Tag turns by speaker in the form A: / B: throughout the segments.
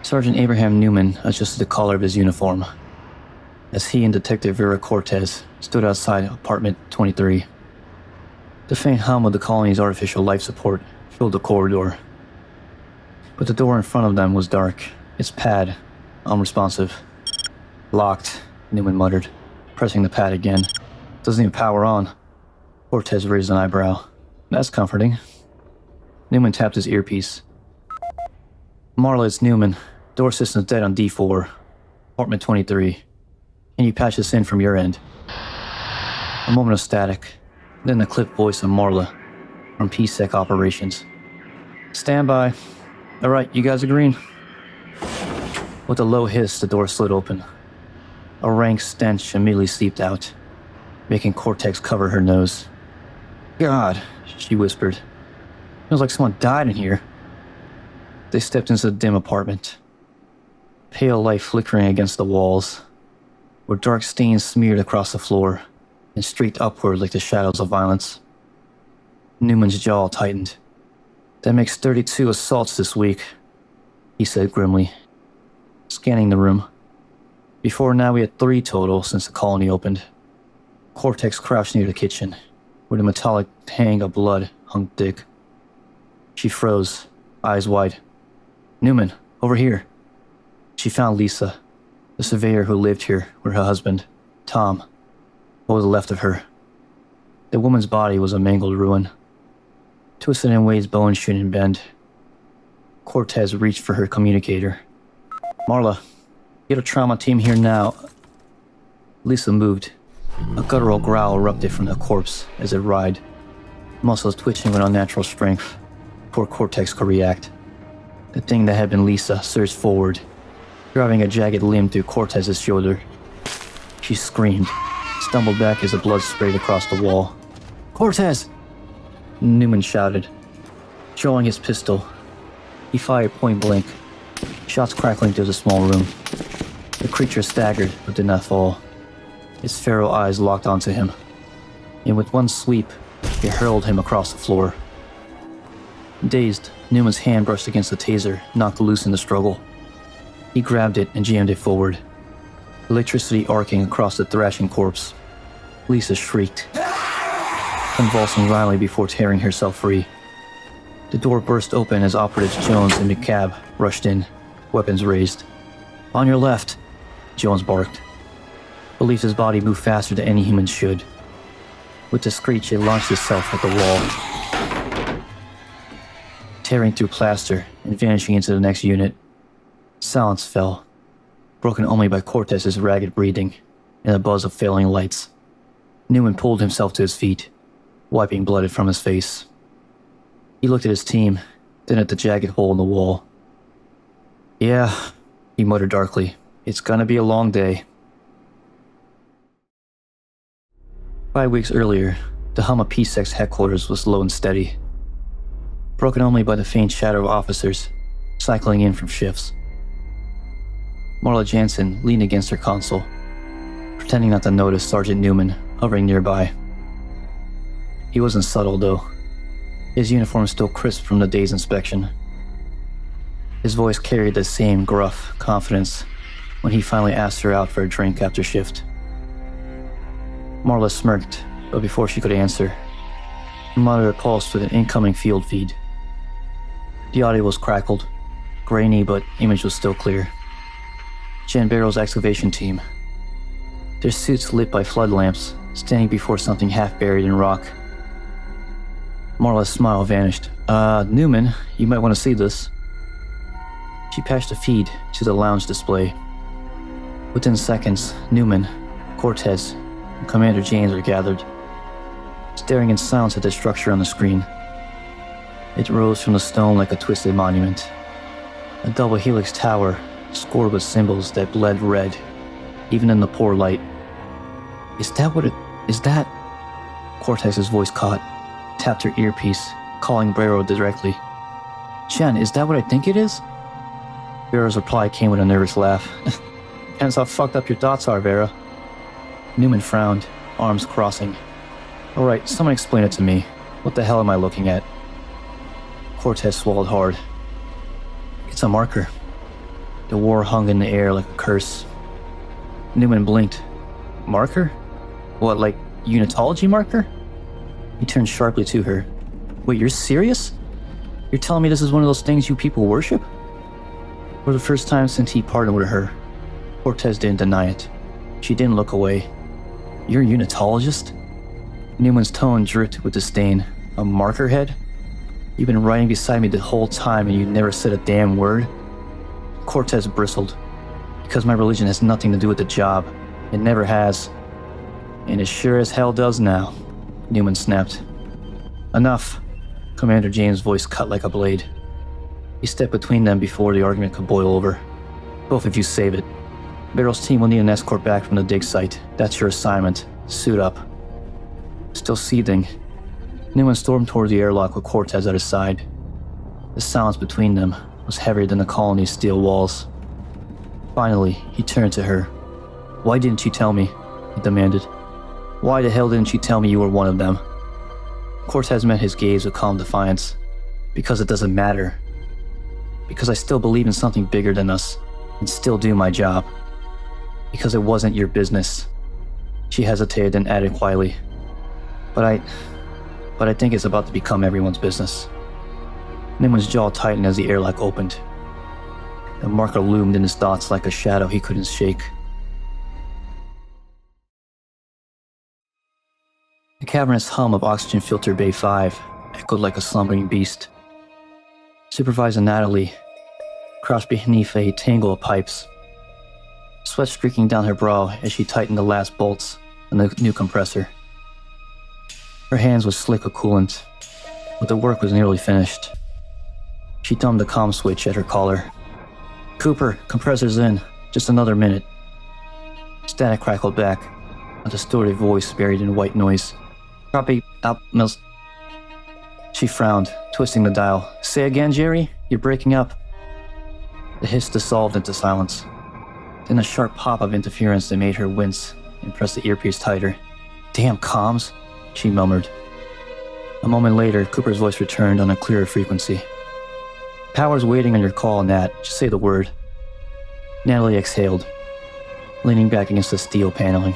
A: Sergeant Abraham Newman adjusted the collar of his uniform as he and Detective Vera Cortez stood outside apartment 23. The faint hum of the colony's artificial life support filled the corridor, but the door in front of them was dark, its pad unresponsive. Locked, Newman muttered, pressing the pad again. Doesn't even power on. Cortez raised an eyebrow. That's comforting. Newman tapped his earpiece. Marla, it's Newman. Door system's dead on D4. Apartment 23. Can you patch this in from your end? A moment of static, then the clipped voice of Marla from PSEC Operations. Stand by. Alright, you guys agreeing? With a low hiss, the door slid open. A rank stench immediately seeped out, making Cortex cover her nose. God, she whispered. Feels like someone died in here. They stepped into the dim apartment. Pale light flickering against the walls, where dark stains smeared across the floor and streaked upward like the shadows of violence. Newman's jaw tightened. That makes 32 assaults this week, he said grimly, scanning the room. Before now we had 3 total since the colony opened. Cortex crouched near the kitchen, where the metallic tang of blood hung thick. She froze, eyes wide. Newman, over here. She found Lisa, the surveyor who lived here with her husband, Tom. What was left of her? The woman's body was a mangled ruin, twisted in ways bones shouldn't bend. Cortez reached for her communicator. Marla, get a trauma team here now. Lisa moved. A guttural growl erupted from the corpse as it writhed, muscles twitching with unnatural strength before Cortex could react. The thing that had been Lisa surged forward, driving a jagged limb through Cortez's shoulder. She screamed, stumbled back as the blood sprayed across the wall. Cortez! Newman shouted, drawing his pistol. He fired point blank, shots crackling through the small room. The creature staggered but did not fall. Its feral eyes locked onto him, and with one sweep, it hurled him across the floor. Dazed, Newman's hand brushed against the taser, knocked loose in the struggle. He grabbed it and jammed it forward, electricity arcing across the thrashing corpse. Lisa shrieked, convulsing violently before tearing herself free. The door burst open as operatives Jones and McCabe rushed in, weapons raised. On your left, Jones barked. Believed his body moved faster than any human should. With a screech, it launched itself at the wall, tearing through plaster and vanishing into the next unit. Silence fell, broken only by Cortez's ragged breathing and the buzz of failing lights. Newman pulled himself to his feet, wiping blood from his face. He looked at his team, then at the jagged hole in the wall. Yeah, he muttered darkly, it's gonna be a long day. 5 weeks earlier, the hum of PSEC's headquarters was low and steady, broken only by the faint shadow of officers cycling in from shifts. Marla Jansen leaned against her console, pretending not to notice Sergeant Newman hovering nearby. He wasn't subtle, though. His uniform still crisp from the day's inspection. His voice carried the same gruff confidence when he finally asked her out for a drink after shift. Marla smirked, but before she could answer, her monitor pulsed with an incoming field feed. The audio was crackled, grainy, but image was still clear. Jen Barrow's excavation team, their suits lit by flood lamps, standing before something half buried in rock. Marla's smile vanished. Newman, you might want to see this. She patched the feed to the lounge display. Within seconds, Newman, Cortez, and Commander James were gathered, staring in silence at the structure on the screen. It rose from the stone like a twisted monument. A double helix tower, scored with symbols that bled red, even in the poor light. Is that? Cortez's voice caught, tapped her earpiece, calling Barrow directly. Jen, is that what I think it is? Vera's reply came with a nervous laugh. Depends how fucked up your thoughts are, Vera. Newman frowned, arms crossing. Alright, someone explain it to me. What the hell am I looking at? Cortez swallowed hard. It's a marker. The war hung in the air like a curse. Newman blinked. Marker? What, like Unitology marker? He turned sharply to her. Wait, you're serious? You're telling me this is one of those things you people worship? For the first time since he partnered with her, Cortez didn't deny it. She didn't look away. You're a Unitologist? Newman's tone dripped with disdain. A marker head? You've been riding beside me the whole time and you never said a damn word? Cortez bristled. Because my religion has nothing to do with the job. It never has. And it sure as hell does now, Newman snapped. Enough. Commander James' voice cut like a blade. He stepped between them before the argument could boil over. Both of you save it. Barrel's team will need an escort back from the dig site. That's your assignment. Suit up. Still seething, Newman stormed toward the airlock with Cortez at his side. The silence between them was heavier than the colony's steel walls. Finally, he turned to her. Why didn't you tell me? He demanded. Why the hell didn't you tell me you were one of them? Cortez met his gaze with calm defiance. Because it doesn't matter. Because I still believe in something bigger than us, and still do my job. Because it wasn't your business. She hesitated and added quietly. But I think it's about to become everyone's business. Newman's jaw tightened as the airlock opened. The marker loomed in his thoughts like a shadow he couldn't shake. The cavernous hum of Oxygen Filter Bay 5 echoed like a slumbering beast. Supervisor Natalie crouched beneath a tangle of pipes, sweat streaking down her brow as she tightened the last bolts on the new compressor. Her hands were slick with coolant, but the work was nearly finished. She thumbed the comm switch at her collar. Cooper, compressor's in. Just another minute. Static crackled back, a distorted voice buried in white noise. Copy, out, Mills. She frowned, twisting the dial. Say again, Jerry? You're breaking up. The hiss dissolved into silence. Then a sharp pop of interference that made her wince and press the earpiece tighter. Damn comms, she murmured. A moment later, Cooper's voice returned on a clearer frequency. Power's waiting on your call, Nat. Just say the word. Natalie exhaled, leaning back against the steel paneling.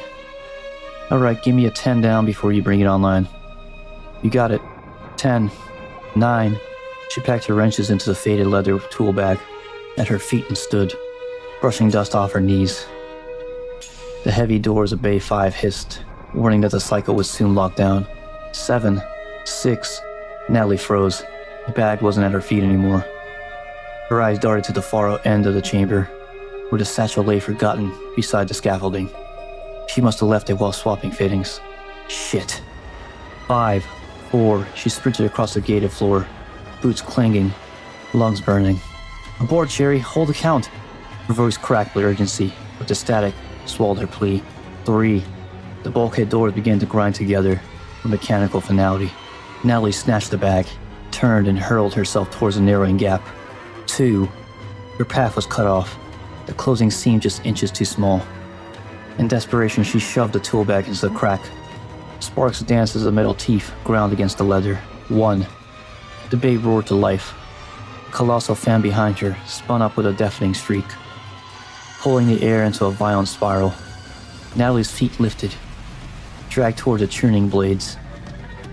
A: Alright, give me a 10 down before you bring it online. You got it. 10. 9. She packed her wrenches into the faded leather tool bag at her feet and stood, brushing dust off her knees. The heavy doors of Bay 5 hissed, warning that the cycle would soon lock down. 7. 6. Natalie froze. The bag wasn't at her feet anymore. Her eyes darted to the far end of the chamber, where the satchel lay forgotten beside the scaffolding. She must have left it while swapping fittings. Shit. 5. 4. She sprinted across the gated floor, boots clanging, lungs burning. Aboard, Cherry. Hold the count. Her voice cracked with urgency, but the static swallowed her plea. 3. The bulkhead doors began to grind together with mechanical finality. Natalie snatched the bag, turned and hurled herself towards the narrowing gap. 2. Her path was cut off. The closing seemed just inches too small. In desperation, she shoved the tool bag into the crack. Sparks danced as the metal teeth ground against the leather. 1. The bay roared to life. The colossal fan behind her spun up with a deafening shriek, pulling the air into a violent spiral. Natalie's feet lifted, dragged toward the churning blades.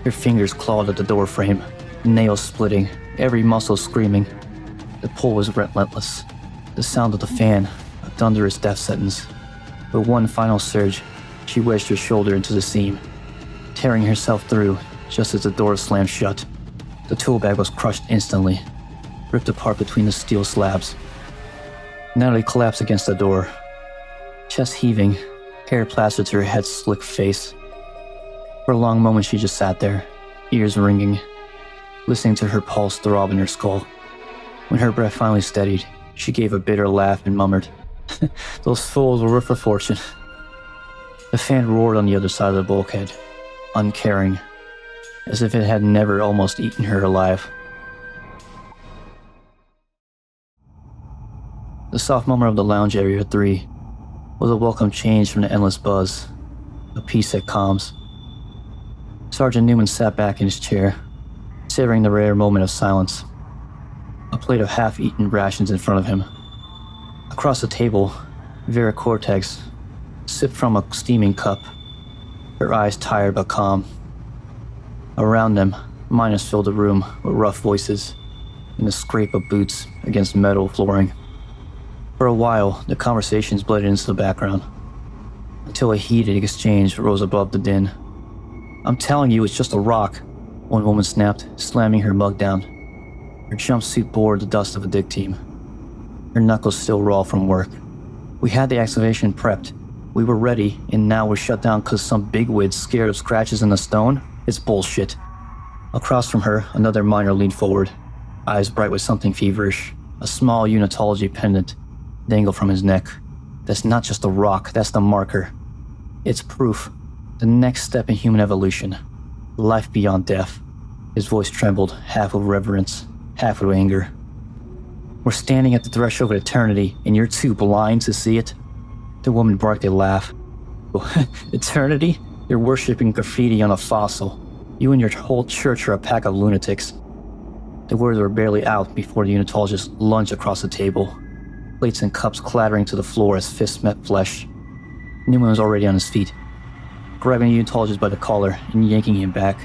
A: Her fingers clawed at the door frame, nails splitting, every muscle screaming. The pull was relentless. The sound of the fan, a thunderous death sentence. With one final surge, she wedged her shoulder into the seam, tearing herself through just as the door slammed shut. The tool bag was crushed instantly, ripped apart between the steel slabs. Natalie collapsed against the door, chest heaving, hair plastered to her head's slick face. For a long moment she just sat there, ears ringing, listening to her pulse throb in her skull. When her breath finally steadied, she gave a bitter laugh and murmured, "Those fools were worth a fortune." The fan roared on the other side of the bulkhead, uncaring, as if it had never almost eaten her alive. The soft murmur of the lounge area 3 was a welcome change from the endless buzz, a peace at comms. Sergeant Newman sat back in his chair, savoring the rare moment of silence. A plate of half-eaten rations in front of him, a Across the table, Vera Cortex sipped from a steaming cup, her eyes tired but calm. Around them, miners filled the room with rough voices and the scrape of boots against metal flooring. For a while, the conversations blended into the background, until a heated exchange rose above the din. "I'm telling you, it's just a rock," one woman snapped, slamming her mug down. Her jumpsuit bore the dust of a dig team, her knuckles still raw from work. "We had the excavation prepped. We were ready, and now we're shut down because some bigwid's scared of scratches in the stone? It's bullshit." Across from her, another miner leaned forward, eyes bright with something feverish. A small Unitology pendant dangled from his neck. "That's not just a rock, that's the marker. It's proof. The next step in human evolution. Life beyond death." His voice trembled, half with reverence, half with anger. "We're standing at the threshold of eternity, and you're too blind to see it?" The woman barked a laugh. "Eternity? You're worshipping graffiti on a fossil. You and your whole church are a pack of lunatics." The words were barely out before the Unitologist lunged across the table, plates and cups clattering to the floor as fists met flesh. Newman was already on his feet, grabbing the Unitologist by the collar and yanking him back.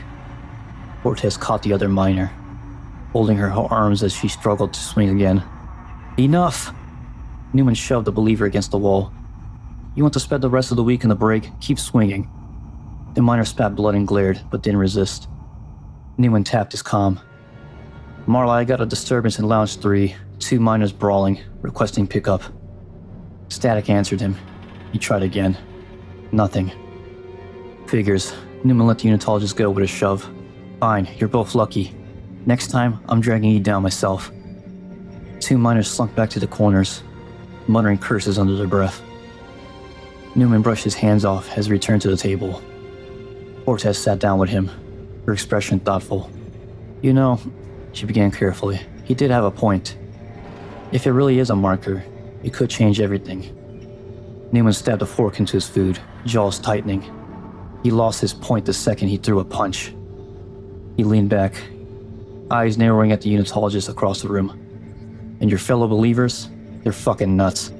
A: Cortez caught the other miner, holding her arms as she struggled to swing again. "Enough!" Newman shoved the believer against the wall. "You want to spend the rest of the week in the break? Keep swinging." The miner spat blood and glared, but didn't resist. Newman tapped his comm. "Marla, I got a disturbance in Lounge 3. 2 miners brawling, requesting pickup." Static answered him. He tried again. Nothing. "Figures." Newman let the Unitologist go with a shove. "Fine, you're both lucky. Next time, I'm dragging you down myself." 2 miners slunk back to the corners, muttering curses under their breath. Newman brushed his hands off as he returned to the table. Cortez sat down with him, her expression thoughtful. "You know," she began carefully, "he did have a point. If it really is a marker, it could change everything." Newman stabbed a fork into his food, jaws tightening. He lost his point the second he threw a punch. He leaned back, eyes narrowing at the Unitologist across the room. "And your fellow believers? They're fucking nuts."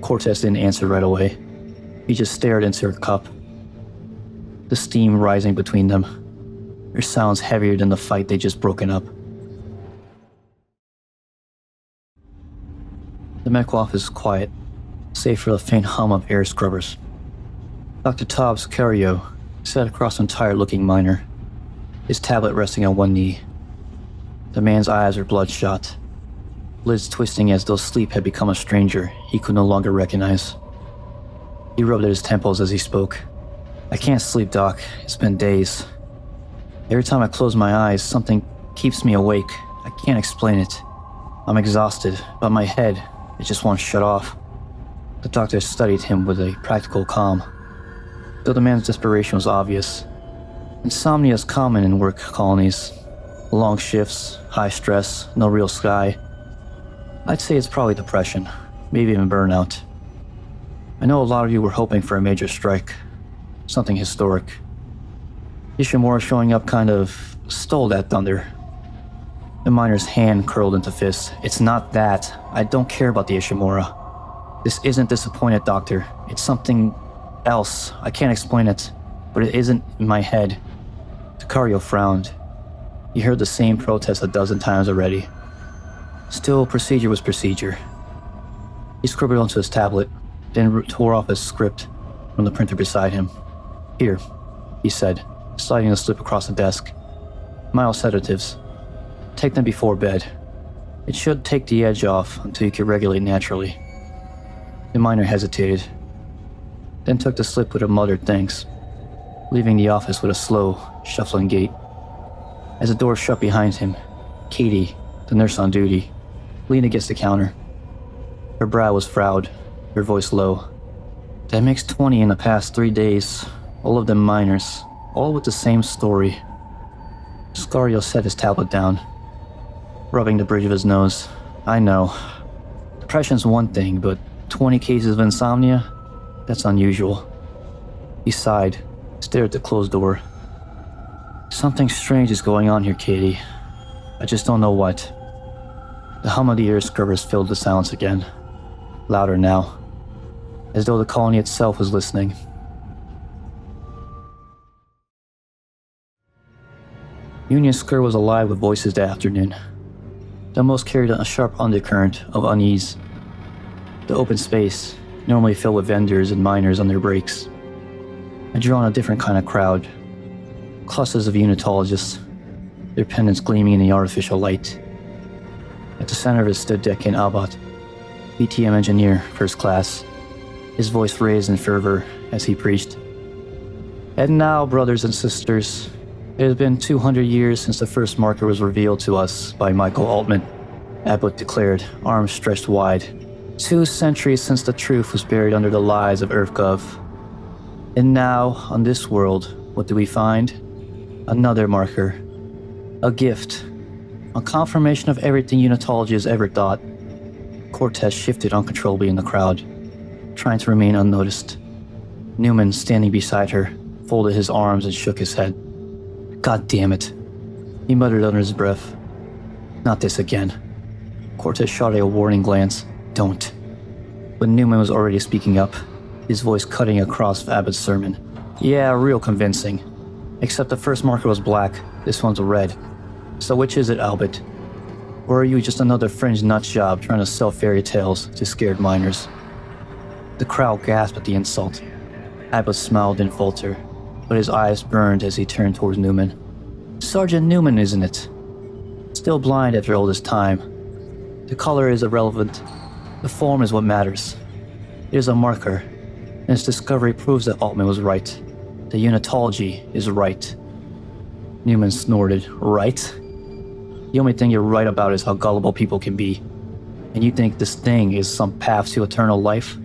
A: Cortez didn't answer right away. He just stared into her cup, the steam rising between them, their sounds heavier than the fight they'd just broken up. The medical office is quiet, save for the faint hum of air scrubbers. Dr. Tobbs Cario sat across an tired-looking miner, his tablet resting on one knee. The man's eyes were bloodshot, lids twisting as though sleep had become a stranger he could no longer recognize. He rubbed at his temples as he spoke. "I can't sleep, Doc. It's been days. Every time I close my eyes, something keeps me awake. I can't explain it. I'm exhausted, but my head, it just won't shut off." The doctor studied him with a practical calm, though the man's desperation was obvious. Insomnia is common in work colonies. Long shifts, high stress, no real sky. I'd say it's probably depression, maybe even burnout. I know a lot of you were hoping for a major strike, something historic. Ishimura showing up kind of stole that thunder. The miner's hand curled into fists. "It's not that. I don't care about the Ishimura. This isn't disappointed, Doctor. It's something else. I can't explain it, but it isn't in my head." Sicario frowned. He heard the same protest a dozen times already. Still, procedure was procedure. He scribbled onto his tablet, then tore off his script from the printer beside him. "Here," he said, sliding the slip across the desk. "Mild sedatives. Take them before bed. It should take the edge off until you can regulate naturally." The miner hesitated, then took the slip with a muttered thanks, leaving the office with a slow, shuffling gait. As the door shut behind him, Katie, the nurse on duty, leaned against the counter. Her brow was frowned, her voice low. "That makes 20 in the past 3 days, all of them minors, all with the same story." Scario set his tablet down, rubbing the bridge of his nose. "I know. Depression's one thing, but 20 cases of insomnia? That's unusual." He sighed, stared at the closed door. "Something strange is going on here, Katie. I just don't know what." The hum of the air scrubbers filled the silence again. louder now, as though the colony itself was listening. Union Square was alive with voices that afternoon. The most carried a sharp undercurrent of unease. The open space, normally filled with vendors and miners on their breaks, had drawn a different kind of crowd. Clusters of Unitologists, their pennants gleaming in the artificial light. At the center of it stood Deacon Albot, BTM engineer, first class, his voice raised in fervor as he preached. And now, brothers and sisters, it has been 200 years since the first marker was revealed to us by Michael Altman, Abbott declared, arms stretched wide. 2 centuries since the truth was buried under the lies of EarthGov. And now, on this world, what do we find? Another marker. A gift. A confirmation of everything Unitology has ever thought. Cortez shifted uncontrollably in the crowd, trying to remain unnoticed. Newman, standing beside her, folded his arms and shook his head. God damn it, he muttered under his breath. Not this again. Cortez shot a warning glance. Don't. But Newman was already speaking up, his voice cutting across Abbott's sermon. Yeah, real convincing. Except the first marker was black, this one's red. So which is it, Albert? Or are you just another fringe nutjob trying to sell fairy tales to scared miners? The crowd gasped at the insult. Abbott smiled and faltered, but his eyes burned as he turned towards Newman. Sergeant Newman, isn't it? Still blind after all this time. The color is irrelevant. The form is what matters. It is a marker, and its discovery proves that Altman was right. The Unitology is right. Newman snorted. Right? The only thing you're right about is how gullible people can be. And you think this thing is some path to eternal life?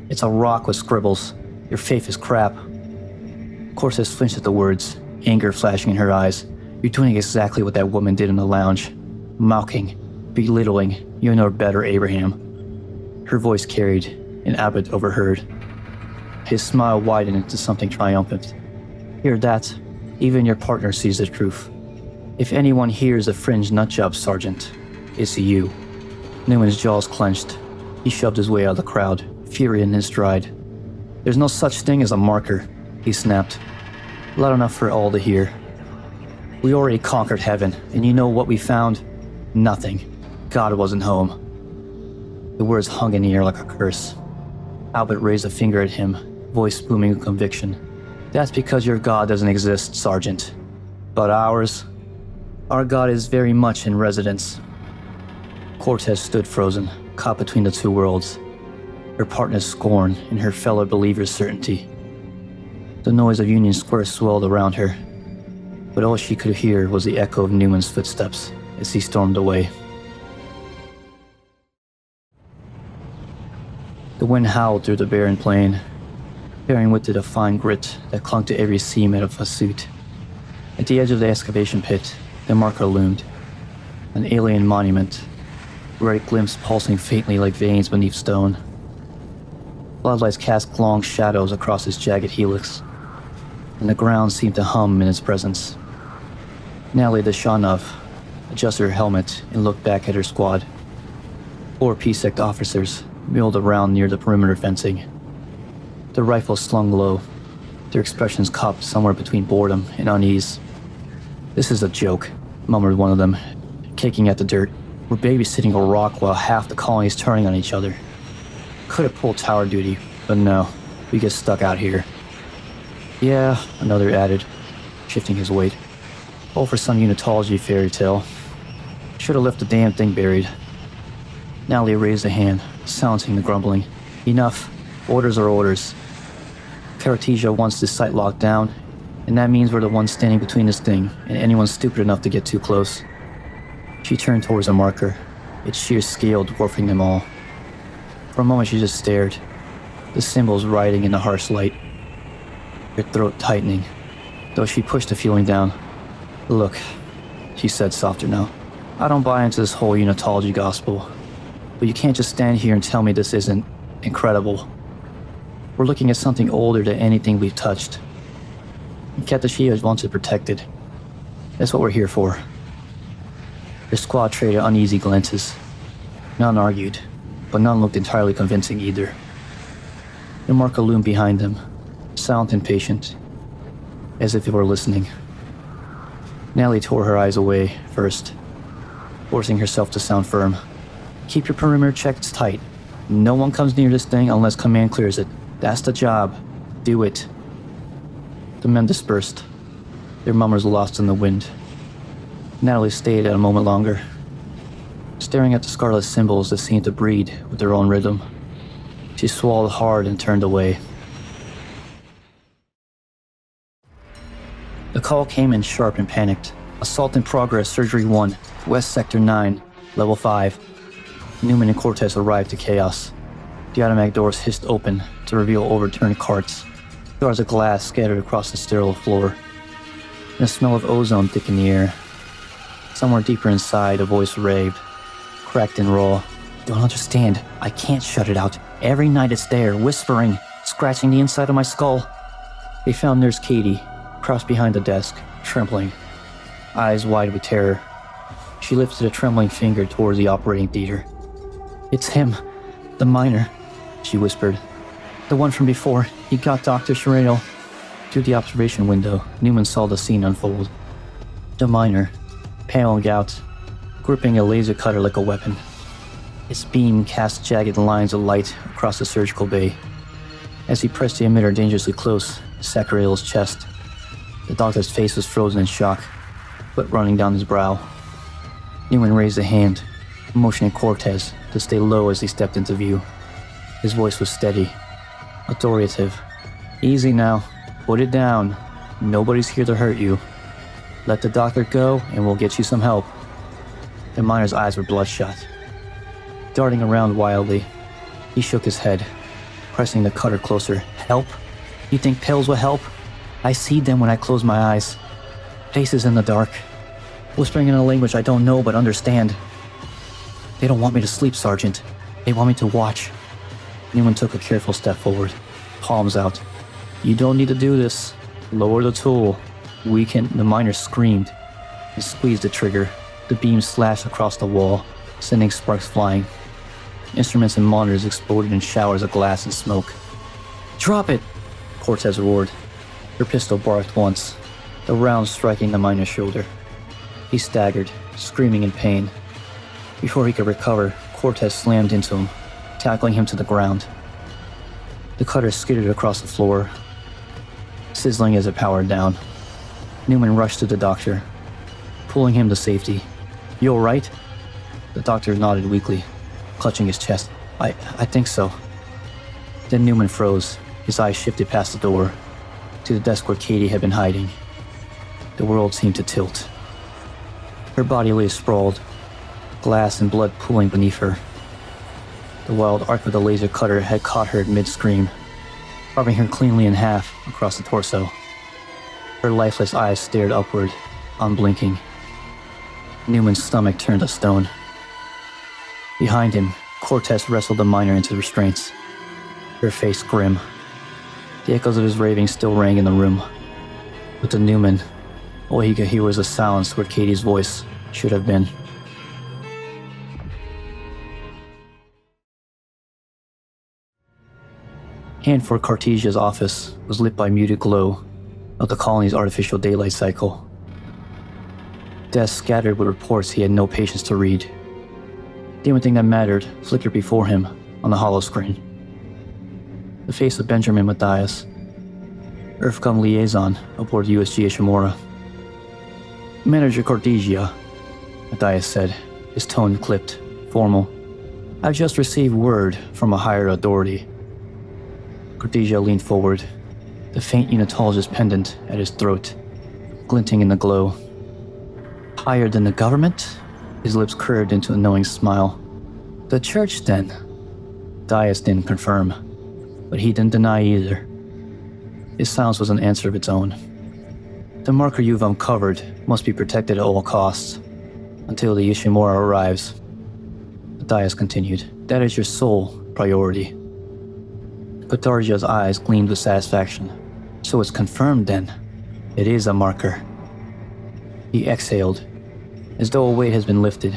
A: It's a rock with scribbles. Your faith is crap. Cortez flinched at the words, anger flashing in her eyes. You're doing exactly what that woman did in the lounge. Mocking, belittling, you know better, Abraham. Her voice carried, and Abbott overheard. His smile widened into something triumphant. Hear that? Even your partner sees the truth. If anyone here is a fringe nutjob, Sergeant, it's you. Newman's jaws clenched. He shoved his way out of the crowd, fury in his stride. There's no such thing as a marker, he snapped. Loud enough for all to hear. We already conquered heaven, and you know what we found? Nothing. God wasn't home. The words hung in the air like a curse. Albert raised a finger at him, voice booming with conviction. That's because your God doesn't exist, Sergeant. But ours? Our God is very much in residence. Cortez stood frozen, caught between the two worlds. Her partner's scorn and her fellow believer's certainty. The noise of Union Square swelled around her, but all she could hear was the echo of Newman's footsteps as he stormed away. The wind howled through the barren plain, carrying with it a fine grit that clung to every seam of a suit. At the edge of the excavation pit, the marker loomed, an alien monument, red glimpse pulsing faintly like veins beneath stone. Floodlights cast long shadows across its jagged helix, and the ground seemed to hum in its presence. Natalie Deshanov adjusted her helmet and looked back at her squad. 4 PSEC officers milled around near the perimeter fencing, their rifles slung low, their expressions cupped somewhere between boredom and unease. This is a joke, murmured one of them, kicking at the dirt. We're babysitting a rock while half the colony's turning on each other. Could have pulled tower duty, but no, we get stuck out here. Yeah, another added, shifting his weight. All for some Unitology fairy tale. Should have left the damn thing buried. Natalie raised a hand, silencing the grumbling. Enough. Orders are orders. Cartesia wants this site locked down, and that means we're the ones standing between this thing and anyone stupid enough to get too close. She turned towards a marker, its sheer scale dwarfing them all. For a moment she just stared, the symbols riding in the harsh light, her throat tightening, though she pushed the feeling down. Look, she said softer now, I don't buy into this whole Unitology gospel, but you can't just stand here and tell me this isn't incredible. We're looking at something older than anything we've touched. Katashia wants it protected. That's what we're here for. Their squad traded uneasy glances. None argued. but none looked entirely convincing either. The marker loomed behind them, silent and patient, as if it were listening. Natalie tore her eyes away first, forcing herself to sound firm. Keep your perimeter checks tight. No one comes near this thing unless command clears it. That's the job. Do it. The men dispersed, their mummers lost in the wind. Natalie stayed a moment longer, staring at the scarlet symbols that seemed to breed with their own rhythm. She swallowed hard and turned away. The call came in sharp and panicked. Assault in progress, Surgery 1, West Sector 9, Level 5. Newman and Cortez arrived to chaos. The automatic doors hissed open to reveal overturned carts, jars of glass scattered across the sterile floor, and a smell of ozone thick in the air. Somewhere deeper inside, a voice raved, cracked and raw. Don't understand. I can't shut it out. Every night it's there, whispering, scratching the inside of my skull. They found Nurse Katie, crouched behind the desk, trembling, eyes wide with terror. She lifted a trembling finger towards the operating theater. It's him, the miner, she whispered. The one from before. He got Dr. Sherrill. Through the observation window, Newman saw the scene unfold. The miner, pale and gout, gripping a laser cutter like a weapon. Its beam cast jagged lines of light across the surgical bay. As he pressed the emitter dangerously close to Saccarello's chest, the doctor's face was frozen in shock, sweat running down his brow. Newman raised a hand, motioning Cortez to stay low as he stepped into view. His voice was steady, authoritative. Easy now. Put it down. Nobody's here to hurt you. Let the doctor go and we'll get you some help. The miner's eyes were bloodshot. Darting around wildly, he shook his head, pressing the cutter closer. Help? You think pills will help? I see them when I close my eyes. Faces in the dark, whispering in a language I don't know but understand. They don't want me to sleep, Sergeant. They want me to watch. Newman took a careful step forward, palms out. You don't need to do this. Lower the tool. We can. The miner screamed and squeezed the trigger. The beam slashed across the wall, sending sparks flying. Instruments and monitors exploded in showers of glass and smoke. Drop it! Cortez roared. Her pistol barked once, the round striking the miner's shoulder. He staggered, screaming in pain. Before he could recover, Cortez slammed into him, tackling him to the ground. The cutter skidded across the floor, sizzling as it powered down. Newman rushed to the doctor, pulling him to safety. You all right? The doctor nodded weakly, clutching his chest. I think so. Then Newman froze. His eyes shifted past the door, to the desk where Katie had been hiding. The world seemed to tilt. Her body lay sprawled, glass and blood pooling beneath her. The wild arc of the laser cutter had caught her mid-scream, carving her cleanly in half across the torso. Her lifeless eyes stared upward, unblinking. Newman's stomach turned to stone. Behind him, Cortez wrestled the miner into restraints, her face grim. The echoes of his raving still rang in the room. But to Newman, all he could hear was a silence where Katie's voice should have been. Hanford Cartesia's office was lit by muted glow of the colony's artificial daylight cycle. Desks scattered with reports he had no patience to read. The only thing that mattered flickered before him on the hollow screen. The face of Benjamin Mathias, EarthCom liaison aboard USG Ishimura. Manager Cartesia, Mathias said, his tone clipped, formal. I've just received word from a higher authority. Cartesia leaned forward, the faint Unitologist pendant at his throat, glinting in the glow. Higher than the government? His lips curved into a knowing smile. The church, then? Dias didn't confirm, but he didn't deny either. His silence was an answer of its own. The marker you've uncovered must be protected at all costs, until the Ishimura arrives. Dias continued. That is your sole priority. Cartesia's eyes gleamed with satisfaction. So it's confirmed then. It is a marker. He exhaled, as though a weight has been lifted.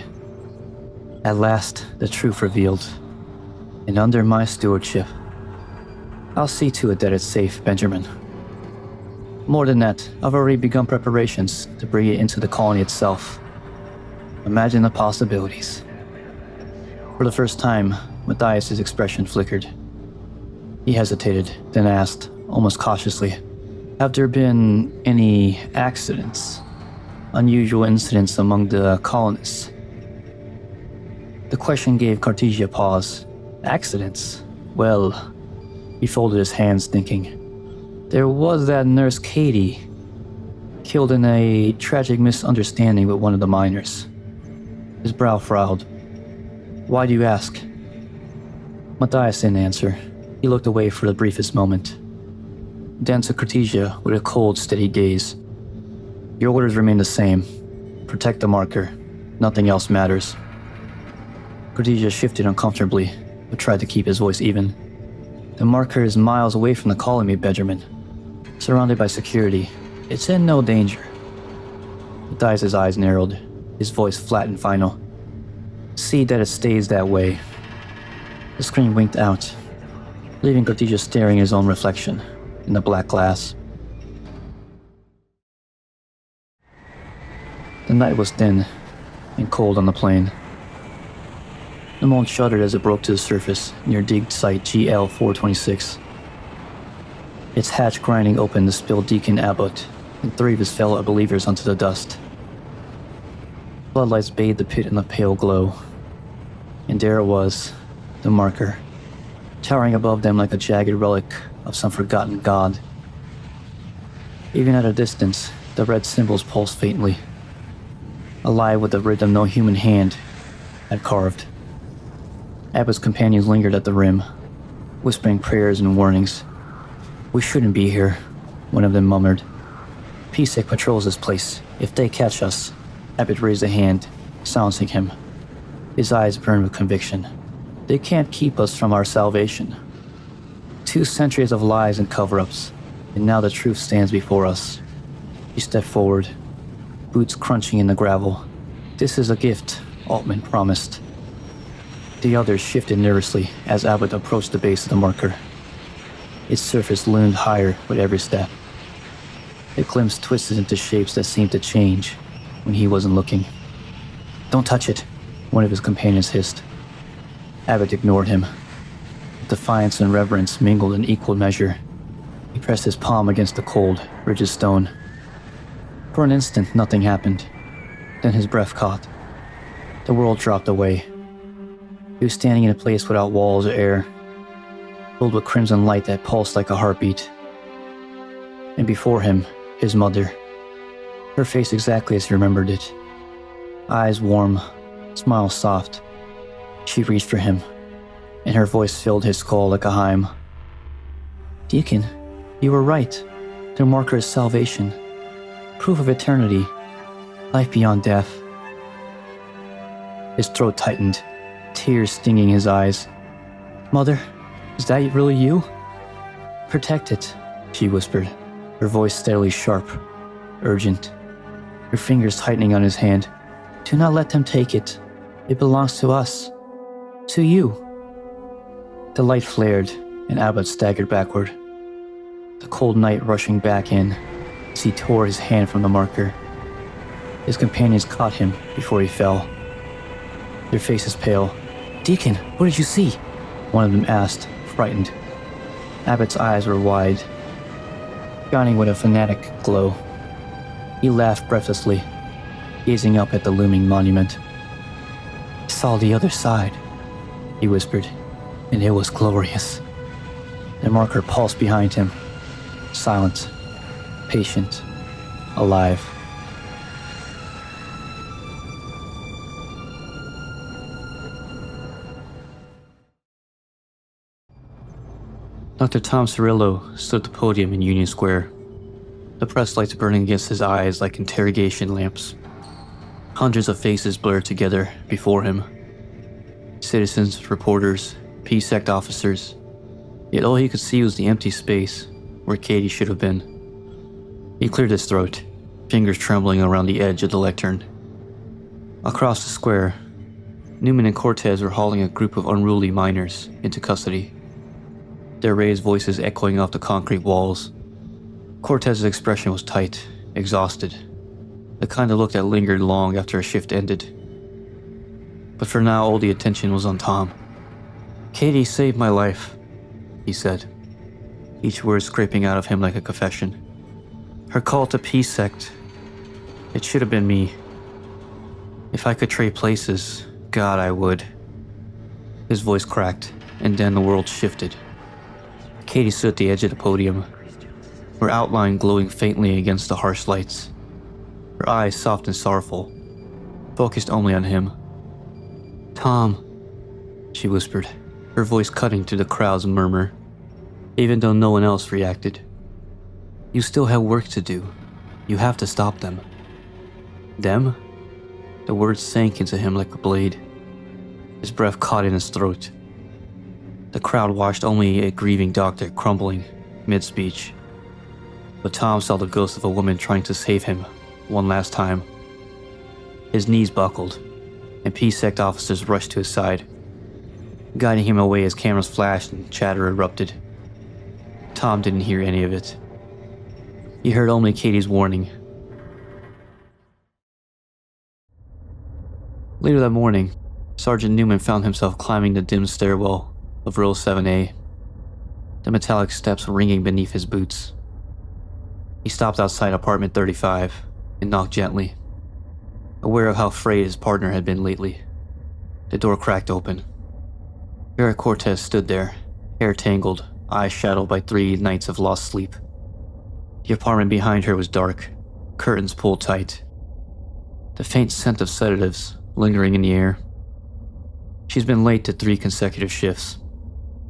A: At last, the truth revealed. and under my stewardship. I'll see to it that it's safe, Benjamin. More than that, I've already begun preparations to bring it into the colony itself. Imagine the possibilities. For the first time, Matthias's expression flickered. He hesitated, then asked, almost cautiously, "Have there been any accidents? Unusual incidents among the colonists?" The question gave Cartesia pause. Accidents? Well, he folded his hands, thinking. There was that nurse Katie, killed in a tragic misunderstanding with one of the miners. His brow frowned. Why do you ask? Matthias didn't answer. He looked away for the briefest moment. Then to Cartesia with a cold, steady gaze. Your orders remain the same. Protect the marker. Nothing else matters. Cartesia shifted uncomfortably, but tried to keep his voice even. The marker is miles away from the colony, Benjamin. Surrounded by security. It's in no danger. Matthias' eyes narrowed, his voice flat and final. See that it stays that way. The screen winked out, leaving Cartesia staring at his own reflection in the black glass. The night was thin and cold on the plain. The moon shuddered as it broke to the surface near dig site GL-426. Its hatch grinding open to spill Deacon Abbott and 3 of his fellow believers onto the dust. Floodlights bathed the pit in a pale glow. And there it was, the marker, towering above them like a jagged relic of some forgotten god. Even at a distance, the red symbols pulsed faintly, alive with the rhythm no human hand had carved. Abbott's companions lingered at the rim, whispering prayers and warnings. We shouldn't be here, one of them murmured. PSEC patrols this place. If they catch us. Abbott raised a hand, silencing him. His eyes burned with conviction. They can't keep us from our salvation. 2 centuries of lies and cover-ups, and now the truth stands before us. He stepped forward, boots crunching in the gravel. This is a gift, Altman promised. The others shifted nervously as Abbott approached the base of the marker. Its surface loomed higher with every step. It glimpsed twisted into shapes that seemed to change when he wasn't looking. Don't touch it, one of his companions hissed. Abbott ignored him. Defiance and reverence mingled in equal measure. He pressed his palm against the cold, rigid stone. For an instant, nothing happened. Then his breath caught. The world dropped away. He was standing in a place without walls or air, filled with crimson light that pulsed like a heartbeat. And before him, his mother. Her face exactly as he remembered it. Eyes warm, smile soft. She reached for him, and her voice filled his skull like a hymn. Deacon, you were right. Their marker is salvation. Proof of eternity. Life beyond death. His throat tightened, tears stinging his eyes. Mother, is that really you? Protect it, she whispered, her voice steadily sharp, urgent. Her fingers tightening on his hand. Do not let them take it. It belongs to us. To you. The light flared, and Abbott staggered backward. The cold night rushing back in as he tore his hand from the marker. His companions caught him before he fell. Their faces pale. Deacon, what did you see? One of them asked, frightened. Abbott's eyes were wide, shining with a fanatic glow. He laughed breathlessly, gazing up at the looming monument. I saw the other side, he whispered, and it was glorious. The marker pulsed behind him, silent, patient, alive. Dr. Tom Cirillo stood at the podium in Union Square, the press lights burning against his eyes like interrogation lamps. Hundreds of faces blurred together before him. Citizens, reporters, PSEC officers. Yet all he could see was the empty space where Katie should have been. He cleared his throat, fingers trembling around the edge of the lectern. Across the square, Newman and Cortez were hauling a group of unruly miners into custody, their raised voices echoing off the concrete walls. Cortez's expression was tight, exhausted, the kind of look that lingered long after a shift ended. But for now, all the attention was on Tom. "Katie saved my life," he said, each word scraping out of him like a confession. "Her call to peace sect. It should have been me. If I could trade places, God, I would." His voice cracked, and then the world shifted. Katie stood at the edge of the podium, her outline glowing faintly against the harsh lights, her eyes soft and sorrowful, focused only on him. "Tom," she whispered, her voice cutting through the crowd's murmur, even though no one else reacted. "You still have work to do. You have to stop them." "Them?" The words sank into him like a blade. His breath caught in his throat. The crowd watched only a grieving doctor crumbling mid-speech. But Tom saw the ghost of a woman trying to save him one last time. His knees buckled, and P-Sect officers rushed to his side, guiding him away as cameras flashed and chatter erupted. Tom didn't hear any of it. He heard only Katie's warning. Later that morning, Sergeant Newman found himself climbing the dim stairwell of row 7A, the metallic steps ringing beneath his boots. He stopped outside apartment 35 and knocked gently, aware of how frayed his partner had been lately. The door cracked open. Vera Cortez stood there, hair tangled, eyes shadowed by 3 nights of lost sleep. The apartment behind her was dark, curtains pulled tight, the faint scent of sedatives lingering in the air. She's been late to 3 consecutive shifts,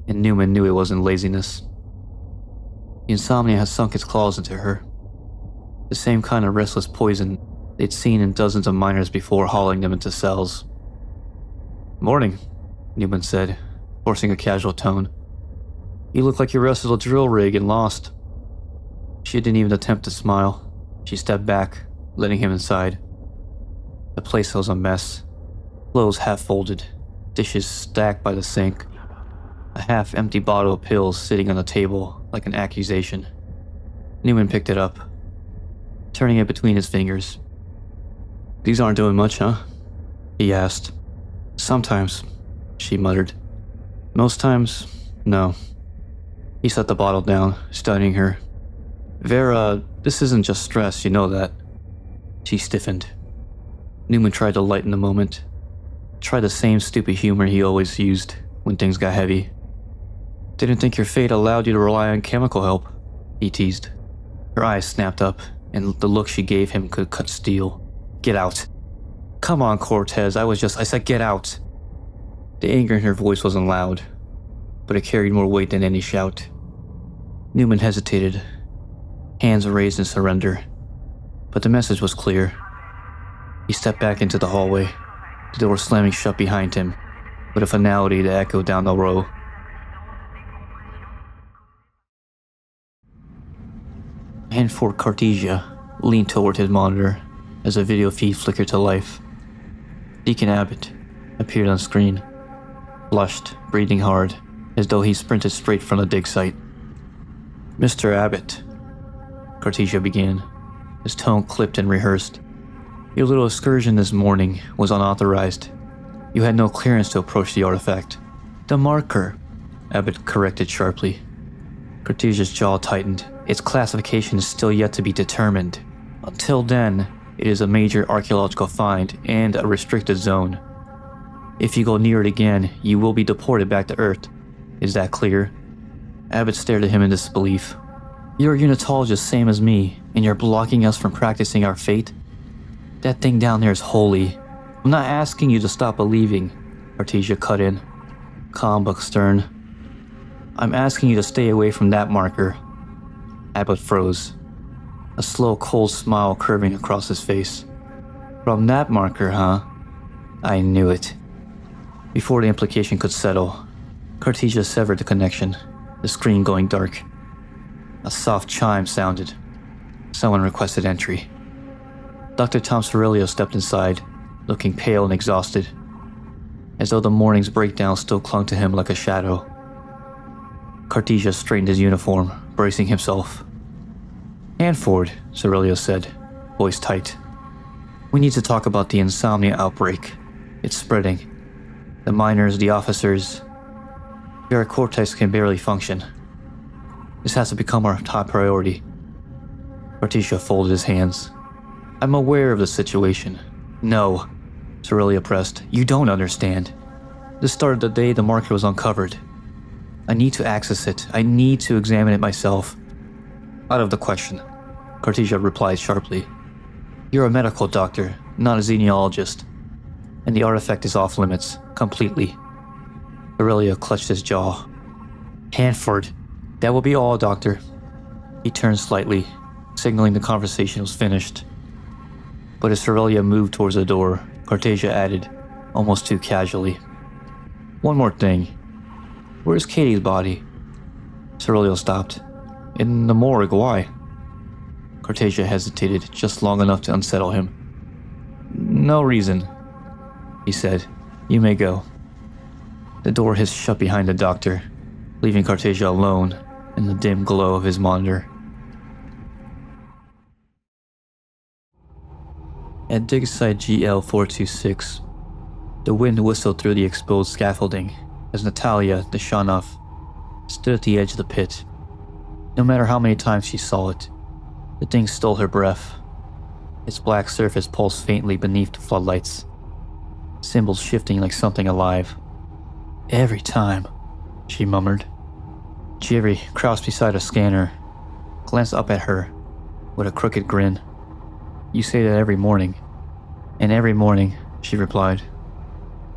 A: and Newman knew it wasn't laziness. The insomnia had sunk its claws into her, the same kind of restless poison they'd seen in dozens of miners before hauling them into cells. "Morning," Newman said, forcing a casual tone. "You look like you wrestled a drill rig and lost." She didn't even attempt to smile. She stepped back, letting him inside. The place was a mess. Clothes half-folded, dishes stacked by the sink, a half-empty bottle of pills sitting on the table like an accusation. Newman picked it up, turning it between his fingers. "These aren't doing much, huh?" he asked. "Sometimes," she muttered. "Most times, no." He set the bottle down, studying her. "Vera, this isn't just stress, you know that." She stiffened. Newman tried to lighten the moment. Tried the same stupid humor he always used when things got heavy. "Didn't think your fate allowed you to rely on chemical help," he teased. Her eyes snapped up, and the look she gave him could cut steel. "Get out." "Come on, Cortez, I said get out." The anger in her voice wasn't loud, but it carried more weight than any shout. Newman hesitated, hands raised in surrender, but the message was clear. He stepped back into the hallway, the door slamming shut behind him, with a finality that echoed down the row. Hanford Cartesia leaned toward his monitor as a video feed flickered to life. Deacon Abbott appeared on screen, flushed, breathing hard, as though he sprinted straight from the dig site. "Mr. Abbott," Cartesia began, his tone clipped and rehearsed. "Your little excursion this morning was unauthorized. You had no clearance to approach the artifact." "The marker," Abbott corrected sharply. Cartesia's jaw tightened. "Its classification is still yet to be determined. Until then, it is a major archaeological find and a restricted zone. If you go near it again, you will be deported back to Earth. Is that clear?" Abbott stared at him in disbelief. "You're a Unitologist same as me, and you're blocking us from practicing our faith? That thing down there is holy. I'm not asking you to stop believing," Cartesia cut in, calm but stern. "I'm asking you to stay away from that marker." Abbott froze, a slow, cold smile curving across his face. "From that marker, huh? I knew it." Before the implication could settle, Cartesia severed the connection, the screen going dark. A soft chime sounded. Someone requested entry. Dr. Tom Cirillo stepped inside, looking pale and exhausted. as though the morning's breakdown still clung to him like a shadow. Cartesia straightened his uniform, bracing himself. "Hanford," Cerulio said, voice tight. "We need to talk about the insomnia outbreak. It's spreading. The miners, the officers. Your cortex can barely function. This has to become our top priority." Cartesia folded his hands. "I'm aware of the situation." "No," Cerulio pressed. "You don't understand. The start of the day the marker was uncovered. I need to access it. I need to examine it myself." "Out of the question," Cartesia replied sharply. "You're a medical doctor, not a xenologist, and the artifact is off limits, completely." Cerulio clutched his jaw. "Hanford, that will be all, Doctor." He turned slightly, signaling the conversation was finished. But as Cerulio moved towards the door, Cartesia added, almost too casually, "One more thing. Where's Katie's body?" Cerulio stopped. "In the morgue, why?" Cartesia hesitated just long enough to unsettle him. "No reason," he said. "You may go." The door hissed shut behind the doctor, leaving Cartesia alone in the dim glow of his monitor. At dig site GL426, the wind whistled through the exposed scaffolding as Natalia, the Shanov, stood at the edge of the pit. No matter how many times she saw it, the thing stole her breath. Its black surface pulsed faintly beneath the floodlights, symbols shifting like something alive. "Every time," she murmured. Jerry, crouched beside a scanner, glanced up at her with a crooked grin. "You say that every morning." "And every morning," she replied.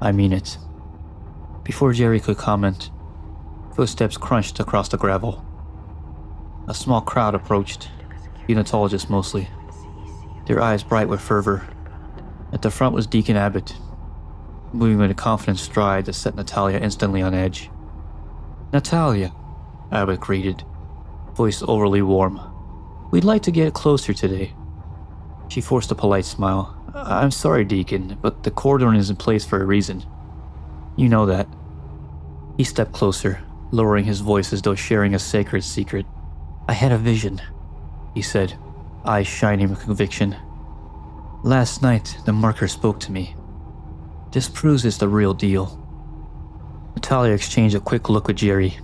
A: "I mean it." Before Jerry could comment, footsteps crunched across the gravel. A small crowd approached, unitologists mostly, their eyes bright with fervor. At the front was Deacon Abbott, moving with a confident stride that set Natalia instantly on edge. "Natalia," Abbott greeted, voice overly warm. "We'd like to get closer today." She forced a polite smile. "I'm sorry, Deacon, but the cordon is in place for a reason. You know that." He stepped closer, lowering his voice as though sharing a sacred secret. "I had a vision," he said, eyes shining with conviction. "Last night, the marker spoke to me. This proves it's the real deal." Natalia exchanged a quick look with Jerry.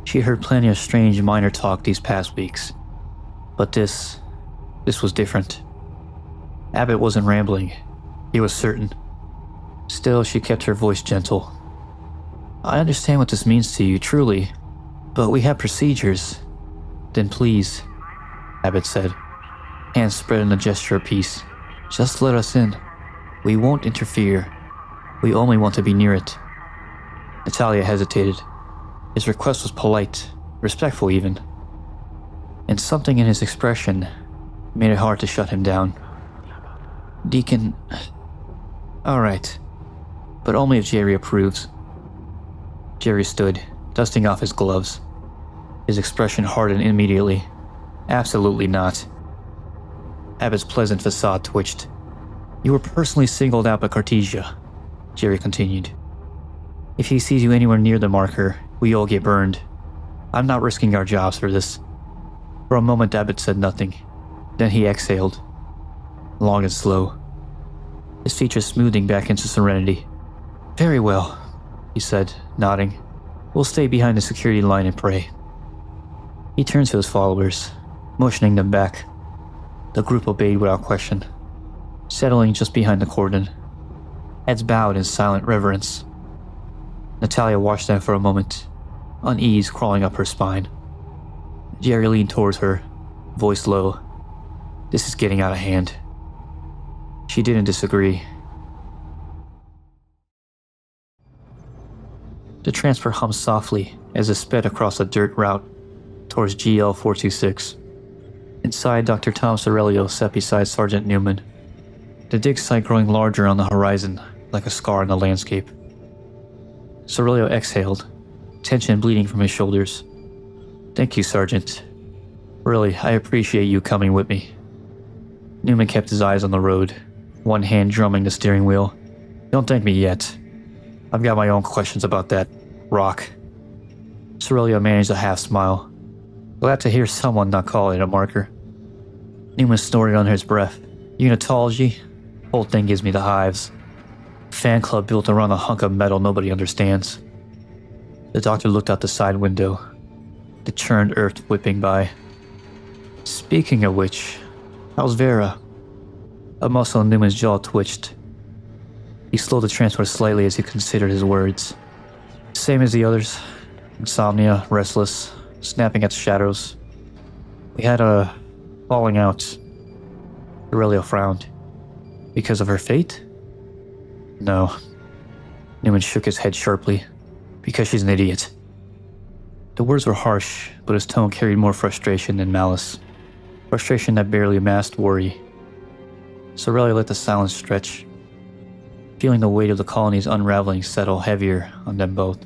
A: She heard plenty of strange minor talk these past weeks, but this was different. Abbott wasn't rambling, he was certain. Still, she kept her voice gentle. "I understand what this means to you, truly, but we have procedures." "Then please," Abbott said, hands spread in a gesture of peace. "Just let us in. We won't interfere. We only want to be near it." Natalia hesitated. His request was polite, respectful even, and something in his expression made it hard to shut him down. "Deacon, all right, but only if Jerry approves." Jerry stood, dusting off his gloves. His expression hardened immediately. "Absolutely not." Abbott's pleasant facade twitched. "You were personally singled out by Cartesia," Jerry continued. "If he sees you anywhere near the marker, we all get burned. I'm not risking our jobs for this." For a moment, Abbott said nothing. Then he exhaled, long and slow, his features smoothing back into serenity. "Very well," he said, nodding. "We'll stay behind the security line and pray." He turned to his followers, motioning them back. The group obeyed without question, settling just behind the cordon, heads bowed in silent reverence. Natalia watched them for a moment, unease crawling up her spine. Jerry leaned towards her, voice low. "This is getting out of hand." She didn't disagree. The transport hummed softly as it sped across a dirt route towards GL426. Inside, Dr. Tom Cerulio sat beside Sergeant Newman, the dig site growing larger on the horizon like a scar in the landscape. Cerulio exhaled, tension bleeding from his shoulders. "Thank you, Sergeant. Really, I appreciate you coming with me." Newman kept his eyes on the road, one hand drumming the steering wheel. "Don't thank me yet," I've got my own questions about that rock. Cerulio managed a half smile. Glad to hear someone not call it a marker. Newman snorted under his breath. Unitology? Whole thing gives me the hives. Fan club built around a hunk of metal nobody understands. The doctor looked out the side window. The churned earth whipping by. Speaking of which, how's Vera? A muscle in Newman's jaw twitched. He slowed the transport slightly as he considered his words. Same as the others. Insomnia, restless, snapping at the shadows. We had a falling out. Aurelio frowned. Because of her fate? No. Newman shook his head sharply. Because she's an idiot. The words were harsh, but his tone carried more frustration than malice. Frustration that barely masked worry. Aurelio let the silence stretch, feeling the weight of the colony's unraveling settle heavier on them both.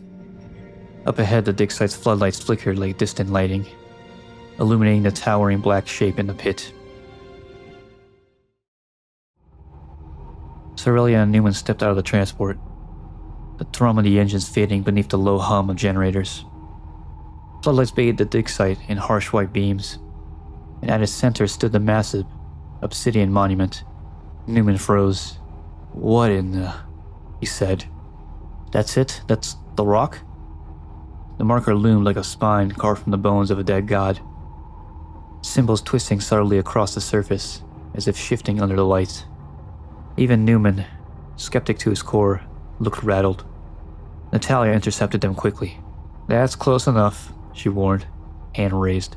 A: Up ahead, the dig site's floodlights flickered like distant lighting, illuminating the towering black shape in the pit. Aurelio and Newman stepped out of the transport, the thrum of the engines fading beneath the low hum of generators. Floodlights bathed the dig site in harsh white beams, and at its center stood the massive obsidian monument. Newman froze. What in the... he said. That's it? That's the rock? The marker loomed like a spine carved from the bones of a dead god. Symbols twisting subtly across the surface, as if shifting under the lights. Even Newman, skeptic to his core, looked rattled. Natalia intercepted them quickly. That's close enough, she warned, hand raised.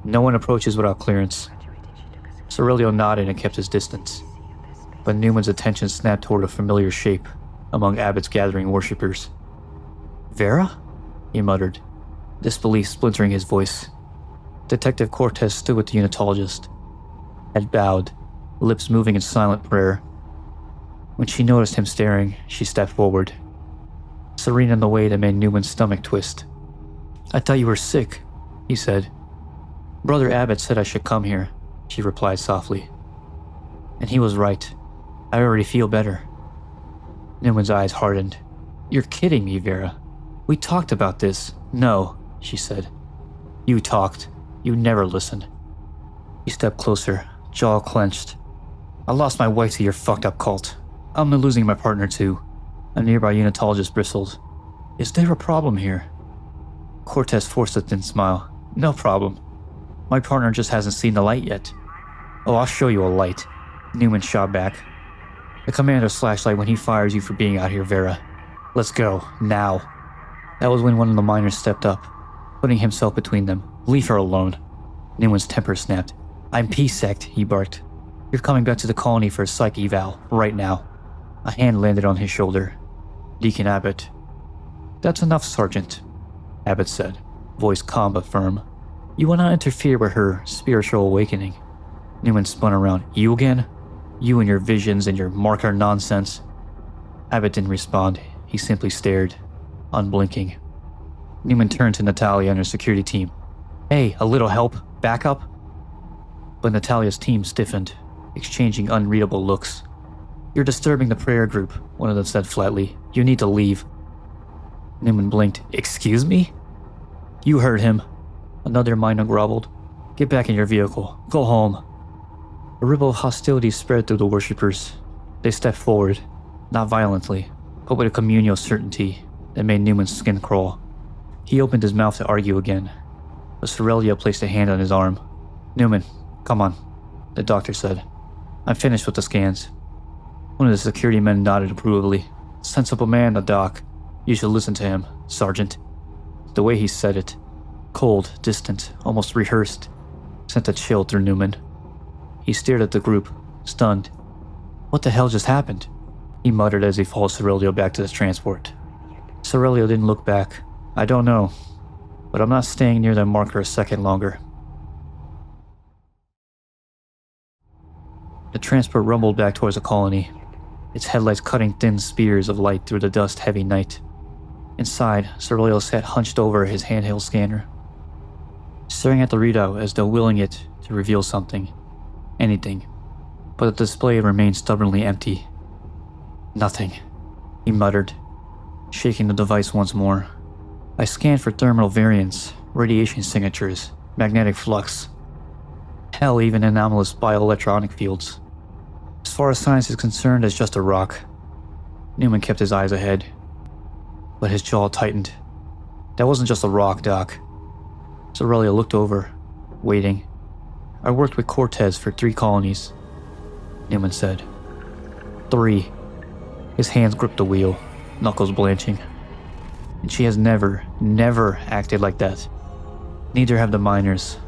A: No one approaches without clearance. Aurelio nodded and kept his distance, but Newman's attention snapped toward a familiar shape among Abbott's gathering worshippers. Vera? He muttered, disbelief splintering his voice. Detective Cortez stood with the Unitologist, head bowed, lips moving in silent prayer. When she noticed him staring, she stepped forward, serene in the way that made Newman's stomach twist. I thought you were sick, he said. Brother Abbott said I should come here, she replied softly. And he was right. I already feel better. Newman's eyes hardened. You're kidding me, Vera. We talked about this. No, she said. You talked. You never listened. He stepped closer, jaw clenched. I lost my wife to your fucked up cult. I'm losing my partner too. A nearby Unitologist bristled. Is there a problem here? Cortez forced a thin smile. No problem. My partner just hasn't seen the light yet. Oh, I'll show you a light. Newman shot back. The commander's flashlight when he fires you for being out here, Vera. Let's go, now. That was when one of the miners stepped up, putting himself between them. Leave her alone. Newman's temper snapped. I'm P-Sect, he barked. You're coming back to the colony for a psych eval, right now. A hand landed on his shoulder. Deacon Abbott. That's enough, Sergeant, Abbott said, voice calm but firm. You will not interfere with her spiritual awakening. Newman spun around. You again? You and your visions and your marker nonsense. Abbott didn't respond. He simply stared, unblinking. Newman turned to Natalia and her security team. Hey, a little help? Backup? But Natalia's team stiffened, exchanging unreadable looks. You're disturbing the prayer group, one of them said flatly. You need to leave. Newman blinked. Excuse me? You heard him. Another miner groveled. Get back in your vehicle. Go home. A ripple of hostility spread through the worshippers. They stepped forward, not violently, but with a communal certainty that made Newman's skin crawl. He opened his mouth to argue again, but Aurelio placed a hand on his arm. Newman, come on, the doctor said. I'm finished with the scans. One of the security men nodded approvingly. Sensible man, the doc. You should listen to him, Sergeant. The way he said it, cold, distant, almost rehearsed, sent a chill through Newman. He stared at the group, stunned. What the hell just happened? He muttered as he followed Aurelio back to the transport. Aurelio didn't look back. I don't know, but I'm not staying near that marker a second longer. The transport rumbled back towards the colony, its headlights cutting thin spears of light through the dust-heavy night. Inside, Aurelio sat hunched over his handheld scanner, staring at the readout as though willing it to reveal something. Anything. But the display remained stubbornly empty. Nothing, he muttered. shaking the device once more. I scanned for thermal variants, radiation signatures, magnetic flux. Hell, even anomalous bioelectronic fields. As far as science is concerned, it's just a rock. Newman kept his eyes ahead, but his jaw tightened. That wasn't just a rock, Doc. Aurelia looked over, waiting. I worked with Cortez for 3 colonies, Newman said. 3. His hands gripped the wheel, knuckles blanching. And she has never acted like that. Neither have the miners.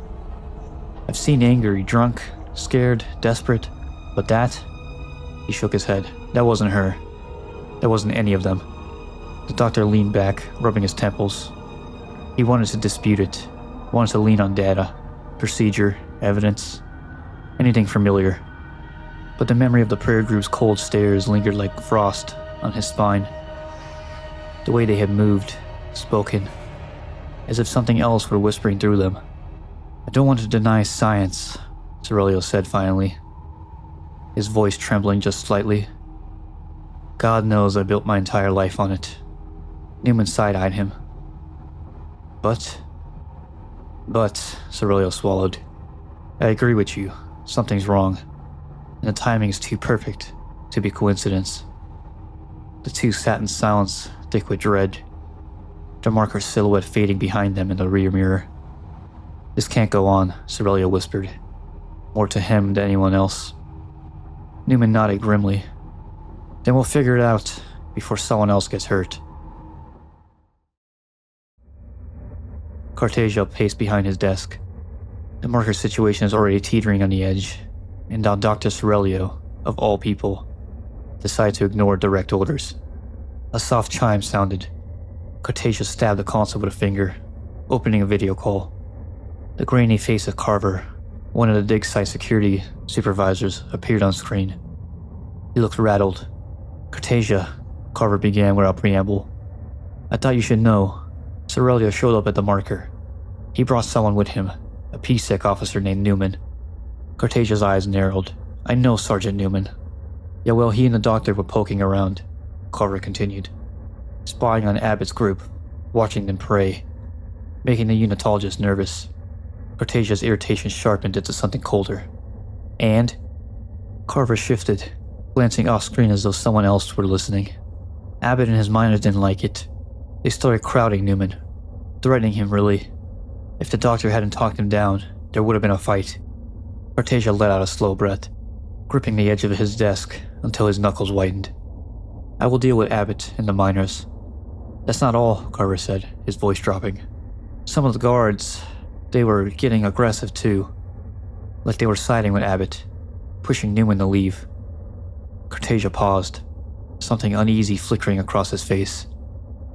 A: I've seen angry, drunk, scared, desperate, but that? He shook his head. That wasn't her. That wasn't any of them. The doctor leaned back, rubbing his temples. He wanted to dispute it, wanted to lean on data, procedure, evidence, anything familiar. But the memory of the prayer group's cold stares lingered like frost on his spine. The way they had moved, spoken, as if something else were whispering through them. I don't want to deny science, Aurelio said finally, his voice trembling just slightly. God knows I built my entire life on it. Newman side-eyed him. But, Aurelio swallowed. I agree with you. Something's wrong. And the timing is too perfect to be coincidence. The two sat in silence, thick with dread, the marker's silhouette fading behind them in the rear mirror. This can't go on, Aurelia whispered, more to him than anyone else. Newman nodded grimly. Then we'll figure it out before someone else gets hurt. Cartasia paced behind his desk. The marker situation is already teetering on the edge, and now Dr. Aurelio, of all people, decided to ignore direct orders. A soft chime sounded. Cartasia stabbed the console with a finger, opening a video call. The grainy face of Carver, one of the dig site security supervisors, appeared on screen. He looked rattled. Cartasia, Carver began without preamble. I thought you should know. Aurelio showed up at the marker. He brought someone with him, a PSEC officer named Newman. Cartasia's eyes narrowed. I know Sergeant Newman. Yeah, well, he and the doctor were poking around, Carver continued, spying on Abbott's group, watching them pray, making the Unitologist nervous. Cartasia's irritation sharpened into something colder. And? Carver shifted, glancing off-screen as though someone else were listening. Abbott and his miners didn't like it. They started crowding Newman, threatening him really. If the doctor hadn't talked him down, there would have been a fight. Cartasia let out a slow breath, gripping the edge of his desk until his knuckles whitened. I will deal with Abbott and the miners. That's not all, Carver said, his voice dropping. Some of the guards, they were getting aggressive too, like they were siding with Abbott, pushing Newman to leave. Cartasia paused, something uneasy flickering across his face.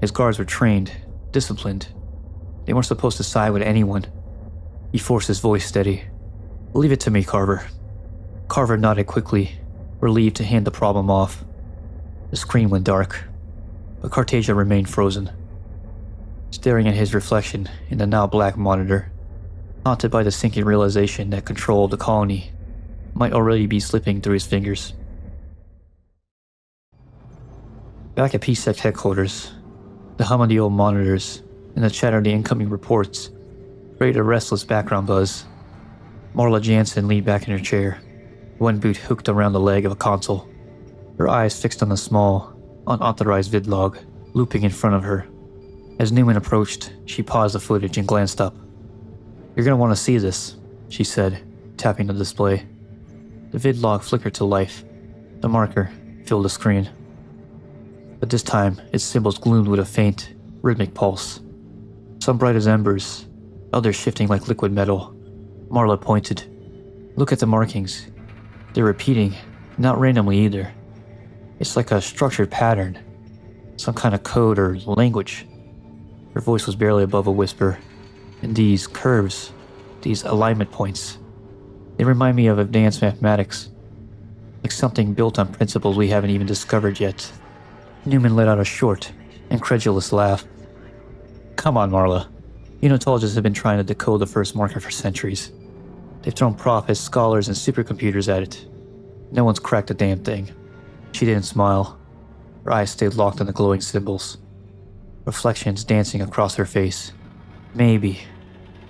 A: His guards were trained, disciplined. They weren't supposed to side with anyone. He forced his voice steady. Leave it to me, Carver. Carver nodded quickly, relieved to hand the problem off. The screen went dark, but Cartasia remained frozen, staring at his reflection in the now black monitor, haunted by the sinking realization that control of the colony might already be slipping through his fingers. Back at PSEC headquarters, the hum of the old monitors and the chatter of the incoming reports created a restless background buzz. Marla Jansen leaned back in her chair, one boot hooked around the leg of a console, her eyes fixed on the small, unauthorized vidlog looping in front of her. As Newman approached, she paused the footage and glanced up. You're gonna want to see this, she said, tapping the display. The vidlog flickered to life. The marker filled the screen. But this time, its symbols gloomed with a faint, rhythmic pulse. Some bright as embers, others shifting like liquid metal. Marla pointed. Look at the markings. They're repeating, not randomly either. It's like a structured pattern, some kind of code or language. Her voice was barely above a whisper. And these curves, these alignment points, they remind me of advanced mathematics, like something built on principles we haven't even discovered yet. Newman let out a short, incredulous laugh. Come on, Marla. Unitologists have been trying to decode the first marker for centuries. They've thrown prophets, scholars, and supercomputers at it. No one's cracked a damn thing. She didn't smile. Her eyes stayed locked on the glowing symbols. reflections dancing across her face. Maybe,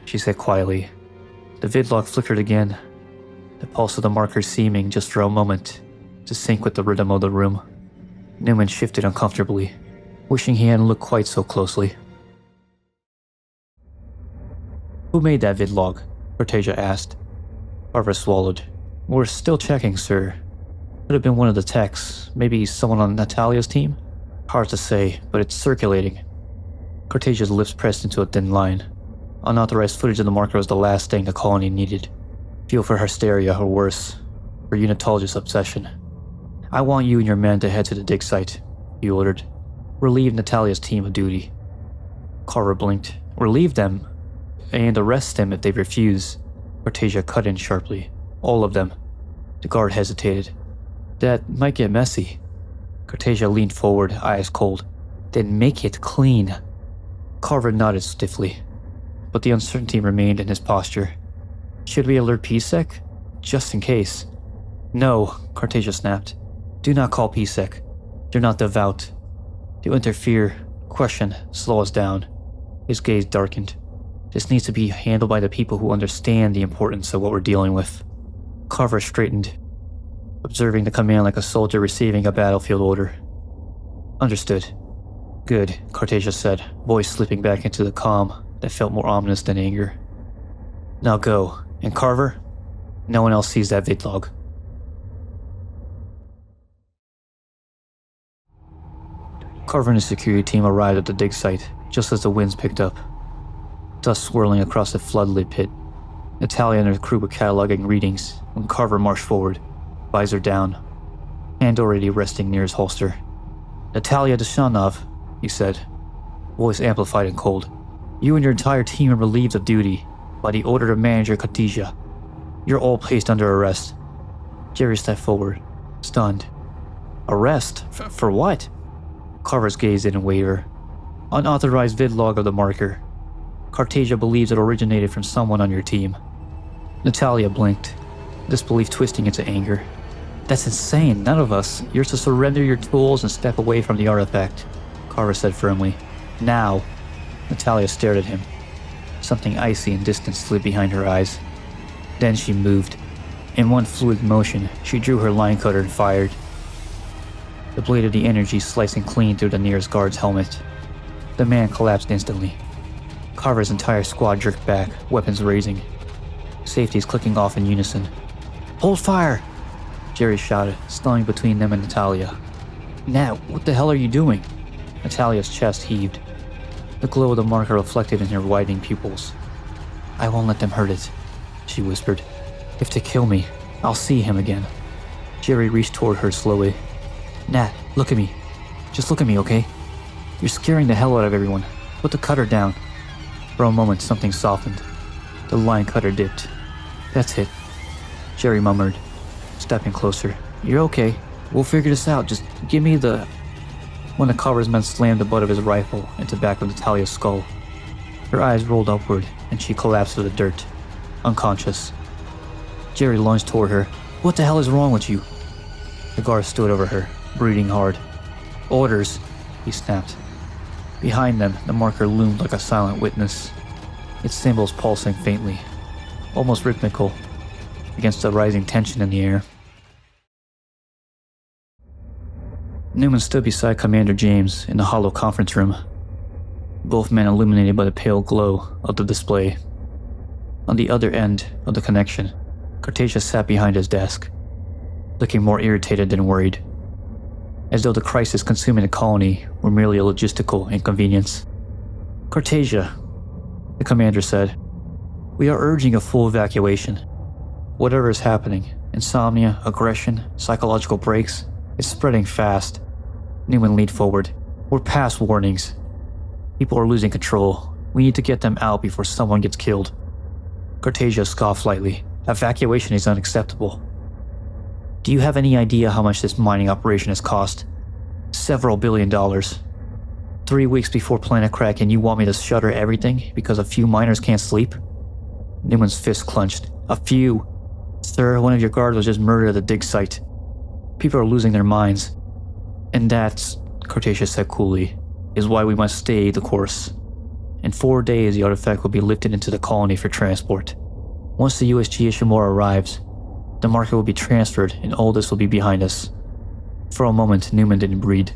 A: she said quietly. The vidlog flickered again, the pulse of the marker seeming, just for a moment, to sync with the rhythm of the room. Newman shifted uncomfortably, wishing he hadn't looked quite so closely. Who made that vidlog? Cortasia asked. Carver swallowed. We're still checking, sir. Could have been one of the techs, maybe someone on Natalia's team? Hard to say, but it's circulating. Cortasia's lips pressed into a thin line. Unauthorized footage of the marker was the last thing the colony needed. Fuel for hysteria, or worse, for Unitologist obsession. I want you and your men to head to the dig site, he ordered. Relieve Natalia's team of duty. Carver blinked. Relieve them? And arrest them if they refuse. Cortasia cut in sharply. All of them. The guard hesitated. That might get messy. Cortasia leaned forward, eyes cold. Then make it clean. Carver nodded stiffly, but the uncertainty remained in his posture. Should we alert PSEC? Just in case. No, Cortasia snapped. Do not call PSEC. They're not devout. To interfere, question, slow us down. His gaze darkened. This needs to be handled by the people who understand the importance of what we're dealing with. Carver straightened, observing the command like a soldier receiving a battlefield order. Understood. Good, Cortasia said, voice slipping back into the calm that felt more ominous than anger. Now go, and Carver, no one else sees that vidlog. Carver and his security team arrived at the dig site just as the winds picked up. Dust swirling across the floodlit pit. Natalia and her crew were cataloging readings when Carver marched forward, visor down, hand already resting near his holster. Natalia Deshanov, he said, voice amplified and cold. You and your entire team are relieved of duty by the order of Manager Cortasia. You're all placed under arrest. Jerry stepped forward, stunned. Arrest? For what? Carver's gaze didn't waver. Unauthorized vidlog of the marker. Cortasia believes it originated from someone on your team. Natalia blinked, disbelief twisting into anger. That's insane, none of us. You're to surrender your tools and step away from the artifact, Carver said firmly. Now. Natalia stared at him. Something icy and distant slid behind her eyes. Then she moved. In one fluid motion, she drew her line cutter and fired. The blade of the energy slicing clean through the nearest guard's helmet. The man collapsed instantly. Carver's entire squad jerked back, weapons raising. Safeties clicking off in unison. Hold fire! Jerry shouted, stalling between them and Natalia. Nat, what the hell are you doing? Natalia's chest heaved. The glow of the marker reflected in her widening pupils. I won't let them hurt it, she whispered. If they kill me, I'll see him again. Jerry reached toward her slowly. Nat, look at me. Just look at me, okay? You're scaring the hell out of everyone. Put the cutter down. For a moment, something softened. The line cutter dipped. That's it, Jerry murmured, stepping closer. You're okay. We'll figure this out. Just give me the... One of Carver's men slammed the butt of his rifle into the back of Natalia's skull. Her eyes rolled upward, and she collapsed to the dirt, unconscious. Jerry lunged toward her. What the hell is wrong with you? The guard stood over her, breathing hard. Orders, he snapped. Behind them, the marker loomed like a silent witness, its symbols pulsing faintly, almost rhythmical, against the rising tension in the air. Newman stood beside Commander James in the hollow conference room, both men illuminated by the pale glow of the display. On the other end of the connection, Cortasia sat behind his desk, looking more irritated than worried, as though the crisis consuming the colony were merely a logistical inconvenience. Cortasia, the commander said, we are urging a full evacuation. Whatever is happening, insomnia, aggression, psychological breaks, it's spreading fast. Newman leaned forward. We're past warnings. People are losing control. We need to get them out before someone gets killed. Cortasia scoffed lightly. Evacuation is unacceptable. Do you have any idea how much this mining operation has cost? Several $billions. 3 weeks before Planet Crack, and you want me to shutter everything because a few miners can't sleep? Newman's fist clenched. A few. Sir, one of your guards was just murdered at the dig site. People are losing their minds. And that's, Cortasia said coolly, is why we must stay the course. In 4 days, the artifact will be lifted into the colony for transport. Once the USG Ishimura arrives, the marker will be transferred and all this will be behind us. For a moment, Newman didn't breathe.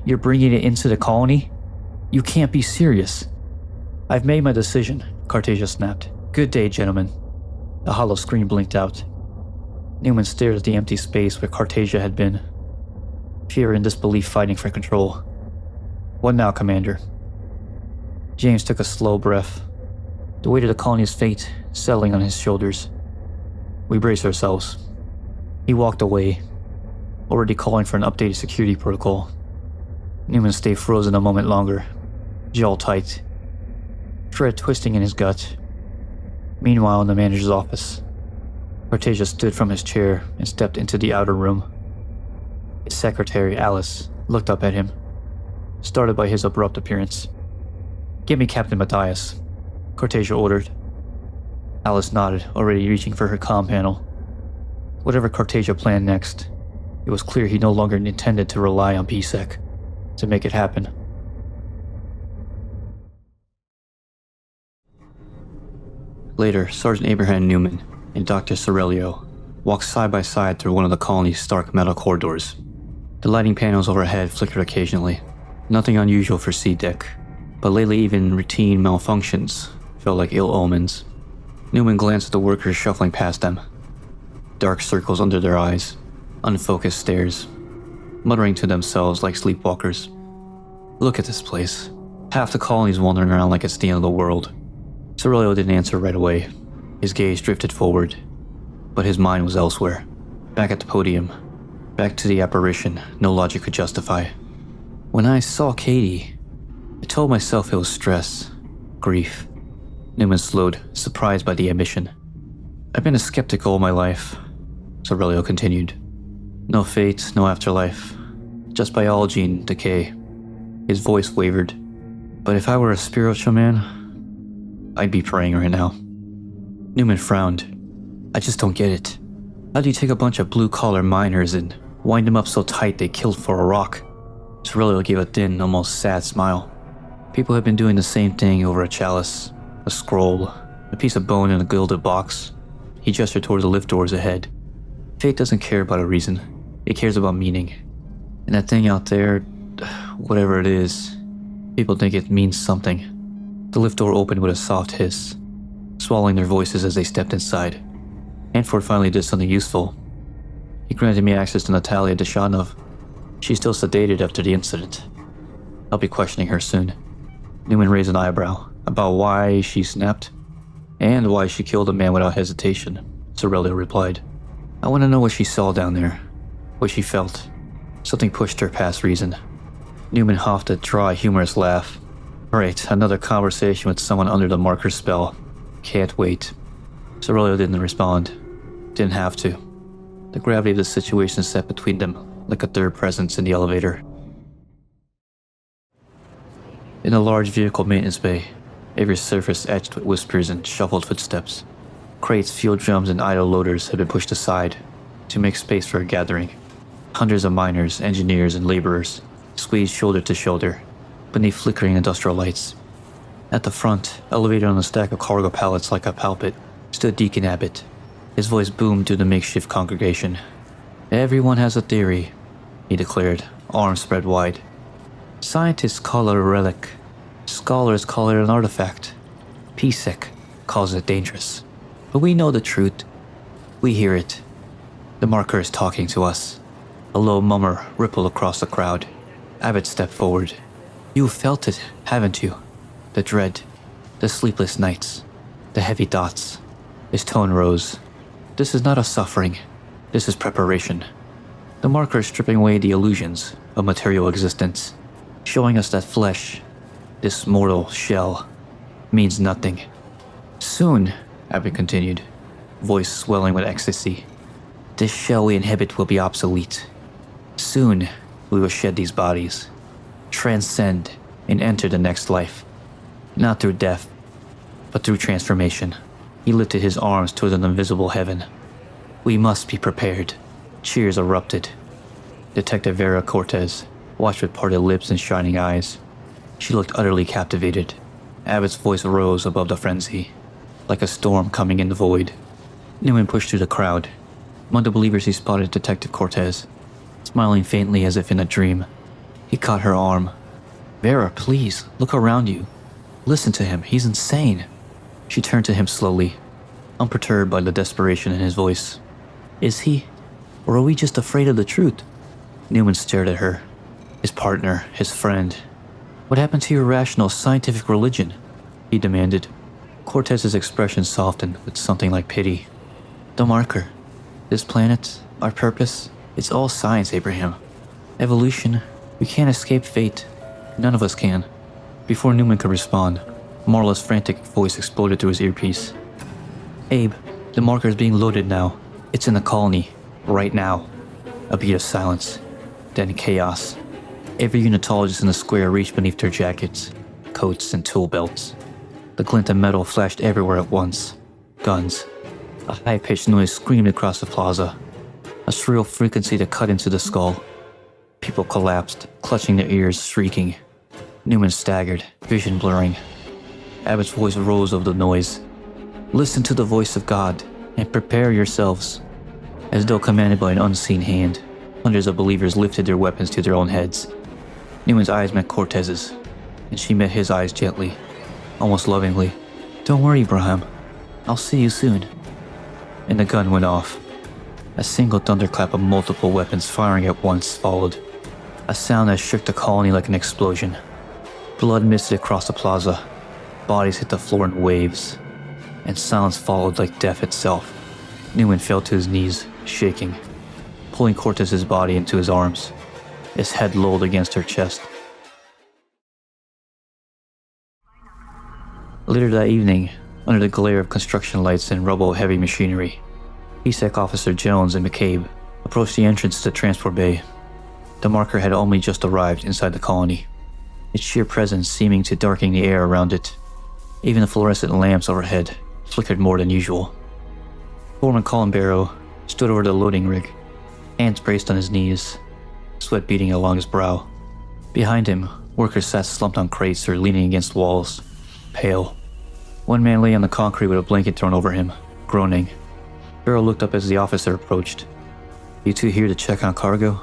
A: You're bringing it into the colony? You can't be serious. I've made my decision, Cartesia snapped. Good day, gentlemen. A hollow screen blinked out. Newman stared at the empty space where Cartesia had been. Fear and disbelief fighting for control. What now, Commander? James took a slow breath. The weight of the colony's fate settling on his shoulders. We brace ourselves. He walked away, already calling for an updated security protocol. Newman stayed frozen a moment longer, jaw tight, dread twisting in his gut. Meanwhile, in the manager's office, Cartesia stood from his chair and stepped into the outer room. His secretary, Alice, looked up at him, startled by his abrupt appearance. Get me Captain Matthias, Cartesia ordered. Alice nodded, already reaching for her comm panel. Whatever Cartesia planned next, it was clear he no longer intended to rely on PSEC to make it happen. Later, Sergeant Abraham Newman and Dr. Sorelio walked side by side through one of the colony's stark metal corridors. The lighting panels overhead flickered occasionally, nothing unusual for C-Deck, but lately even routine malfunctions felt like ill omens. Newman glanced at the workers shuffling past them. Dark circles under their eyes, unfocused stares, muttering to themselves like sleepwalkers. Look at this place. Half the colony's wandering around like it's the end of the world. Sorelio didn't answer right away. His gaze drifted forward, but his mind was elsewhere. Back at the podium, back to the apparition no logic could justify. When I saw Katie, I told myself it was stress, grief. Newman slowed, surprised by the admission. I've been a skeptic all my life, Sorelio continued. No fate, no afterlife, just biology and decay. His voice wavered. But if I were a spiritual man, I'd be praying right now. Newman frowned. I just don't get it. How do you take a bunch of blue-collar miners and wind them up so tight they killed for a rock? Sorelio gave a thin, almost sad smile. People have been doing the same thing over a chalice, a scroll, a piece of bone in a gilded box. He gestured toward the lift doors ahead. Fate doesn't care about a reason. It cares about meaning. And that thing out there, whatever it is, people think it means something. The lift door opened with a soft hiss, swallowing their voices as they stepped inside. Hanford finally did something useful. He granted me access to Natalia Deshanov. She's still sedated after the incident. I'll be questioning her soon. Newman raised an eyebrow about why she snapped, and why she killed a man without hesitation. Sorelio replied. I want to know what she saw down there, what she felt. Something pushed her past reason. Newman huffed a dry, humorous laugh. Right, another conversation with someone under the marker spell. Can't wait. Sorelio didn't respond. Didn't have to. The gravity of the situation sat between them, like a third presence in the elevator. In a large vehicle maintenance bay, every surface etched with whispers and shuffled footsteps. Crates, fuel drums, and idle loaders had been pushed aside to make space for a gathering. Hundreds of miners, engineers, and laborers squeezed shoulder to shoulder beneath flickering industrial lights. At the front, elevated on a stack of cargo pallets like a pulpit, stood Deacon Abbott. His voice boomed through the makeshift congregation. Everyone has a theory, he declared, arms spread wide. Scientists call it a relic. Scholars call it an artifact. PSEC calls it dangerous. But we know the truth. We hear it. The marker is talking to us. A low murmur rippled across the crowd. Abbott stepped forward. You've felt it, haven't you? The dread, the sleepless nights, the heavy thoughts. His tone rose. This is not a suffering. This is preparation. The marker is stripping away the illusions of material existence, showing us that flesh, this mortal shell, means nothing. Soon, Abbott continued, voice swelling with ecstasy, this shell we inhabit will be obsolete. Soon, we will shed these bodies, transcend, and enter the next life. Not through death, but through transformation. He lifted his arms toward an invisible heaven. We must be prepared. Cheers erupted. Detective Vera Cortez watched with parted lips and shining eyes. She looked utterly captivated. Abbott's voice rose above the frenzy, like a storm coming in the void. Newman pushed through the crowd. Among the believers he spotted Detective Cortez, smiling faintly as if in a dream. He caught her arm. "Vera, please, look around you. Listen to him, he's insane." She turned to him slowly, unperturbed by the desperation in his voice. "Is he? Or are we just afraid of the truth?" Newman stared at her. His partner, his friend. "What happened to your rational, scientific religion?" he demanded. Cortez's expression softened with something like pity. "The marker. This planet, our purpose, it's all science, Abraham. Evolution, we can't escape fate. None of us can." Before Newman could respond, Marla's frantic voice exploded through his earpiece. "Abe, the marker is being loaded now. It's in the colony. Right now." A beat of silence. Then chaos. Every unitologist in the square reached beneath their jackets, coats, and tool belts. The glint of metal flashed everywhere at once. Guns. A high-pitched noise screamed across the plaza. A shrill frequency that cut into the skull. People collapsed, clutching their ears, shrieking. Newman staggered, vision blurring. Abbott's voice rose over the noise. "Listen to the voice of God, and prepare yourselves." As though commanded by an unseen hand, hundreds of believers lifted their weapons to their own heads. Newman's eyes met Cortez's, and she met his eyes gently, almost lovingly. "Don't worry, Abraham. I'll see you soon." And the gun went off. A single thunderclap of multiple weapons firing at once followed. A sound that shook the colony like an explosion. Blood misted across the plaza. Bodies hit the floor in waves. And silence followed like death itself. Newman fell to his knees, shaking, pulling Cortez's body into his arms. His head lolled against her chest. Later that evening, under the glare of construction lights and rubble of heavy machinery, PSEC Officer Jones and McCabe approached the entrance to the transport bay. The marker had only just arrived inside the colony, its sheer presence seeming to darken the air around it. Even the fluorescent lamps overhead flickered more than usual. Foreman Colin Barrow stood over the loading rig, hands braced on his knees, sweat beading along his brow. Behind him, workers sat slumped on crates or leaning against walls, pale. One man lay on the concrete with a blanket thrown over him, groaning. Barrow looked up as the officer approached. "You two here to check on cargo?"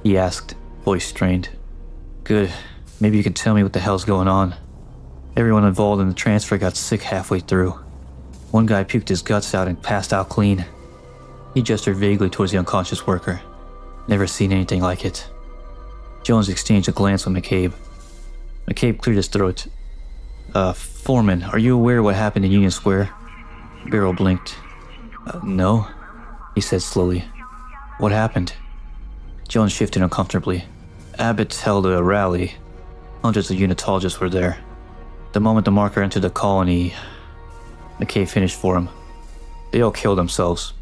A: he asked, voice strained. "Good. Maybe you can tell me what the hell's going on." Everyone involved in the transfer got sick halfway through. One guy puked his guts out and passed out clean. He gestured vaguely towards the unconscious worker. "Never seen anything like it." Jones exchanged a glance with McCabe. McCabe cleared his throat. Foreman, are you aware of what happened in Union Square?" Barrow blinked. No, he said slowly. "What happened?" Jones shifted uncomfortably. "Abbott held a rally. Hundreds of unitologists were there. The moment the marker entered the colony..." McKay finished for him. "They all killed themselves."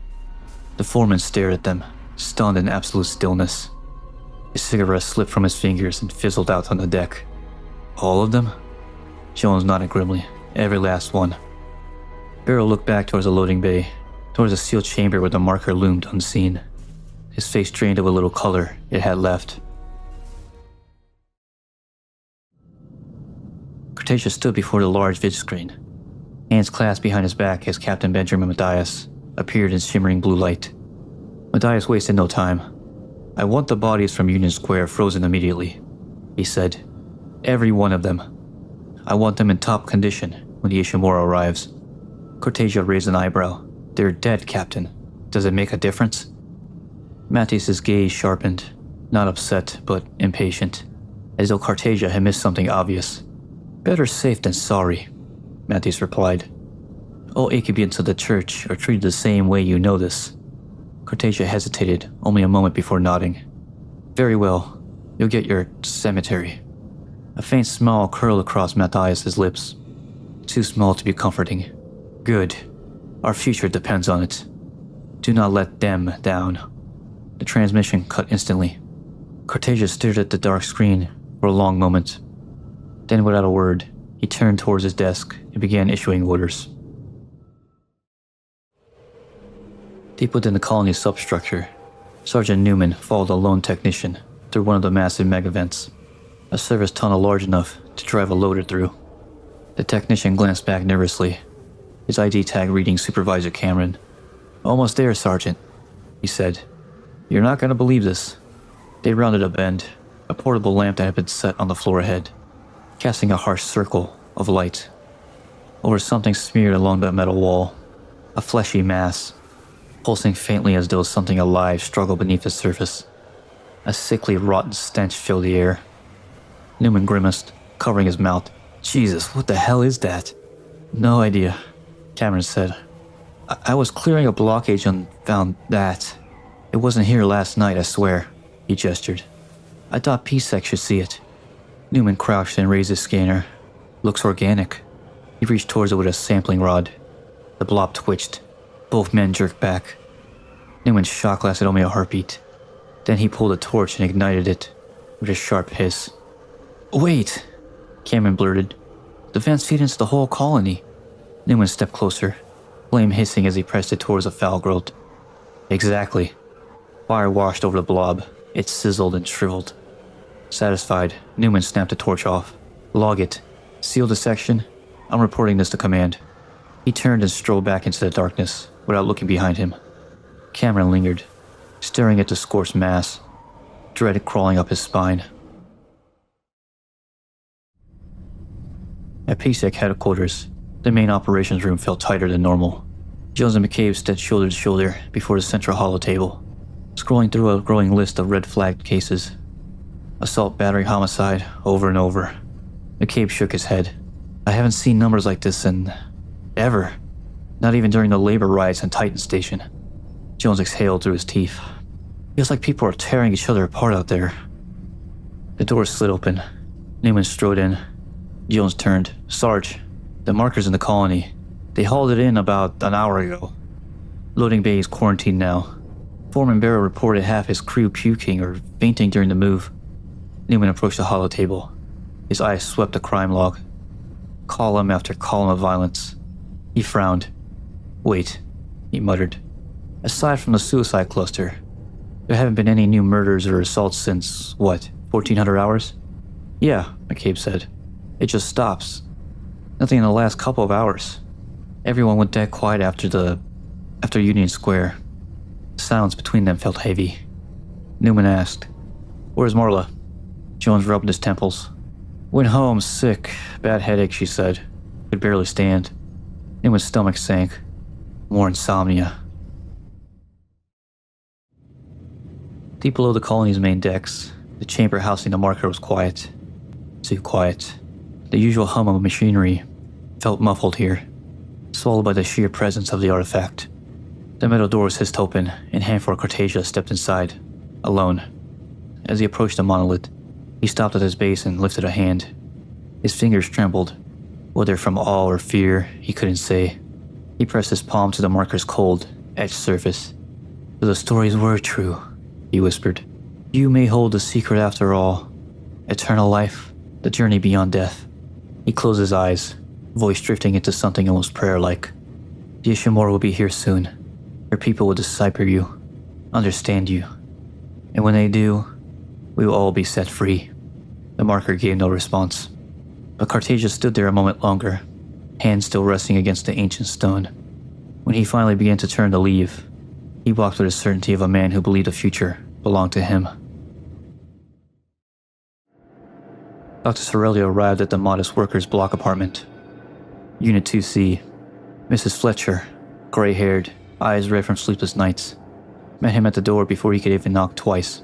A: The foreman stared at them, stunned in absolute stillness. His cigarette slipped from his fingers and fizzled out on the deck. "All of them?" Jones nodded grimly. "Every last one." Barrow looked back towards the loading bay, towards the sealed chamber where the marker loomed unseen. His face drained of a little color it had left. Cretaceous stood before the large vid screen, hands clasped behind his back as Captain Benjamin Mathias appeared in shimmering blue light. Mathias wasted no time. "I want the bodies from Union Square frozen immediately," he said. "Every one of them. I want them in top condition when the Ishimura arrives." Cortesia raised an eyebrow. "They're dead, Captain. Does it make a difference?" Mathias's gaze sharpened, not upset, but impatient, as though Cortesia had missed something obvious. "Better safe than sorry," Mathias replied. "All Aegibians of the church are treated the same way, you know this." Cortesia hesitated only a moment before nodding. "Very well. You'll get your cemetery." A faint smile curled across Mathias's lips. Too small to be comforting. "Good. Our future depends on it. Do not let them down." The transmission cut instantly. Cortesia stared at the dark screen for a long moment. Then, without a word, he turned towards his desk and began issuing orders. Deep within the colony's substructure, Sergeant Newman followed a lone technician through one of the massive mega vents, a service tunnel large enough to drive a loader through. The technician glanced back nervously, his ID tag reading Supervisor Cameron. "Almost there, Sergeant," he said. "You're not going to believe this." They rounded a bend, a portable lamp that had been set on the floor ahead, casting a harsh circle of light over something smeared along the metal wall, a fleshy mass, pulsing faintly as though something alive struggled beneath the surface. A sickly, rotten stench filled the air. Newman grimaced, covering his mouth. "Jesus, what the hell is that?" "No idea," Cameron said. I was clearing a blockage and found that. It wasn't here last night, I swear," he gestured. "I thought PSEC should see it." Newman crouched and raised his scanner. "Looks organic." He reached towards it with a sampling rod. The blob twitched. Both men jerked back. Newman's shock lasted only a heartbeat. Then he pulled a torch and ignited it with a sharp hiss. "Wait," Cameron blurted. "The vents feed into the whole colony." Newman stepped closer, flame hissing as he pressed it towards the foul growth. "Exactly." Fire washed over the blob. It sizzled and shriveled. Satisfied, Newman snapped the torch off. "Log it. Seal the section. I'm reporting this to command." He turned and strode back into the darkness without looking behind him. Cameron lingered, staring at the scorched mass, dread crawling up his spine. At PSEC headquarters, the main operations room felt tighter than normal. Jones and McCabe stood shoulder to shoulder before the central hollow table, scrolling through a growing list of red-flagged cases. Assault, battery, homicide, over and over. McCabe shook his head. "I haven't seen numbers like this in... ever. Not even during the labor riots in Titan Station." Jones exhaled through his teeth. "Feels like people are tearing each other apart out there." The door slid open. Newman strode in. Jones turned. "Sarge, the marker's in the colony. They hauled it in about an hour ago. Loading bay is quarantined now. Foreman Barrow reported half his crew puking or fainting during the move." Newman approached the hollow table. His eyes swept the crime log. Column after column of violence. He frowned. "Wait," he muttered. "Aside from the suicide cluster, there haven't been any new murders or assaults since, what, 1400 hours? "Yeah," McCabe said. "It just stops. Nothing in the last couple of hours. Everyone went dead quiet after Union Square." The silence between them felt heavy. Newman asked, "Where's Marla?" Jones rubbed his temples. "Went home sick, bad headache," she said. "Could barely stand." Newman's stomach sank. More insomnia. Deep below the colony's main decks, the chamber housing the marker was quiet. Too quiet. The usual hum of machinery felt muffled here, swallowed by the sheer presence of the artifact. The metal doors hissed open, and Hanford Cartasia stepped inside, alone. As he approached the monolith, he stopped at his base and lifted a hand. His fingers trembled, whether from awe or fear, he couldn't say. He pressed his palm to the marker's cold, etched surface. "So the stories were true," he whispered. "You may hold the secret after all. Eternal life, the journey beyond death." He closed his eyes, voice drifting into something almost prayer-like. "The Ishimura will be here soon. Your people will decipher you, understand you. And when they do, we will all be set free." The marker gave no response. But Cartasia stood there a moment longer, hands still resting against the ancient stone. When he finally began to turn to leave, he walked with the certainty of a man who believed the future belonged to him. Dr. Sorelli arrived at the modest workers' block apartment. Unit 2C. Mrs. Fletcher, gray-haired, eyes red from sleepless nights, met him at the door before he could even knock twice.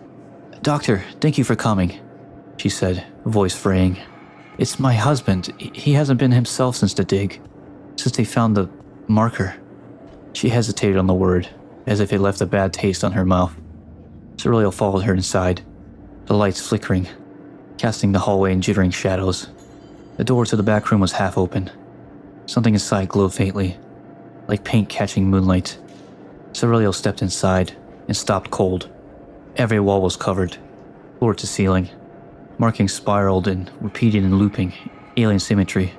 A: "Doctor, thank you for coming," she said, voice fraying. "It's my husband. He hasn't been himself since the dig, since they found the marker." She hesitated on the word, as if it left a bad taste on her mouth. Sorelli followed her inside, the lights flickering, casting the hallway in jittering shadows. The door to the back room was half open. Something inside glowed faintly, like paint catching moonlight. Sorelli stepped inside and stopped cold. Every wall was covered, floor to ceiling. Markings spiraled and repeated in looping, alien symmetry.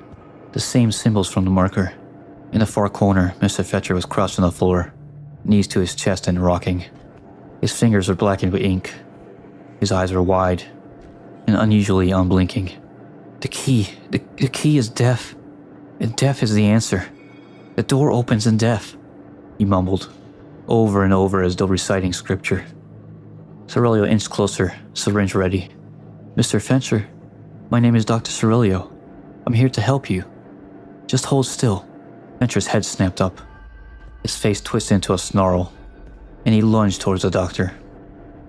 A: The same symbols from the marker. In the far corner, Mr. Fletcher was crouched on the floor, knees to his chest and rocking. His fingers were blackened with ink. His eyes were wide and unusually unblinking. The key. The key is death. And death is the answer. The door opens in death, he mumbled, over and over as though reciting scripture. Cerulio inched closer, syringe ready. Mr. Fincher, my name is Dr. Cerulio. I'm here to help you. Just hold still. Fincher's head snapped up. His face twisted into a snarl, and he lunged towards the doctor.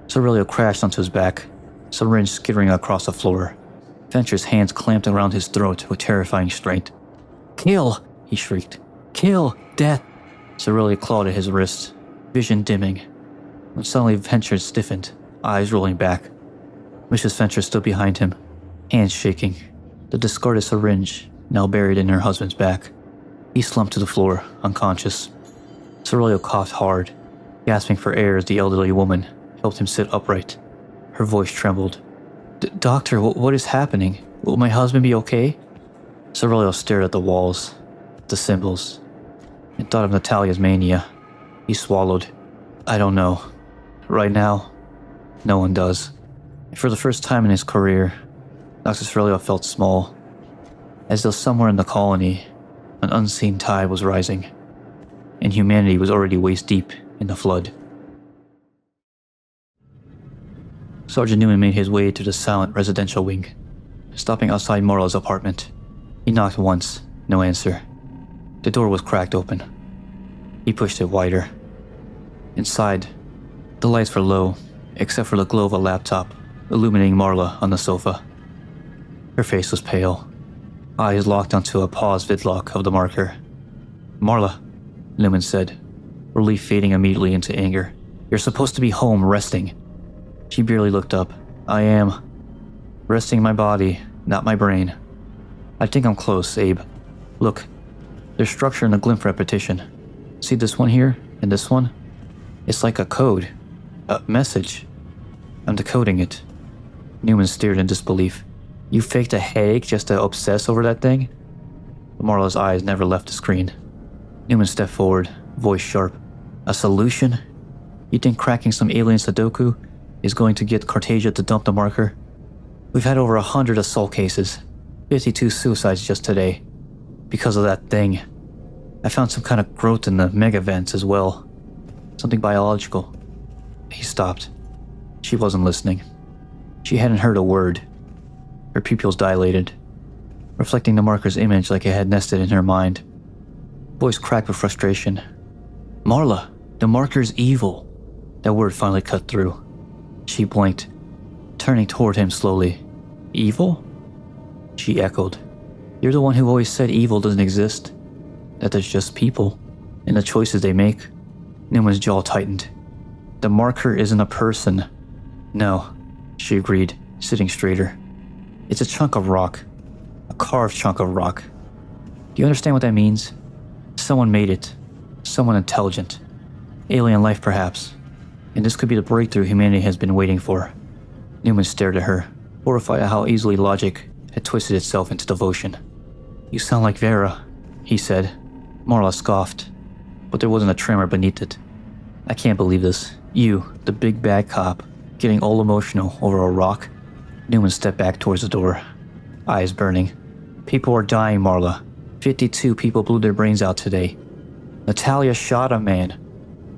A: Cerulio crashed onto his back, syringe skittering across the floor. Fincher's hands clamped around his throat with terrifying strength. Kill! He shrieked. Kill! Death! Cerulio clawed at his wrist, vision dimming, when suddenly Fincher stiffened, eyes rolling back. Mrs. Fincher stood behind him, hands shaking, the discarded syringe now buried in her husband's back. He slumped to the floor, unconscious. Cerulio coughed hard, gasping for air as the elderly woman helped him sit upright. Her voice trembled. Doctor, what is happening? Will my husband be okay? Cerulio stared at the walls, the symbols, and thought of Natalia's mania. He swallowed. I don't know. Right now, no one does. And for the first time in his career, Dr. Cerulio felt small, as though somewhere in the colony, an unseen tide was rising, and humanity was already waist-deep in the flood. Sergeant Newman made his way to the silent residential wing, stopping outside Marla's apartment. He knocked once, no answer. The door was cracked open. He pushed it wider. Inside, the lights were low, except for the glow of a laptop illuminating Marla on the sofa. Her face was pale, eyes locked onto a paused vidlock of the marker. Marla, Newman said, relief fading immediately into anger. You're supposed to be home resting. She barely looked up. I am. Resting my body, not my brain. I think I'm close, Abe. Look, there's structure in the glymph repetition. See this one here and this one? It's like a code. A message. I'm decoding it. Newman stared in disbelief. You faked a headache just to obsess over that thing? Marla's eyes never left the screen. Newman stepped forward, voice sharp. A solution? You think cracking some alien Sudoku is going to get Cartasia to dump the marker? We've had over 100 assault cases, 52 suicides just today. Because of that thing. I found some kind of growth in the mega vents as well. Something biological. He stopped. She wasn't listening. She hadn't heard a word. Her pupils dilated, reflecting the marker's image like it had nested in her mind. Voice cracked with frustration. Marla, the marker's evil. That word finally cut through. She blinked, turning toward him slowly. Evil? She echoed. You're the one who always said evil doesn't exist. That there's just people, and the choices they make. Newman's jaw tightened. The marker isn't a person. No, she agreed, sitting straighter. It's a chunk of rock. A carved chunk of rock. Do you understand what that means? Someone made it. Someone intelligent. Alien life, perhaps. And this could be the breakthrough humanity has been waiting for. Newman stared at her, horrified at how easily logic had twisted itself into devotion. You sound like Vera, he said. Marla scoffed, but there wasn't a tremor beneath it. I can't believe this. You, the big bad cop, getting all emotional over a rock? Newman stepped back towards the door, eyes burning. People are dying, Marla. 52 people blew their brains out today. Natalia shot a man.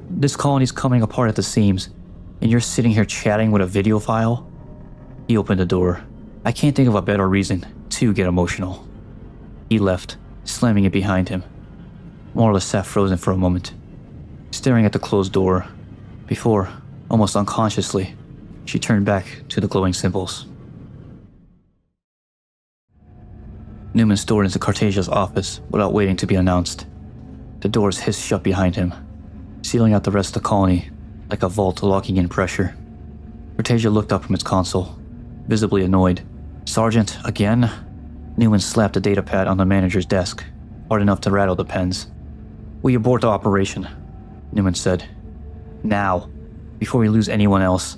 A: This colony's coming apart at the seams, and you're sitting here chatting with a video file? He opened the door. I can't think of a better reason to get emotional. He left, slamming it behind him. Marla sat frozen for a moment, staring at the closed door, before, almost unconsciously, she turned back to the glowing symbols. Newman stormed into Cartasia's office without waiting to be announced. The doors hissed shut behind him, sealing out the rest of the colony like a vault locking in pressure. Cartasia looked up from its console, visibly annoyed. Sergeant, again? Newman slapped the datapad on the manager's desk, hard enough to rattle the pens. We abort the operation, Newman said. Now, before we lose anyone else.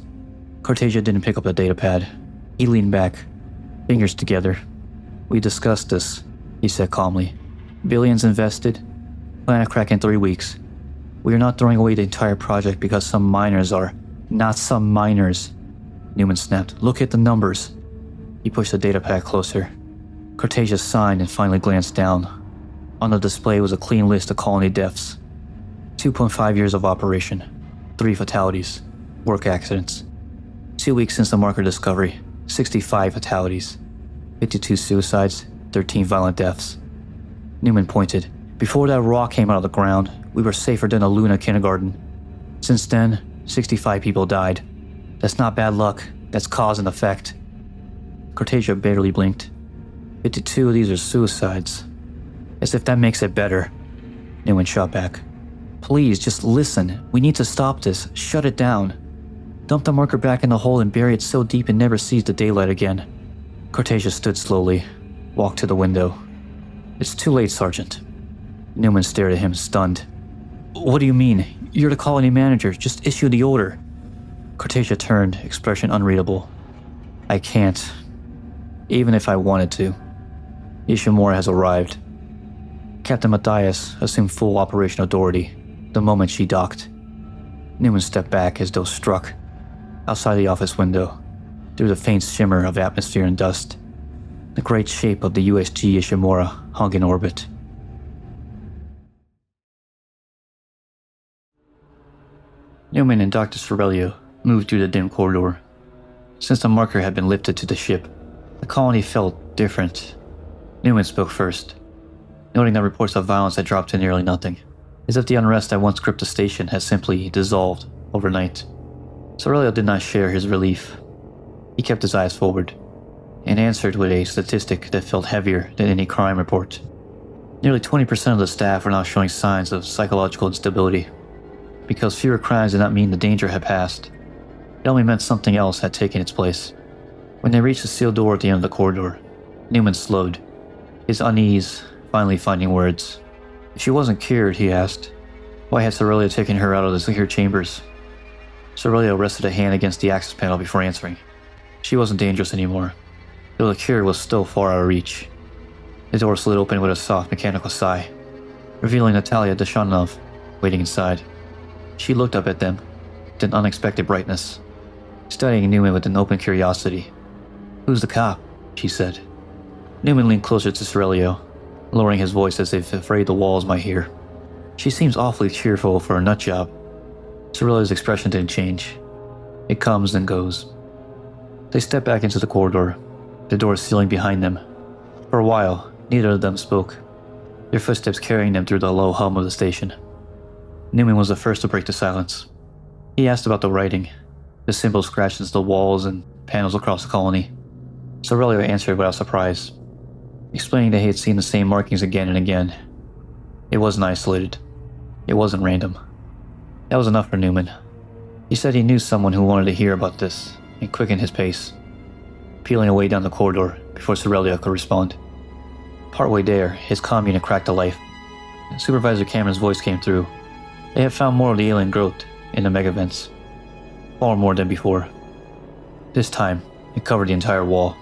A: Cartasia didn't pick up the datapad. He leaned back, fingers together. We discussed this, he said calmly. Billions invested, plan a crack in 3 weeks. We are not throwing away the entire project because some miners are. Not some miners, Newman snapped. Look at the numbers. He pushed the datapad closer. Cortasia signed and finally glanced down. On the display was a clean list of colony deaths. 2.5 years of operation, 3 fatalities, work accidents. 2 weeks since the marker discovery, 65 fatalities, 52 suicides, 13 violent deaths. Newman pointed. Before that rock came out of the ground, we were safer than a Luna kindergarten. Since then, 65 people died. That's not bad luck, that's cause and effect. Cortasia barely blinked. 52 of these are suicides. As if that makes it better. Newman shot back. Please, just listen. We need to stop this. Shut it down. Dump the marker back in the hole and bury it so deep it never sees the daylight again. Cortasia stood slowly, walked to the window. It's too late, Sergeant. Newman stared at him, stunned. What do you mean? You're the colony manager. Just issue the order. Cortasia turned, expression unreadable. I can't. Even if I wanted to. Ishimura has arrived. Captain Matthias assumed full operational authority the moment she docked. Newman stepped back as though struck. Outside the office window, through the faint shimmer of atmosphere and dust, the great shape of the USG Ishimura hung in orbit. Newman and Dr. Sorelio moved through the dim corridor. Since the marker had been lifted to the ship, the colony felt different. Newman spoke first, noting that reports of violence had dropped to nearly nothing, as if the unrest that once gripped the station had simply dissolved overnight. Sorelio did not share his relief. He kept his eyes forward, and answered with a statistic that felt heavier than any crime report. Nearly 20% of the staff were now showing signs of psychological instability. Because fewer crimes did not mean the danger had passed. It only meant something else had taken its place. When they reached the sealed door at the end of the corridor, Newman slowed, his unease finally finding words. If she wasn't cured, he asked, why had Sorelio taken her out of the secure chambers? Sorelio rested a hand against the access panel before answering. She wasn't dangerous anymore, though the cure was still far out of reach. The door slid open with a soft mechanical sigh, revealing Natalia Deshanov waiting inside. She looked up at them with an unexpected brightness, studying Newman with an open curiosity. Who's the cop? She said. Newman leaned closer to Sorelio, lowering his voice as if afraid the walls might hear. She seems awfully cheerful for a nut job. Sorelio's expression didn't change. It comes and goes. They stepped back into the corridor, the door sealing behind them. For a while, neither of them spoke, their footsteps carrying them through the low hum of the station. Newman was the first to break the silence. He asked about the writing, the symbols scratched into the walls and panels across the colony. Sorelio answered without surprise, explaining that he had seen the same markings again and again. It wasn't isolated. It wasn't random. That was enough for Newman. He said he knew someone who wanted to hear about this and quickened his pace, peeling away down the corridor before Sorelio could respond. Partway there, his comm unit cracked to life. Supervisor Cameron's voice came through. They had found more of the alien growth in the megavents, far more than before. This time, it covered the entire wall.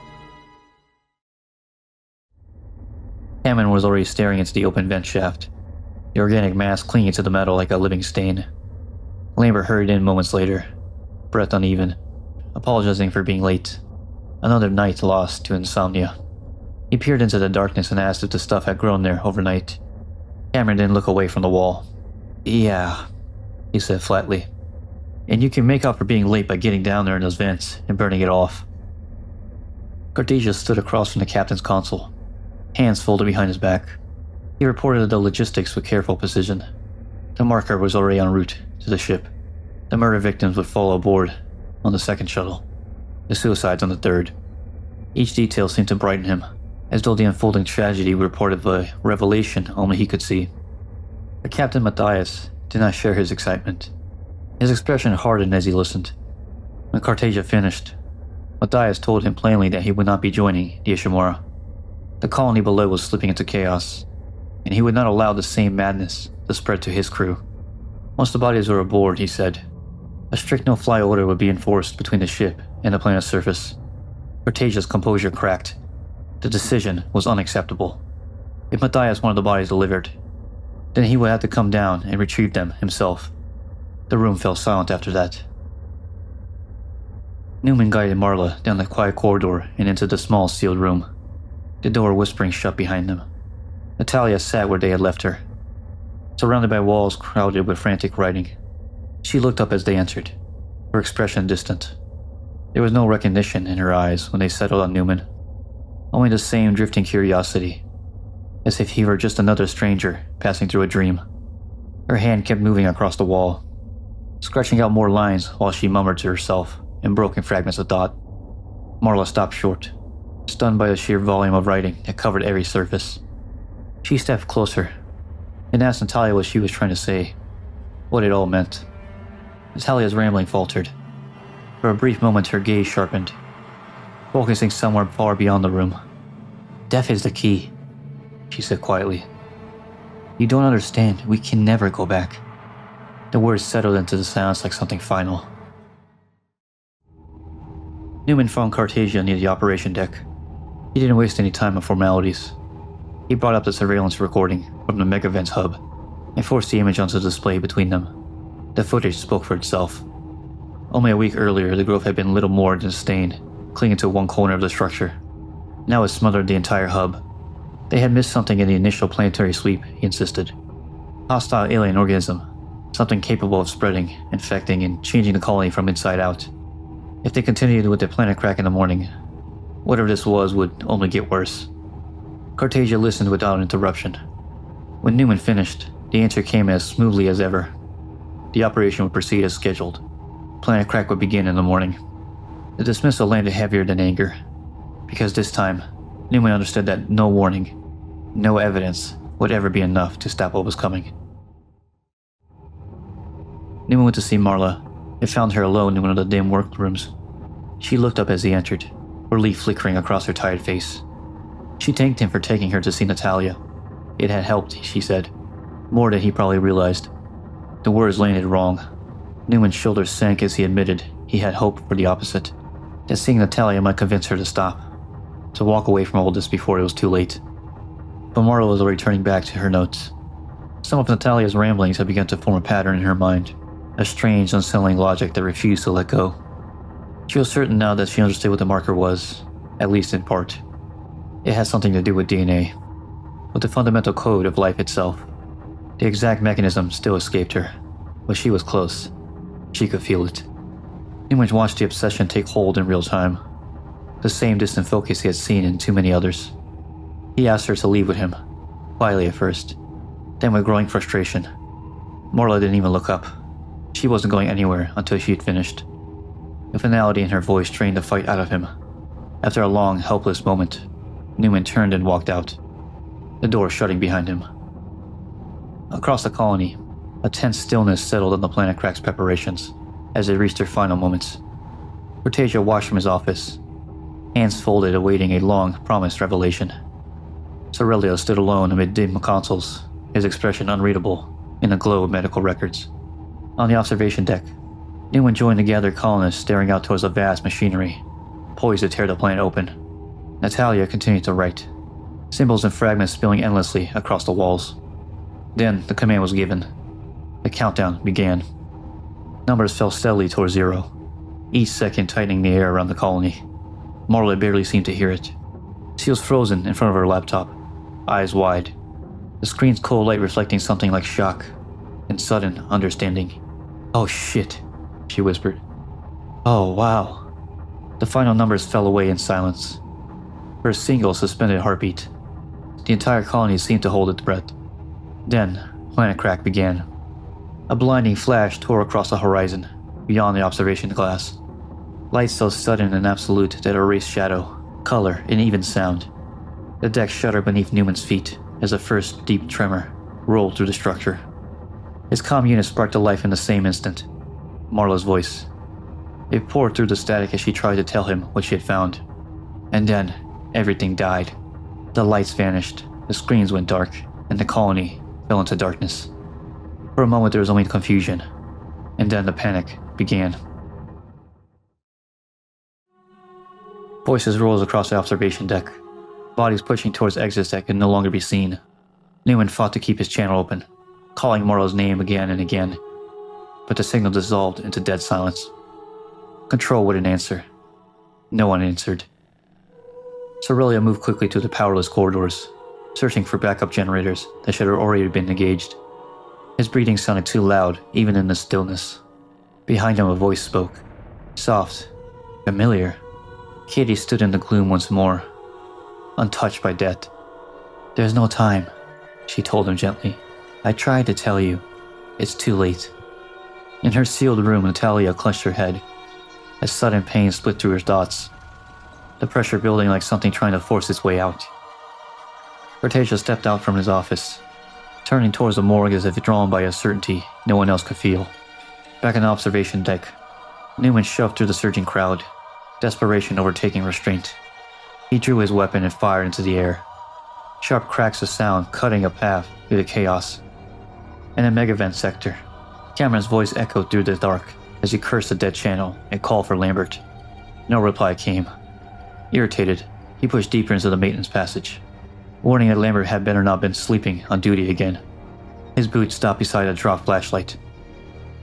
A: Cameron was already staring into the open vent shaft, the organic mass clinging to the metal like a living stain. Lambert hurried in moments later, breath uneven, apologizing for being late. Another night lost to insomnia. He peered into the darkness and asked if the stuff had grown there overnight. Cameron didn't look away from the wall. Yeah, he said flatly. And you can make up for being late by getting down there in those vents and burning it off. Cortasia stood across from the captain's console, hands folded behind his back. He reported the logistics with careful precision. The marker was already en route to the ship. The murder victims would follow aboard on the second shuttle, the suicides on the third. Each detail seemed to brighten him, as though the unfolding tragedy were part of a revelation only he could see. But Captain Matthias did not share his excitement. His expression hardened as he listened. When Cortasia finished, Matthias told him plainly that he would not be joining the Ishimura. The colony below was slipping into chaos, and he would not allow the same madness to spread to his crew. Once the bodies were aboard, he said, a strict no-fly order would be enforced between the ship and the planet's surface. Cortasia's composure cracked. The decision was unacceptable. If Matthias wanted the bodies delivered, then he would have to come down and retrieve them himself. The room fell silent after that. Newman guided Marla down the quiet corridor and into the small sealed room. the door whispering shut behind them. Natalia sat where they had left her, surrounded by walls crowded with frantic writing. She looked up as they entered, her expression distant. There was no recognition in her eyes when they settled on Newman, only the same drifting curiosity, as if he were just another stranger passing through a dream. Her hand kept moving across the wall, scratching out more lines while she murmured to herself in broken fragments of thought. Marla stopped short, stunned by the sheer volume of writing that covered every surface. She stepped closer and asked Natalia what she was trying to say, what it all meant. Natalia's rambling faltered. For a brief moment her gaze sharpened, focusing somewhere far beyond the room. "Death is the key," she said quietly. "You don't understand, we can never go back." The words settled into the silence like something final. Newman found Cartasia near the operation deck. He didn't waste any time on formalities. He brought up the surveillance recording from the Megavent's hub and forced the image onto the display between them. The footage spoke for itself. Only a week earlier, the growth had been little more than a stain, clinging to one corner of the structure. Now it smothered the entire hub. They had missed something in the initial planetary sweep, he insisted. Hostile alien organism, something capable of spreading, infecting, and changing the colony from inside out. If they continued with the planet crack in the morning, whatever this was would only get worse. Cartasia listened without interruption. When Newman finished, the answer came as smoothly as ever. The operation would proceed as scheduled. Planet crack would begin in the morning. The dismissal landed heavier than anger, because this time, Newman understood that no warning, no evidence would ever be enough to stop what was coming. Newman went to see Marla and found her alone in one of the dim workrooms. She looked up as he entered, relief flickering across her tired face. She thanked him for taking her to see Natalia. It had helped, she said, more than he probably realized. The words landed wrong. Newman's shoulders sank as he admitted he had hoped for the opposite, that seeing Natalia might convince her to stop, to walk away from all this before it was too late. But Marla was already turning back to her notes. Some of Natalia's ramblings had begun to form a pattern in her mind, a strange, unsettling logic that refused to let go. She was certain now that she understood what the marker was, at least in part. It had something to do with DNA, with the fundamental code of life itself. The exact mechanism still escaped her, but she was close. She could feel it. Newman watched the obsession take hold in real time, the same distant focus he had seen in too many others. He asked her to leave with him, quietly at first, then with growing frustration. Marla didn't even look up. She wasn't going anywhere until she had finished. The finality in her voice drained the fight out of him. After a long, helpless moment, Newman turned and walked out, the door shutting behind him. Across the colony, a tense stillness settled on the planet crack's preparations as they reached their final moments. Cartasia watched from his office, hands folded awaiting a long-promised revelation. Sorelio stood alone amid dim consoles, his expression unreadable in the glow of medical records. On the observation deck, Newman joined the gathered colonists staring out towards the vast machinery, poised to tear the planet open. Natalia continued to write, symbols and fragments spilling endlessly across the walls. Then the command was given. The countdown began. Numbers fell steadily toward 0, each second tightening the air around the colony. Marla barely seemed to hear it. She was frozen in front of her laptop, eyes wide, the screen's cold light reflecting something like shock and sudden understanding. "Oh shit," she whispered. "Oh wow." The final numbers fell away in silence. For a single suspended heartbeat, the entire colony seemed to hold its breath. Then, planet crack began. A blinding flash tore across the horizon, beyond the observation glass. Light so sudden and absolute that it erased shadow, color, and even sound. The deck shuddered beneath Newman's feet as the first deep tremor rolled through the structure. His comm unit sparked to life in the same instant. Marla's voice. It poured through the static as she tried to tell him what she had found. And then, everything died. The lights vanished, the screens went dark, and the colony fell into darkness. For a moment there was only confusion, and then the panic began. Voices rose across the observation deck, bodies pushing towards exits that could no longer be seen. Newman fought to keep his channel open, calling Marla's name again and again, but the signal dissolved into dead silence. Control wouldn't answer. No one answered. Sorelia moved quickly to the powerless corridors, searching for backup generators that should have already been engaged. His breathing sounded too loud, even in the stillness. Behind him a voice spoke. Soft. Familiar. Katie stood in the gloom once more, untouched by death. There's no time, she told him gently. I tried to tell you. It's too late. In her sealed room, Natalia clutched her head, as sudden pain split through her thoughts, the pressure building like something trying to force its way out. Cortesia stepped out from his office, turning towards the morgue as if drawn by a certainty no one else could feel. Back on the observation deck, Newman shoved through the surging crowd, desperation overtaking restraint. He drew his weapon and fired into the air, sharp cracks of sound cutting a path through the chaos. In the Megavent sector, Cameron's voice echoed through the dark as he cursed the dead channel and called for Lambert. No reply came. Irritated, he pushed deeper into the maintenance passage, warning that Lambert had better not been sleeping on duty again. His boot stopped beside a drop flashlight.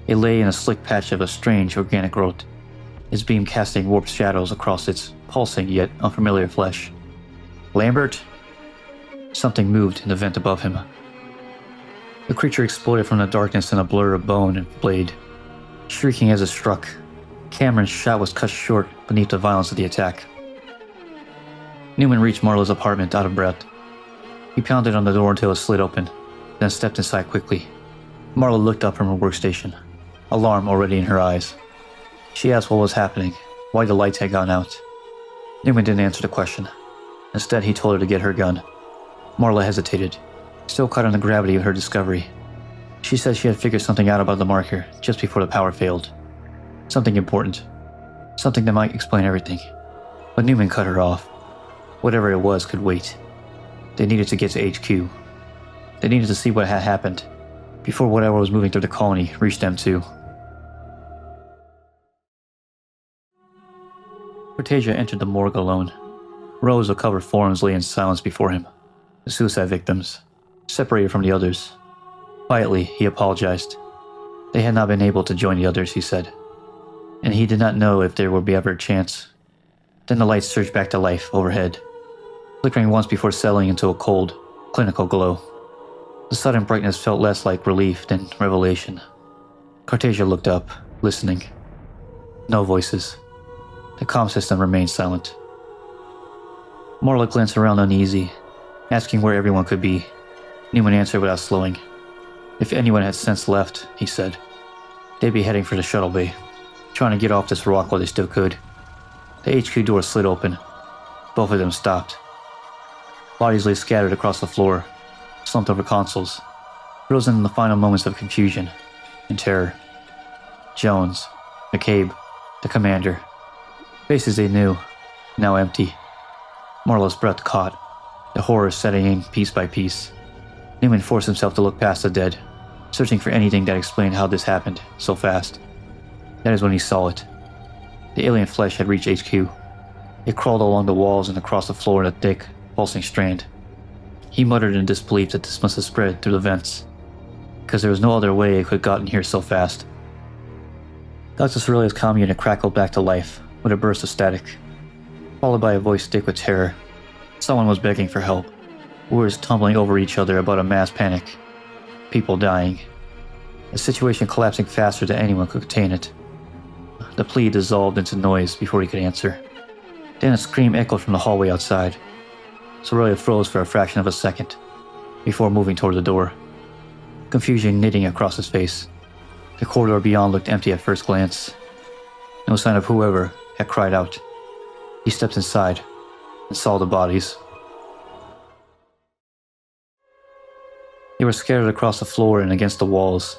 A: It lay in a slick patch of a strange organic growth, its beam casting warped shadows across its pulsing yet unfamiliar flesh. Lambert? Something moved in the vent above him. The creature exploded from the darkness in a blur of bone and blade. Shrieking as it struck, Cameron's shot was cut short beneath the violence of the attack. Newman reached Marla's apartment out of breath. He pounded on the door until it slid open, then stepped inside quickly. Marla looked up from her workstation, alarm already in her eyes. She asked what was happening, why the lights had gone out. Newman didn't answer the question. Instead, he told her to get her gun. Marla hesitated, still caught on the gravity of her discovery. She said she had figured something out about the marker just before the power failed. Something important. Something that might explain everything. But Newman cut her off. Whatever it was could wait. They needed to get to HQ. They needed to see what had happened before whatever was moving through the colony reached them too. Cortesia entered the morgue alone. Rows of covered forms lay in silence before him. The suicide victims, separated from the others. Quietly, he apologized. They had not been able to join the others, he said, and he did not know if there would be ever a chance. Then the lights surged back to life overhead, flickering once before settling into a cold, clinical glow. The sudden brightness felt less like relief than revelation. Cortesia looked up, listening. No voices. The comm system remained silent. Marla glanced around uneasy, asking where everyone could be. Newman answered without slowing. If anyone had sense left, he said, they'd be heading for the shuttle bay, trying to get off this rock while they still could. The HQ door slid open. Both of them stopped. Bodies lay scattered across the floor, slumped over consoles, frozen in the final moments of confusion and terror. Jones, McCabe, the commander. Faces they knew, now empty. Marla's breath caught, the horror setting in piece by piece. Newman forced himself to look past the dead, searching for anything that explained how this happened so fast. That is when he saw it. The alien flesh had reached HQ. It crawled along the walls and across the floor in a thick, pulsing strand. He muttered in disbelief that this must have spread through the vents, because there was no other way it could have gotten here so fast. Dr. Cerulli's comm unit crackled back to life with a burst of static, followed by a voice thick with terror. Someone was begging for help, words tumbling over each other about a mass panic, people dying, a situation collapsing faster than anyone could contain it. The plea dissolved into noise before he could answer. Then a scream echoed from the hallway outside. Cerulli froze for a fraction of a second, before moving toward the door, confusion knitting across his face. The corridor beyond looked empty at first glance. No sign of whoever had cried out. He stepped inside and saw the bodies. They were scattered across the floor and against the walls,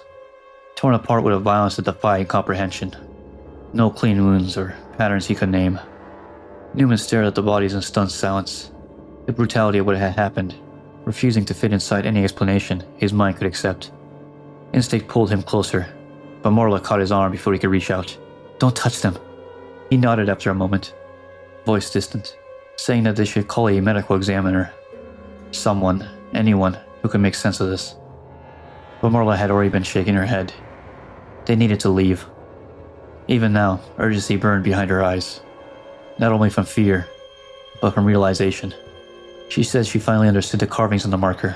A: torn apart with a violence that defied comprehension. No clean wounds or patterns he could name. Newman stared at the bodies in stunned silence, the brutality of what had happened, refusing to fit inside any explanation his mind could accept. Instinct pulled him closer, but Marla caught his arm before he could reach out. Don't touch them. He nodded after a moment, voice distant, saying that they should call a medical examiner. Someone, anyone, who could make sense of this. But Marla had already been shaking her head. They needed to leave. Even now, urgency burned behind her eyes, not only from fear, but from realization. She says she finally understood the carvings on the marker.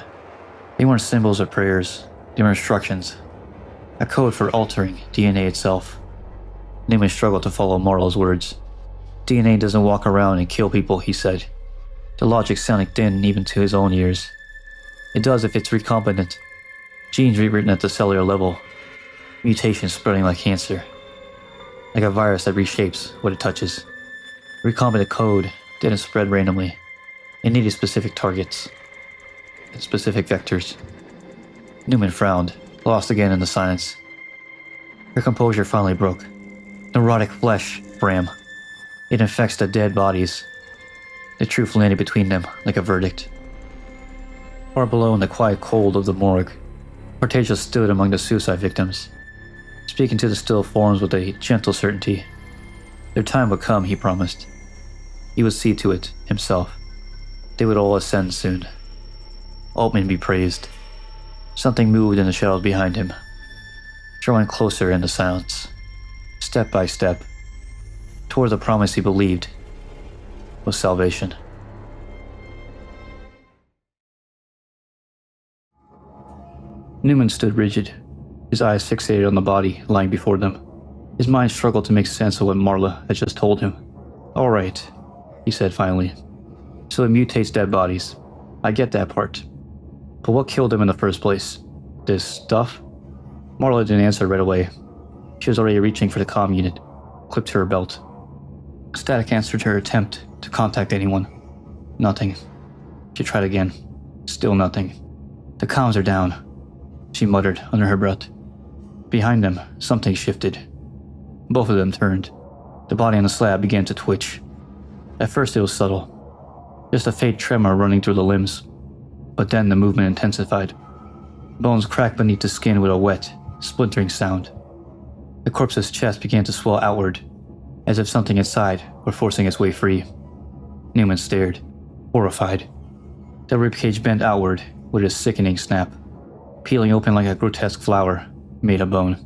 A: They weren't symbols or prayers, they were instructions. A code for altering DNA itself. Newman struggled to follow Marlowe's words. DNA doesn't walk around and kill people, he said. The logic sounded thin even to his own ears. It does if it's recombinant. Genes rewritten at the cellular level. Mutations spreading like cancer. Like a virus that reshapes what it touches. Recombinant code didn't spread randomly. It needed specific targets. And specific vectors. Newman frowned, lost again in the silence. Her composure finally broke. Neurotic flesh, Bram. It infects the dead bodies. The truth landed between them like a verdict. Far below in the quiet cold of the morgue, Cortesia stood among the suicide victims, speaking to the still forms with a gentle certainty. Their time would come, he promised. He would see to it, himself. They would all ascend soon. Altman be praised. Something moved in the shadows behind him, drawing closer in the silence, step by step, toward the promise he believed was salvation. Newman stood rigid, his eyes fixated on the body lying before them. His mind struggled to make sense of what Marla had just told him. "All right," he said finally. "So it mutates dead bodies. I get that part. But what killed him in the first place? This stuff?" Marla didn't answer right away. She was already reaching for the comm unit, clipped to her belt. Static answered her attempt to contact anyone. Nothing. She tried again. Still nothing. "The comms are down," she muttered under her breath. Behind them, something shifted. Both of them turned. The body on the slab began to twitch. At first it was subtle. Just a faint tremor running through the limbs. But then the movement intensified. Bones cracked beneath the skin with a wet, splintering sound. The corpse's chest began to swell outward, as if something inside were forcing its way free. Newman stared, horrified. The ribcage bent outward with a sickening snap, peeling open like a grotesque flower made of bone.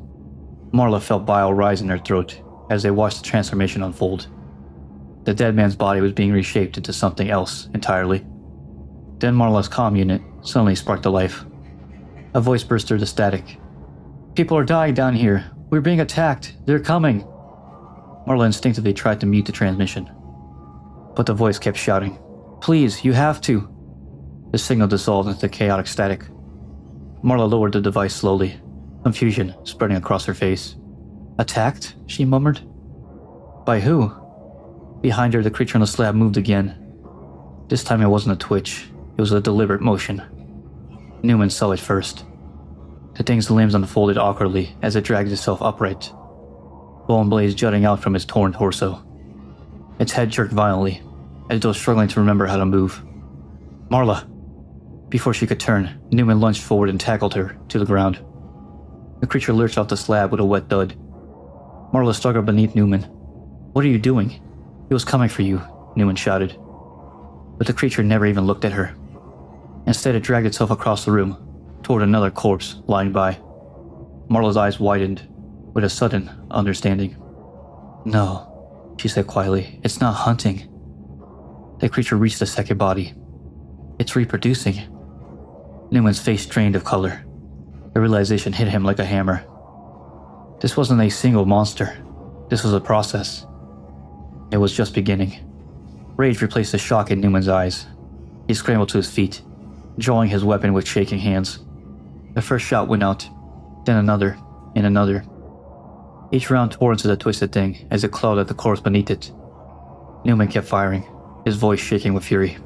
A: Marla felt bile rise in her throat as they watched the transformation unfold. The dead man's body was being reshaped into something else entirely. Then Marla's comm unit suddenly sparked to life. A voice burst through the static. "People are dying down here. We're being attacked. They're coming." Marla instinctively tried to mute the transmission. But the voice kept shouting, "Please, you have to." The signal dissolved into chaotic static. Marla lowered the device slowly, confusion spreading across her face. "Attacked?" she murmured. "By who?" Behind her, the creature on the slab moved again. This time it wasn't a twitch, it was a deliberate motion. Newman saw it first. The thing's limbs unfolded awkwardly as it dragged itself upright, bone blades jutting out from its torn torso. Its head jerked violently, as though struggling to remember how to move. "Marla!" Before she could turn, Newman lunged forward and tackled her to the ground. The creature lurched off the slab with a wet thud. Marla struggled beneath Newman. "What are you doing?" "He was coming for you," Newman shouted. But the creature never even looked at her. Instead, it dragged itself across the room, toward another corpse lying by. Marla's eyes widened with a sudden understanding. "No," she said quietly, "it's not hunting." The creature reached the second body. "It's reproducing." Newman's face drained of color. The realization hit him like a hammer. This wasn't a single monster. This was a process. It was just beginning. Rage replaced the shock in Newman's eyes. He scrambled to his feet, drawing his weapon with shaking hands. The first shot went out, then another, and another. Each round tore into the twisted thing as it clawed at the corpse beneath it. Newman kept firing, his voice shaking with fury.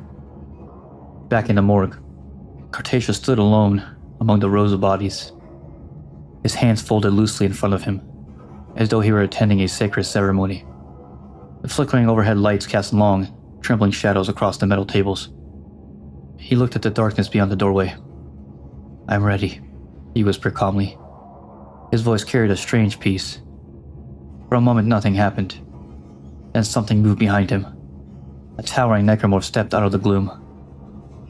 A: Back in the morgue, Cortesia stood alone among the rows of bodies, his hands folded loosely in front of him, as though he were attending a sacred ceremony. The flickering overhead lights cast long, trembling shadows across the metal tables. He looked at the darkness beyond the doorway. "I'm ready," he whispered calmly. His voice carried a strange peace. For a moment nothing happened. Then something moved behind him. A towering necromorph stepped out of the gloom,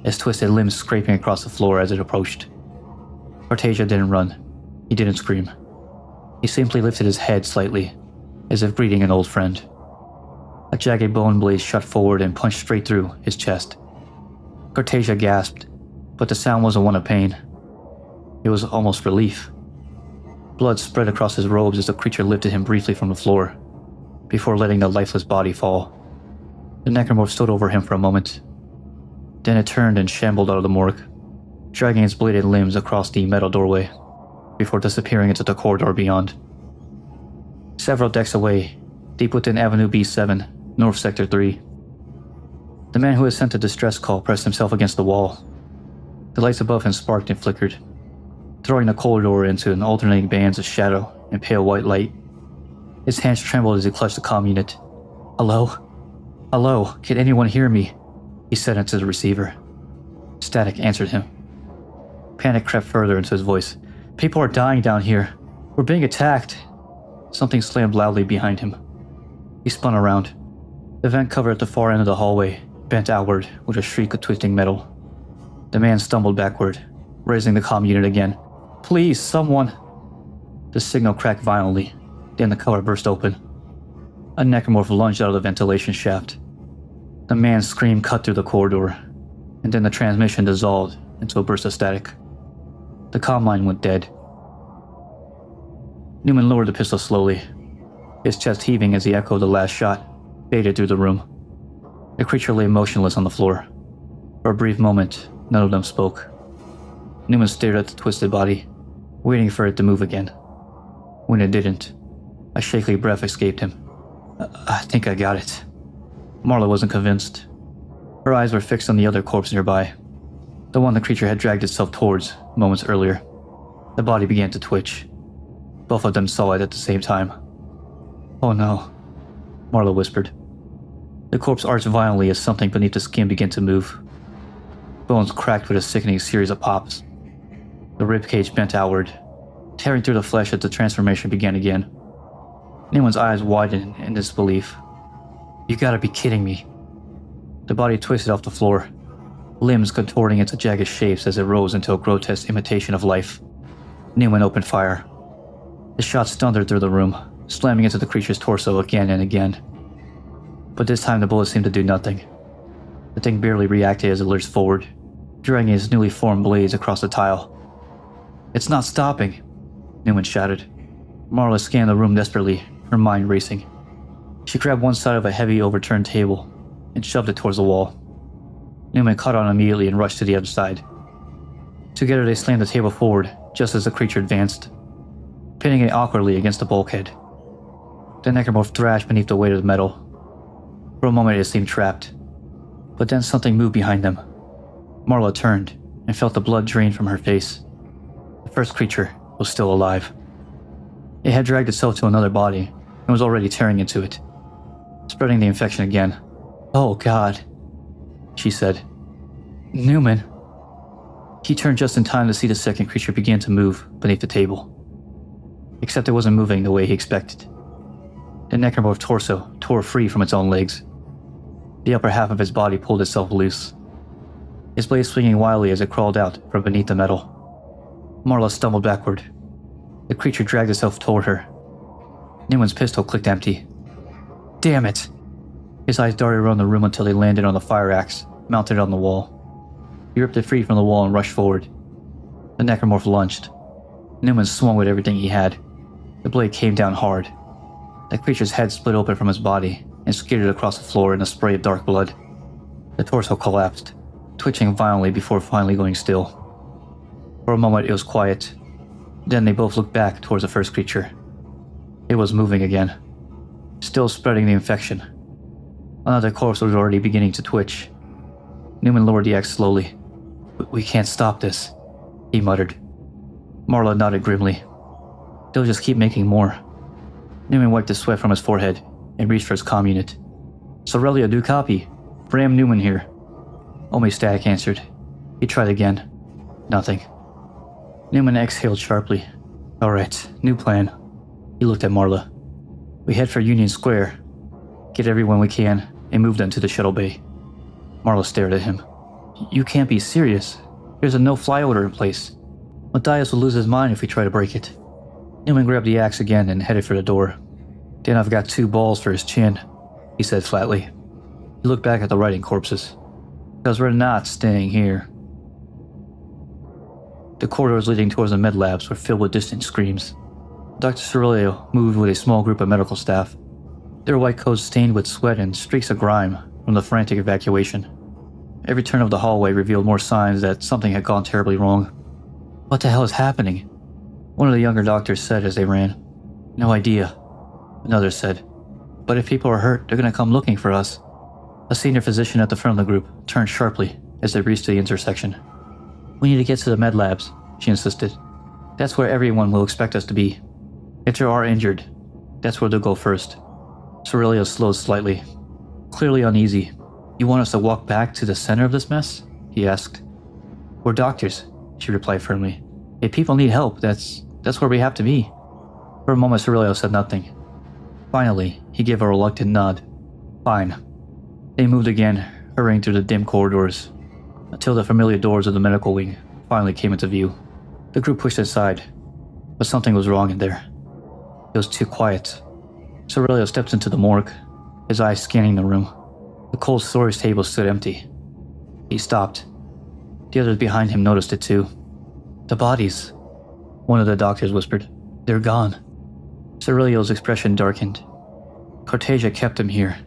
A: his twisted limbs scraping across the floor as it approached. Cortesia didn't run. He didn't scream. He simply lifted his head slightly, as if greeting an old friend. A jagged bone blade shot forward and punched straight through his chest. Cortasia gasped, but the sound wasn't one of pain. It was almost relief. Blood spread across his robes as the creature lifted him briefly from the floor, before letting the lifeless body fall. The necromorph stood over him for a moment. Then it turned and shambled out of the morgue, dragging its bladed limbs across the metal doorway, before disappearing into the corridor beyond. Several decks away, deep within Avenue B7, North Sector 3, the man who had sent the distress call pressed himself against the wall. The lights above him sparked and flickered, throwing the corridor into an alternating bands of shadow and pale white light. His hands trembled as he clutched the comm unit. "Hello? Hello, can anyone hear me?" he said into the receiver. Static answered him. Panic crept further into his voice. "People are dying down here. We're being attacked." Something slammed loudly behind him. He spun around. The vent cover at the far end of the hallway bent outward with a shriek of twisting metal. The man stumbled backward, raising the comm unit again. "Please, someone!" The signal cracked violently, then the cover burst open. A necromorph lunged out of the ventilation shaft. The man's scream cut through the corridor, and then the transmission dissolved into a burst of static. The comm line went dead. Newman lowered the pistol slowly, his chest heaving as he echoed the last shot, faded through the room. The creature lay motionless on the floor. For a brief moment, none of them spoke. Newman stared at the twisted body, waiting for it to move again. When it didn't, a shaky breath escaped him. I think I got it." Marla wasn't convinced. Her eyes were fixed on the other corpse nearby, the one the creature had dragged itself towards moments earlier. The body began to twitch. Both of them saw it at the same time. "Oh no," Marla whispered. The corpse arched violently as something beneath the skin began to move. Bones cracked with a sickening series of pops. The ribcage bent outward, tearing through the flesh as the transformation began again. Newman's eyes widened in disbelief. "You gotta be kidding me." The body twisted off the floor, limbs contorting into jagged shapes as it rose into a grotesque imitation of life. Newman opened fire. The shots thundered through the room, slamming into the creature's torso again and again. But this time the bullets seemed to do nothing. The thing barely reacted as it lurched forward, dragging its newly formed blades across the tile. "It's not stopping," Newman shouted. Marla scanned the room desperately, her mind racing. She grabbed one side of a heavy overturned table and shoved it towards the wall. Newman caught on immediately and rushed to the other side. Together they slammed the table forward just as the creature advanced, pinning it awkwardly against the bulkhead. The necromorph thrashed beneath the weight of the metal. For a moment it seemed trapped, but then something moved behind them. Marla turned and felt the blood drain from her face. The first creature was still alive. It had dragged itself to another body and was already tearing into it, spreading the infection again. "Oh God," she said. "Newman." He turned just in time to see the second creature begin to move beneath the table. Except it wasn't moving the way he expected. The necromorph torso tore free from its own legs. The upper half of his body pulled itself loose, its blade swinging wildly as it crawled out from beneath the metal. Marla stumbled backward. The creature dragged itself toward her. Newman's pistol clicked empty. "Damn it!" His eyes darted around the room until they landed on the fire axe, mounted on the wall. He ripped it free from the wall and rushed forward. The necromorph lunged. Newman swung with everything he had. The blade came down hard. The creature's head split open from his body and skidded across the floor in a spray of dark blood. The torso collapsed, twitching violently before finally going still. For a moment it was quiet. Then they both looked back towards the first creature. It was moving again, still spreading the infection. Another corpse was already beginning to twitch. Newman lowered the axe slowly. We can't stop this," he muttered. Marla nodded grimly. "They'll just keep making more." Newman wiped the sweat from his forehead and reached for his comm unit. "Sorelia, do copy. Bram Newman here." Only Static answered. He tried again. Nothing. Newman exhaled sharply. "Alright, new plan." He looked at Marla. "We head for Union Square, get everyone we can, and move them to the shuttle bay." Marla stared at him. "You can't be serious. There's a no-fly order in place. Matthias will lose his mind if we try to break it." Newman grabbed the axe again and headed for the door. "Then I've got 2 balls for his chin." he said flatly. He looked back at the rotting corpses. Because we're not staying here. The corridors leading towards the med labs were filled with distant screams. Dr. Cerullo moved with a small group of medical staff, their white coats stained with sweat and streaks of grime from the frantic evacuation. Every turn of the hallway revealed more signs that something had gone terribly wrong. What the hell is happening? One of the younger doctors said as they ran. No idea, another said. But if people are hurt, they're going to come looking for us. A senior physician at the front of the group turned sharply as they reached the intersection. We need to get to the med labs, she insisted. That's where everyone will expect us to be. If there are injured, that's where they'll go first. Cerullo slowed slightly, clearly uneasy. You want us to walk back to the center of this mess? He asked. We're doctors, she replied firmly. If people need help, that's where we have to be. For a moment, Cerullo said nothing. Finally, he gave a reluctant nod. Fine. They moved again, hurrying through the dim corridors, until the familiar doors of the medical wing finally came into view. The group pushed aside, but something was wrong in there. It was too quiet. Cerullo stepped into the morgue, his eyes scanning the room. The cold storage table stood empty. He stopped. The others behind him noticed it too. The bodies, one of the doctors whispered. They're gone. Cerullo's expression darkened. Cortesia kept him here,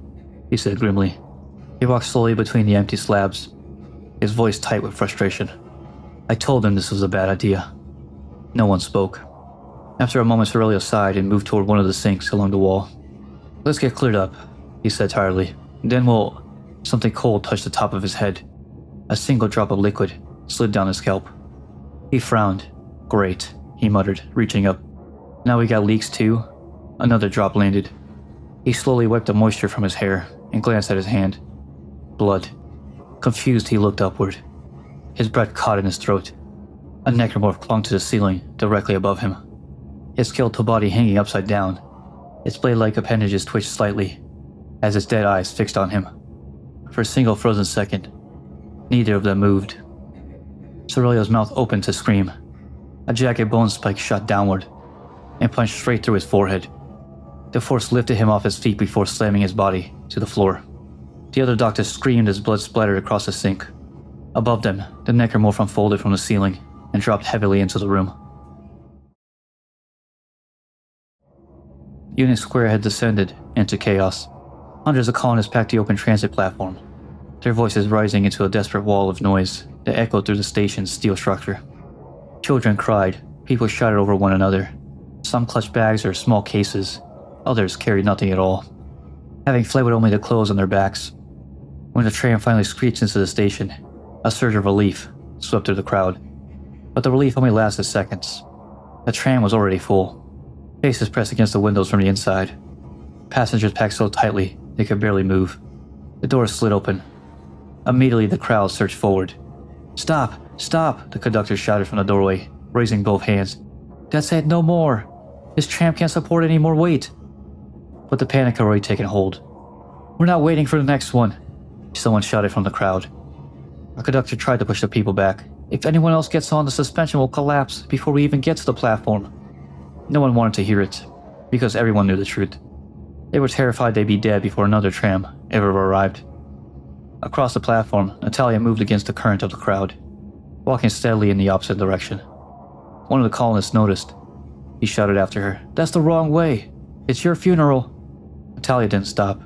A: he said grimly. He walked slowly between the empty slabs, his voice tight with frustration. I told them this was a bad idea. No one spoke. After a moment, Cerullo sighed and moved toward one of the sinks along the wall. Let's get cleared up, he said tiredly. Then we'll... Something cold touched the top of his head. A single drop of liquid slid down his scalp. He frowned. Great, he muttered, reaching up. Now we got leaks too? Another drop landed. He slowly wiped the moisture from his hair and glanced at his hand. Blood. Confused, he looked upward. His breath caught in his throat. A necromorph clung to the ceiling directly above him, his skeletal body hanging upside down. Its blade-like appendages twitched slightly as its dead eyes fixed on him. For a single frozen second, neither of them moved. Cerullo's mouth opened to scream. A jagged bone spike shot downward and punched straight through his forehead. The force lifted him off his feet before slamming his body to the floor. The other doctors screamed as blood splattered across the sink. Above them, the necromorph unfolded from the ceiling and dropped heavily into the room. Unit Square had descended into chaos. Hundreds of colonists packed the open transit platform, their voices rising into a desperate wall of noise that echoed through the station's steel structure. Children cried, people shouted over one another. Some clutched bags or small cases, others carried nothing at all, having fled with only the clothes on their backs. When the tram finally screeched into the station, a surge of relief swept through the crowd. But the relief only lasted seconds. The tram was already full, faces pressed against the windows from the inside. Passengers packed so tightly they could barely move. The doors slid open. Immediately the crowd surged forward. Stop! Stop! The conductor shouted from the doorway, raising both hands. That's it, no more! This tram can't support any more weight! But the panic had already taken hold. We're not waiting for the next one! Someone shouted from the crowd. A conductor tried to push the people back. If anyone else gets on, the suspension will collapse before we even get to the platform. No one wanted to hear it, because everyone knew the truth. They were terrified they'd be dead before another tram ever arrived. Across the platform, Natalia moved against the current of the crowd, walking steadily in the opposite direction. One of the colonists noticed. He shouted after her, "That's the wrong way! It's your funeral!" Natalia didn't stop.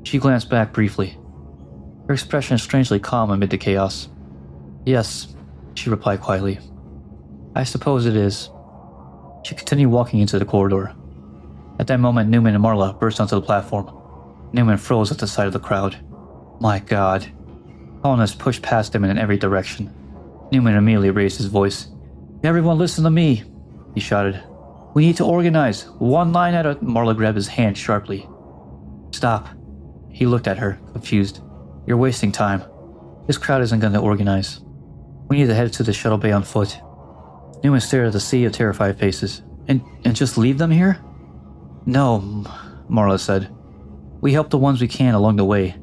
A: She glanced back briefly, her expression strangely calm amid the chaos. "Yes," she replied quietly. "I suppose it is." She continued walking into the corridor. At that moment, Newman and Marla burst onto the platform. Newman froze at the sight of the crowd. My God. Colonists pushed past him in every direction. Newman immediately raised his voice. "Everyone listen to me," he shouted. "We need to organize, one line at a..." Marla grabbed his hand sharply. "Stop." He looked at her, confused. "You're wasting time. This crowd isn't going to organize. We need to head to the shuttle bay on foot." Newman stared at the sea of terrified faces. And just leave them here?" "No," Marla said. "We help the ones we can along the way,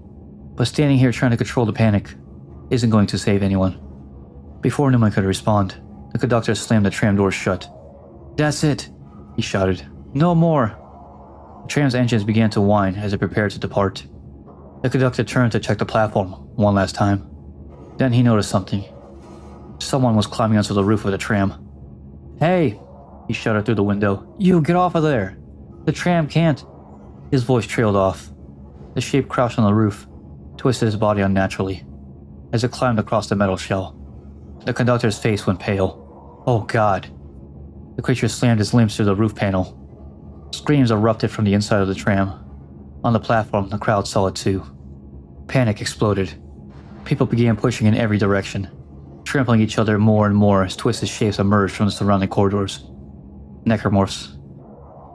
A: but standing here trying to control the panic isn't going to save anyone." Before Newman could respond, the conductor slammed the tram doors shut. "That's it," he shouted. "No more." The tram's engines began to whine as it prepared to depart. The conductor turned to check the platform one last time. Then he noticed something. Someone was climbing onto the roof of the tram. "Hey!" he shouted through the window. "You, get off of there! The tram can't..." His voice trailed off. The shape crouched on the roof, twisted his body unnaturally, as it climbed across the metal shell. The conductor's face went pale. Oh God. The creature slammed his limbs through the roof panel. Screams erupted from the inside of the tram. On the platform, the crowd saw it too. Panic exploded. People began pushing in every direction, trampling each other more and more as twisted shapes emerged from the surrounding corridors. Necromorphs.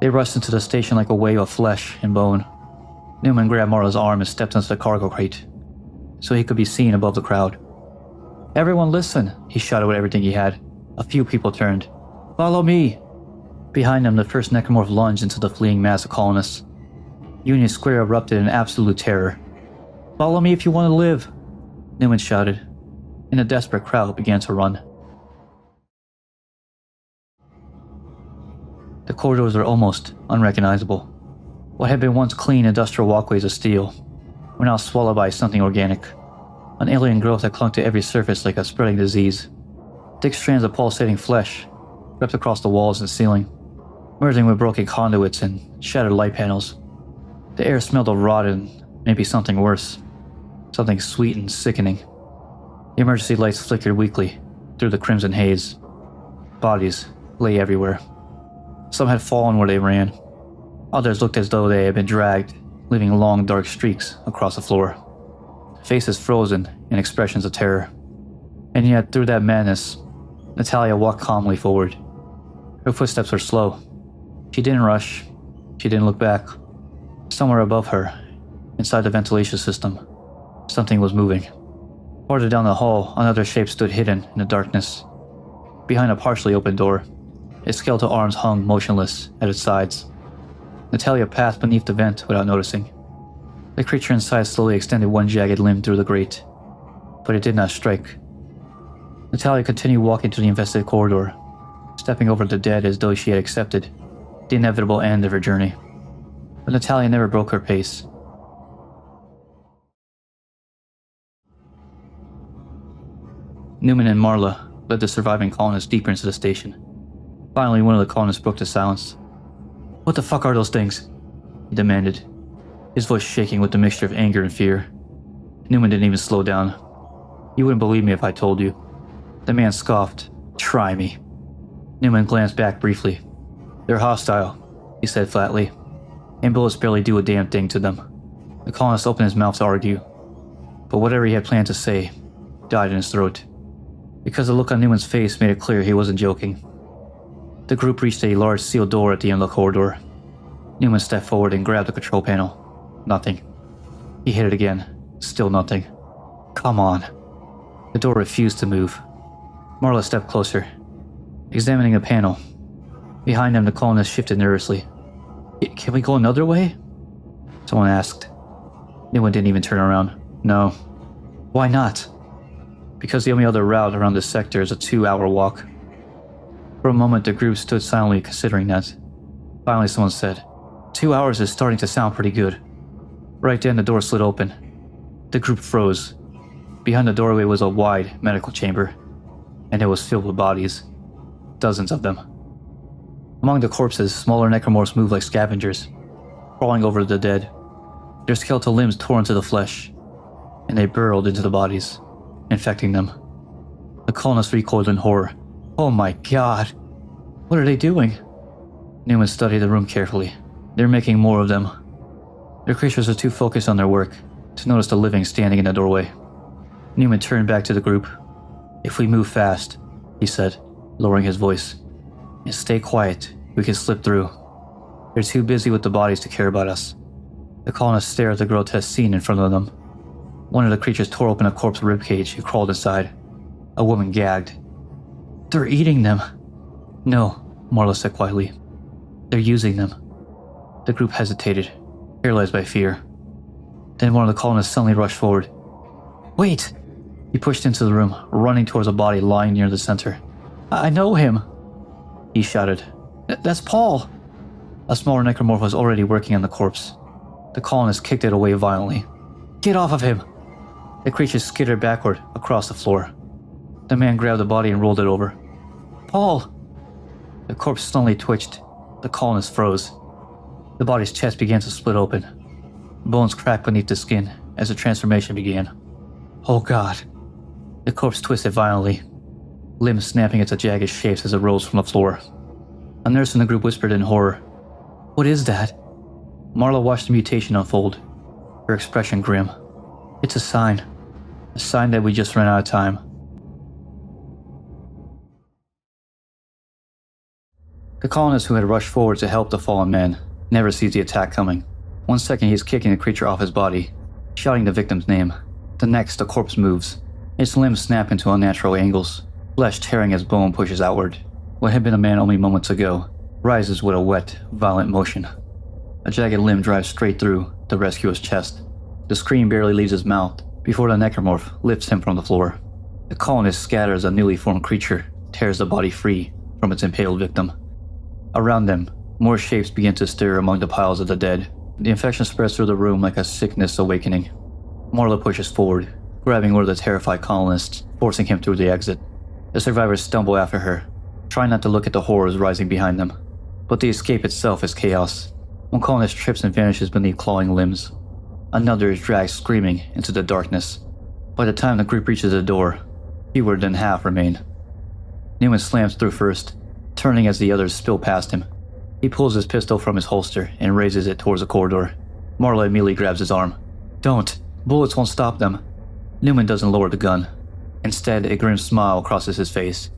A: They rushed into the station like a wave of flesh and bone. Newman grabbed Marla's arm and stepped into the cargo crate, so he could be seen above the crowd. "Everyone listen," he shouted with everything he had. A few people turned. "Follow me!" Behind them, the first Necromorph lunged into the fleeing mass of colonists. Union Square erupted in absolute terror. "Follow me if you want to live," Newman shouted, and a desperate crowd began to run. The corridors were almost unrecognizable. What had been once clean industrial walkways of steel were now swallowed by something organic, an alien growth that clung to every surface like a spreading disease. Thick strands of pulsating flesh crept across the walls and ceiling, merging with broken conduits and shattered light panels. The air smelled of rot and maybe something worse, something sweet and sickening. The emergency lights flickered weakly through the crimson haze. Bodies lay everywhere. Some had fallen where they ran. Others looked as though they had been dragged, leaving long dark streaks across the floor. Faces frozen in expressions of terror. And yet, through that madness, Natalia walked calmly forward. Her footsteps were slow. She didn't rush. She didn't look back. Somewhere above her, inside the ventilation system, something was moving. Farther down the hall, another shape stood hidden in the darkness. Behind a partially open door, its skeletal arms hung motionless at its sides. Natalia passed beneath the vent without noticing. The creature inside slowly extended one jagged limb through the grate, but it did not strike. Natalia continued walking to the infested corridor, stepping over the dead as though she had accepted the inevitable end of her journey. But Natalia never broke her pace. Newman and Marla led the surviving colonists deeper into the station. Finally, one of the colonists broke the silence. "What the fuck are those things?" he demanded, his voice shaking with a mixture of anger and fear. Newman didn't even slow down. "You wouldn't believe me if I told you." The man scoffed. "Try me." Newman glanced back briefly. "They're hostile," he said flatly, "and bullets barely do a damn thing to them." The colonist opened his mouth to argue, but whatever he had planned to say died in his throat, because the look on Newman's face made it clear he wasn't joking. The group reached a large sealed door at the end of the corridor. Newman stepped forward and grabbed the control panel. Nothing. He hit it again. Still nothing. "Come on." The door refused to move. Marla stepped closer, examining the panel. Behind them, the colonists shifted nervously. "Can we go another way?" someone asked. Newman didn't even turn around. "No." "Why not?" "Because the only other route around this sector is a 2-hour walk." For a moment, the group stood silently considering that. Finally, someone said, 2 hours is starting to sound pretty good." Right then, the door slid open. The group froze. Behind the doorway was a wide medical chamber, and it was filled with bodies. Dozens of them. Among the corpses, smaller necromorphs moved like scavengers, crawling over the dead. Their skeletal limbs tore into the flesh, and they burrowed into the bodies, infecting them. The colonists recoiled in horror. "Oh my God! What are they doing?" Newman studied the room carefully. They're making more of them. Their creatures were too focused on their work to notice the living standing in the doorway. Newman turned back to the group. "If we move fast," he said, lowering his voice, "and stay quiet, we can slip through. They're too busy with the bodies to care about us." The colonists stared at the grotesque scene in front of them. One of the creatures tore open a corpse ribcage and crawled inside. A woman gagged. "They're eating them." "No," Marla said quietly. "They're using them." The group hesitated, paralyzed by fear. Then one of the colonists suddenly rushed forward. "Wait!" He pushed into the room, running towards a body lying near the center. I know him," he shouted. That's Paul." A smaller necromorph was already working on the corpse. The colonist kicked it away violently. Get off of him! The creature skittered backward across the floor. The man grabbed the body and rolled it over. Paul! The corpse suddenly twitched. The colonist froze. The body's chest began to split open. Bones cracked beneath the skin as the transformation began. Oh God. The corpse twisted violently, limbs snapping into jagged shapes as it rose from the floor. A nurse in the group whispered in horror, "What is that?" Marla watched the mutation unfold, her expression grim. "It's a sign that we just ran out of time." The colonist who had rushed forward to help the fallen man never sees the attack coming. One second he is kicking the creature off his body, shouting the victim's name. The next, the corpse moves. Its limbs snap into unnatural angles, flesh tearing as bone pushes outward. What had been a man only moments ago rises with a wet, violent motion. A jagged limb drives straight through the rescuer's chest. The scream barely leaves his mouth before the necromorph lifts him from the floor. The colonist scatters a newly formed creature, tears the body free from its impaled victim. Around them, more shapes begin to stir among the piles of the dead. The infection spreads through the room like a sickness awakening. Marla pushes forward, grabbing one of the terrified colonists, forcing him through the exit. The survivors stumble after her, trying not to look at the horrors rising behind them. But the escape itself is chaos. One colonist trips and vanishes beneath clawing limbs. Another is dragged screaming into the darkness. By the time the group reaches the door, fewer than half remain. Newman slams through first, turning as the others spill past him. He pulls his pistol from his holster and raises it towards the corridor. Marla immediately grabs his arm. "Don't! Bullets won't stop them." Newman doesn't lower the gun. Instead, a grim smile crosses his face.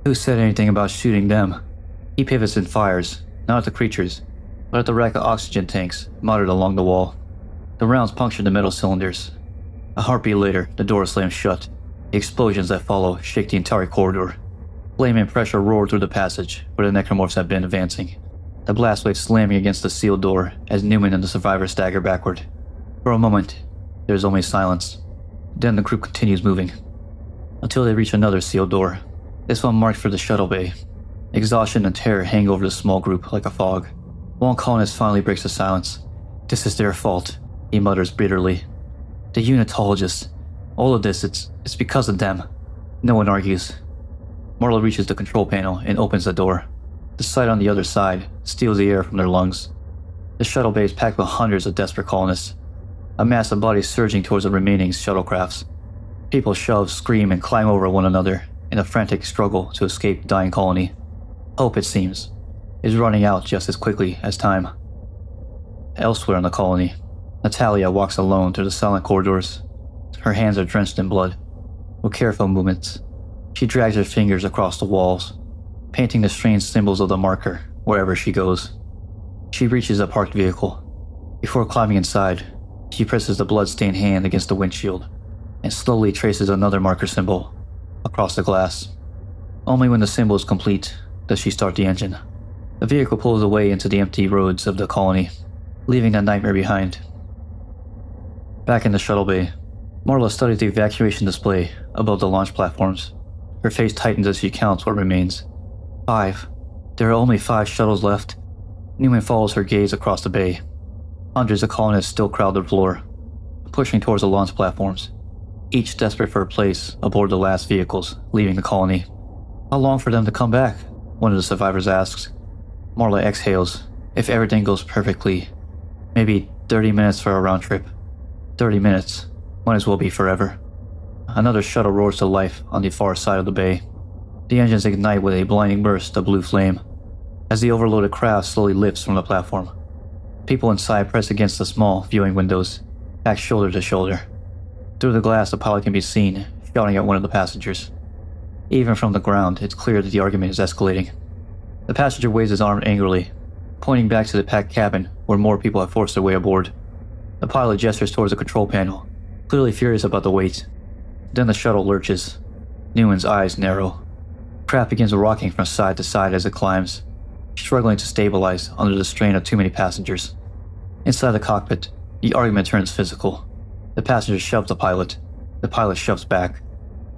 A: Who said anything about shooting them? He pivots and fires, not at the creatures, but at the rack of oxygen tanks mounted along the wall. The rounds puncture the metal cylinders. A heartbeat later, the door slams shut. The explosions that follow shake the entire corridor. Flame and pressure roar through the passage where the necromorphs have been advancing. The blast wave slamming against the sealed door as Newman and the survivors stagger backward. For a moment, there is only silence. Then the group continues moving, until they reach another sealed door, this one marked for the shuttle bay. Exhaustion and terror hang over the small group like a fog. One colonist finally breaks the silence. "This is their fault," he mutters bitterly. "The Unitologists. All of this, it's because of them." No one argues. Marla reaches the control panel and opens the door. The sight on the other side steals the air from their lungs. The shuttle bay is packed with hundreds of desperate colonists, a mass of bodies surging towards the remaining shuttlecrafts. People shove, scream, and climb over one another in a frantic struggle to escape the dying colony. Hope, it seems, is running out just as quickly as time. Elsewhere in the colony, Natalia walks alone through the silent corridors. Her hands are drenched in blood. With careful movements, she drags her fingers across the walls, painting the strange symbols of the marker wherever she goes. She reaches a parked vehicle. Before climbing inside, she presses the blood-stained hand against the windshield and slowly traces another marker symbol across the glass. Only when the symbol is complete does she start the engine. The vehicle pulls away into the empty roads of the colony, leaving the nightmare behind. Back in the shuttle bay, Marla studies the evacuation display above the launch platforms. Her face tightens as she counts what remains. 5. There are only 5 shuttles left. Newman follows her gaze across the bay. Hundreds of colonists still crowd the floor, pushing towards the launch platforms, each desperate for a place aboard the last vehicles leaving the colony. "How long for them to come back?" one of the survivors asks. Marla exhales. "If everything goes perfectly, maybe 30 minutes for a round trip." 30 minutes. Might as well be forever. Another shuttle roars to life on the far side of the bay. The engines ignite with a blinding burst of blue flame as the overloaded craft slowly lifts from the platform. People inside press against the small viewing windows, packed shoulder to shoulder. Through the glass, the pilot can be seen shouting at one of the passengers. Even from the ground, it's clear that the argument is escalating. The passenger waves his arm angrily, pointing back to the packed cabin where more people have forced their way aboard. The pilot gestures towards the control panel, clearly furious about the wait. Then the shuttle lurches. Newman's eyes narrow. Craft begins rocking from side to side as it climbs, struggling to stabilize under the strain of too many passengers. Inside the cockpit, the argument turns physical. The passenger shoves the pilot shoves back,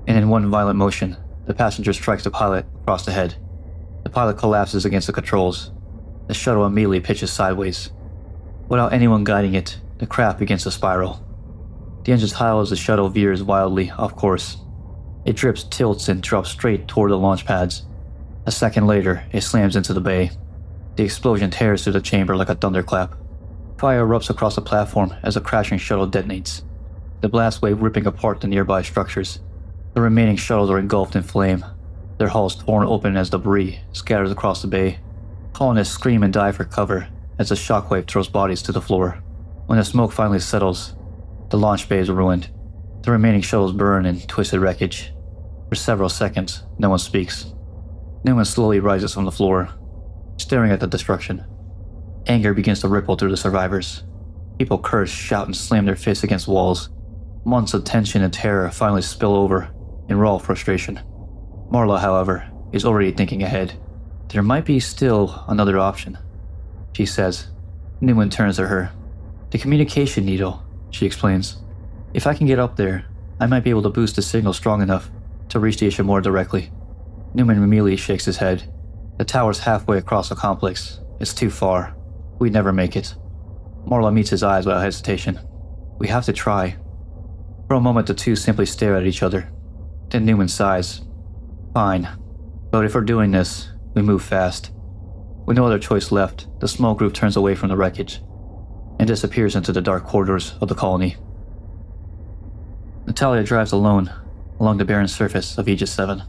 A: and in one violent motion, the passenger strikes the pilot across the head. The pilot collapses against the controls. The shuttle immediately pitches sideways. Without anyone guiding it, the craft begins to spiral. The engine's howl as the shuttle veers wildly off course. It drips, tilts, and drops straight toward the launch pads. A second later, it slams into the bay. The explosion tears through the chamber like a thunderclap. Fire erupts across the platform as the crashing shuttle detonates, the blast wave ripping apart the nearby structures. The remaining shuttles are engulfed in flame, their hulls torn open as debris scatters across the bay. Colonists scream and dive for cover as the shockwave throws bodies to the floor. When the smoke finally settles, the launch bay is ruined. The remaining shuttles burn in twisted wreckage. For several seconds, no one speaks. Newman slowly rises from the floor, staring at the destruction. Anger begins to ripple through the survivors. People curse, shout, and slam their fists against walls. Months of tension and terror finally spill over in raw frustration. Marla, however, is already thinking ahead. There might be still another option, she says. Newman turns to her. The communication needle, she explains. If I can get up there, I might be able to boost the signal strong enough to reach the Ishimura directly. Newman immediately shakes his head. The tower's halfway across the complex. It's too far. We'd never make it. Marla meets his eyes without hesitation. We have to try. For a moment, the two simply stare at each other. Then Newman sighs. Fine. But if we're doing this, we move fast. With no other choice left, the small group turns away from the wreckage and disappears into the dark corridors of the colony. Natalia drives alone along the barren surface of Aegis VII.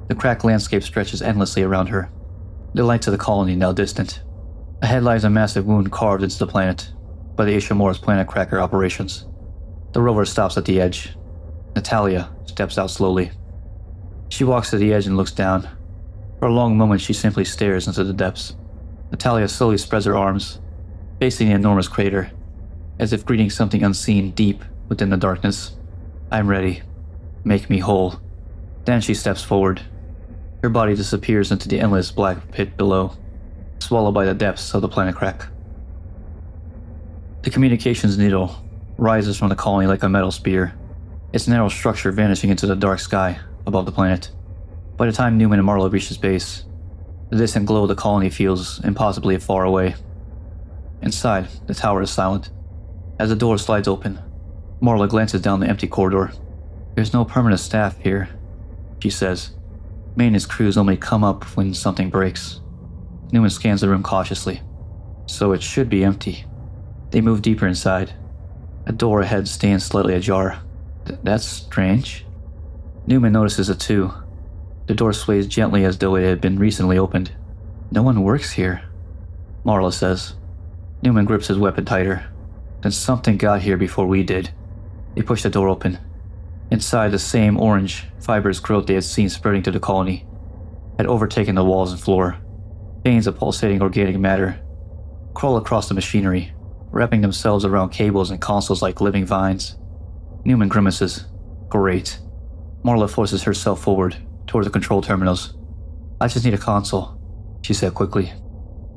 A: The cracked landscape stretches endlessly around her, the lights of the colony now distant. Ahead lies a massive wound carved into the planet by the Ishimura's planet cracker operations. The rover stops at the edge. Natalia steps out slowly. She walks to the edge and looks down. For a long moment, she simply stares into the depths. Natalia slowly spreads her arms, facing the enormous crater, as if greeting something unseen deep within the darkness. I'm ready. Make me whole. Then she steps forward. Her body disappears into the endless black pit below, swallowed by the depths of the planet crack. The communications needle rises from the colony like a metal spear, its narrow structure vanishing into the dark sky above the planet. By the time Newman and Marla reach his base, the distant glow of the colony feels impossibly far away. Inside, the tower is silent. As the door slides open, Marla glances down the empty corridor. There's no permanent staff here, she says. Maintenance crews only come up when something breaks. Newman scans the room cautiously. So it should be empty. They move deeper inside. A door ahead stands slightly ajar. That's strange. Newman notices it too. The door sways gently as though it had been recently opened. No one works here, Marla says. Newman grips his weapon tighter. Then something got here before we did. They push the door open. Inside, the same orange, fibrous growth they had seen spreading to the colony had overtaken the walls and floor. Veins of pulsating organic matter crawl across the machinery, wrapping themselves around cables and consoles like living vines. Newman grimaces. Great. Marla forces herself forward toward the control terminals. I just need a console, she said quickly.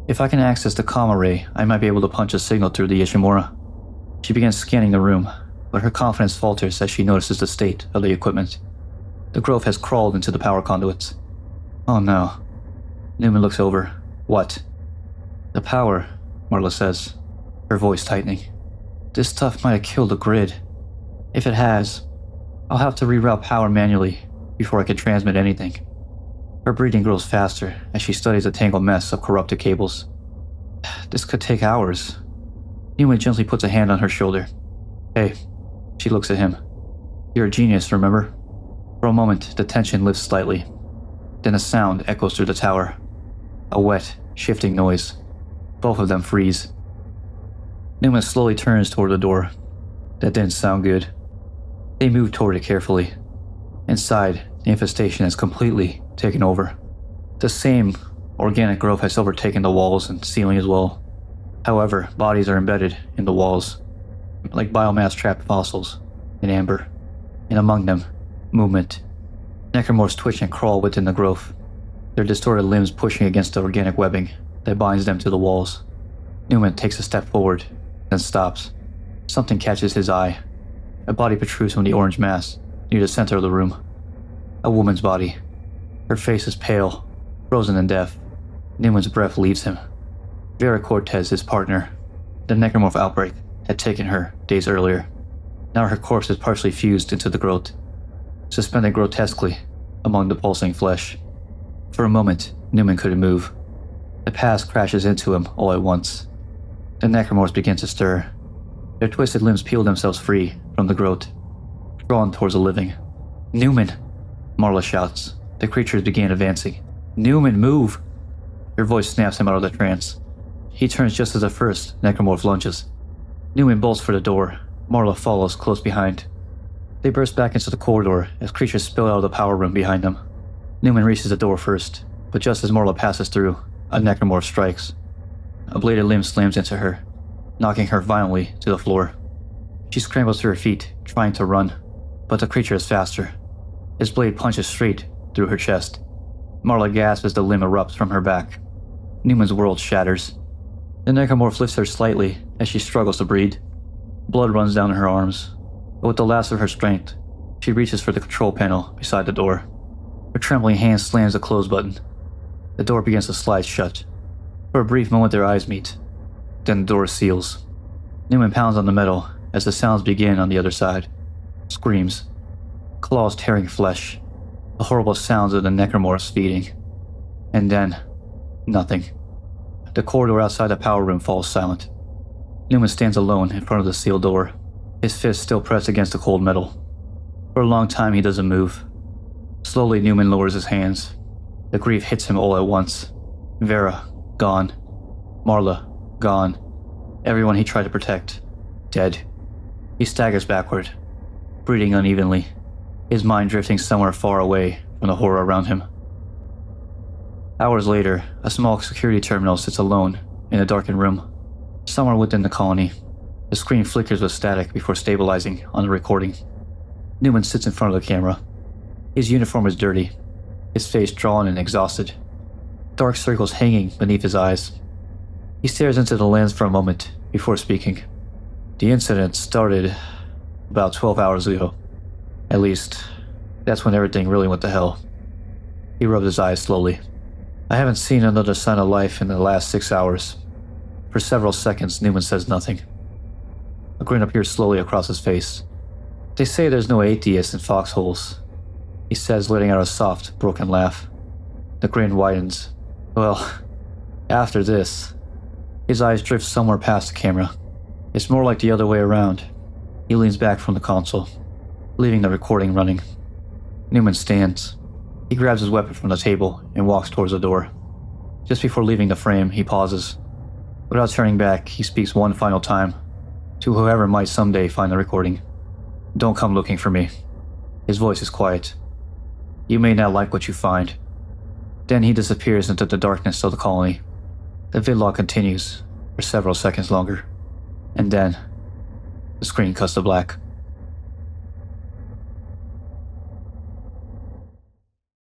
A: If I can access the comm array, I might be able to punch a signal through the Ishimura. She begins scanning the room, but her confidence falters as she notices the state of the equipment. The growth has crawled into the power conduits. Oh no. Newman looks over. What? The power, Marla says, her voice tightening. This stuff might have killed the grid. If it has, I'll have to reroute power manually before I can transmit anything. Her breathing grows faster as she studies the tangled mess of corrupted cables. This could take hours. Newman gently puts a hand on her shoulder. Hey. She looks at him. You're a genius, remember? For a moment, the tension lifts slightly. Then a sound echoes through the tower. A wet, shifting noise. Both of them freeze. Newman slowly turns toward the door. That didn't sound good. They move toward it carefully. Inside, the infestation has completely taken over. The same organic growth has overtaken the walls and ceiling as well. However, bodies are embedded in the walls, like biomass-trapped fossils in amber, and among them, movement. Necromorphs twitch and crawl within the growth, their distorted limbs pushing against the organic webbing that binds them to the walls. Newman takes a step forward, then stops. Something catches his eye. A body protrudes from the orange mass near the center of the room. A woman's body. Her face is pale, frozen in death. Newman's breath leaves him. Vera Cortez, his partner, the Necromorph outbreak, had taken her days earlier. Now her corpse is partially fused into the growth, suspended grotesquely among the pulsing flesh. For a moment, Newman couldn't move. The past crashes into him all at once. The necromorphs begin to stir. Their twisted limbs peel themselves free from the growth, drawn towards the living. "Newman!" Marla shouts. The creatures begin advancing. "Newman, move!" Her voice snaps him out of the trance. He turns just as the first necromorph lunges. Newman bolts for the door. Marla follows close behind. They burst back into the corridor as creatures spill out of the power room behind them. Newman reaches the door first, but just as Marla passes through, a necromorph strikes. A bladed limb slams into her, knocking her violently to the floor. She scrambles to her feet, trying to run, but the creature is faster. Its blade punches straight through her chest. Marla gasps as the limb erupts from her back. Newman's world shatters. The necromorph lifts her slightly as she struggles to breathe. Blood runs down her arms, but with the last of her strength, she reaches for the control panel beside the door. Her trembling hand slams the close button. The door begins to slide shut. For a brief moment their eyes meet. Then the door seals. Newman pounds on the metal as the sounds begin on the other side. Screams. Claws tearing flesh. The horrible sounds of the necromorphs feeding. And then, nothing. The corridor outside the power room falls silent. Newman stands alone in front of the sealed door, his fist still pressed against the cold metal. For a long time he doesn't move. Slowly Newman lowers his hands. The grief hits him all at once. Vera, gone. Marla, gone. Everyone he tried to protect, dead. He staggers backward, breathing unevenly, his mind drifting somewhere far away from the horror around him. Hours later, a small security terminal sits alone in a darkened room, somewhere within the colony. The screen flickers with static before stabilizing on the recording. Newman sits in front of the camera. His uniform is dirty, his face drawn and exhausted, dark circles hanging beneath his eyes. He stares into the lens for a moment before speaking. The incident started about 12 hours ago. At least, that's when everything really went to hell. He rubbed his eyes slowly. I haven't seen another sign of life in the last 6 hours. For several seconds, Newman says nothing. A grin appears slowly across his face. They say there's no atheists in foxholes, he says, letting out a soft, broken laugh. The grin widens. Well, after this. His eyes drift somewhere past the camera. It's more like the other way around. He leans back from the console, leaving the recording running. Newman stands. He grabs his weapon from the table and walks towards the door. Just before leaving the frame, he pauses. Without turning back, he speaks one final time to whoever might someday find the recording. Don't come looking for me. His voice is quiet. You may not like what you find. Then he disappears into the darkness of the colony. The vidlog continues for several seconds longer. And then, the screen cuts to black.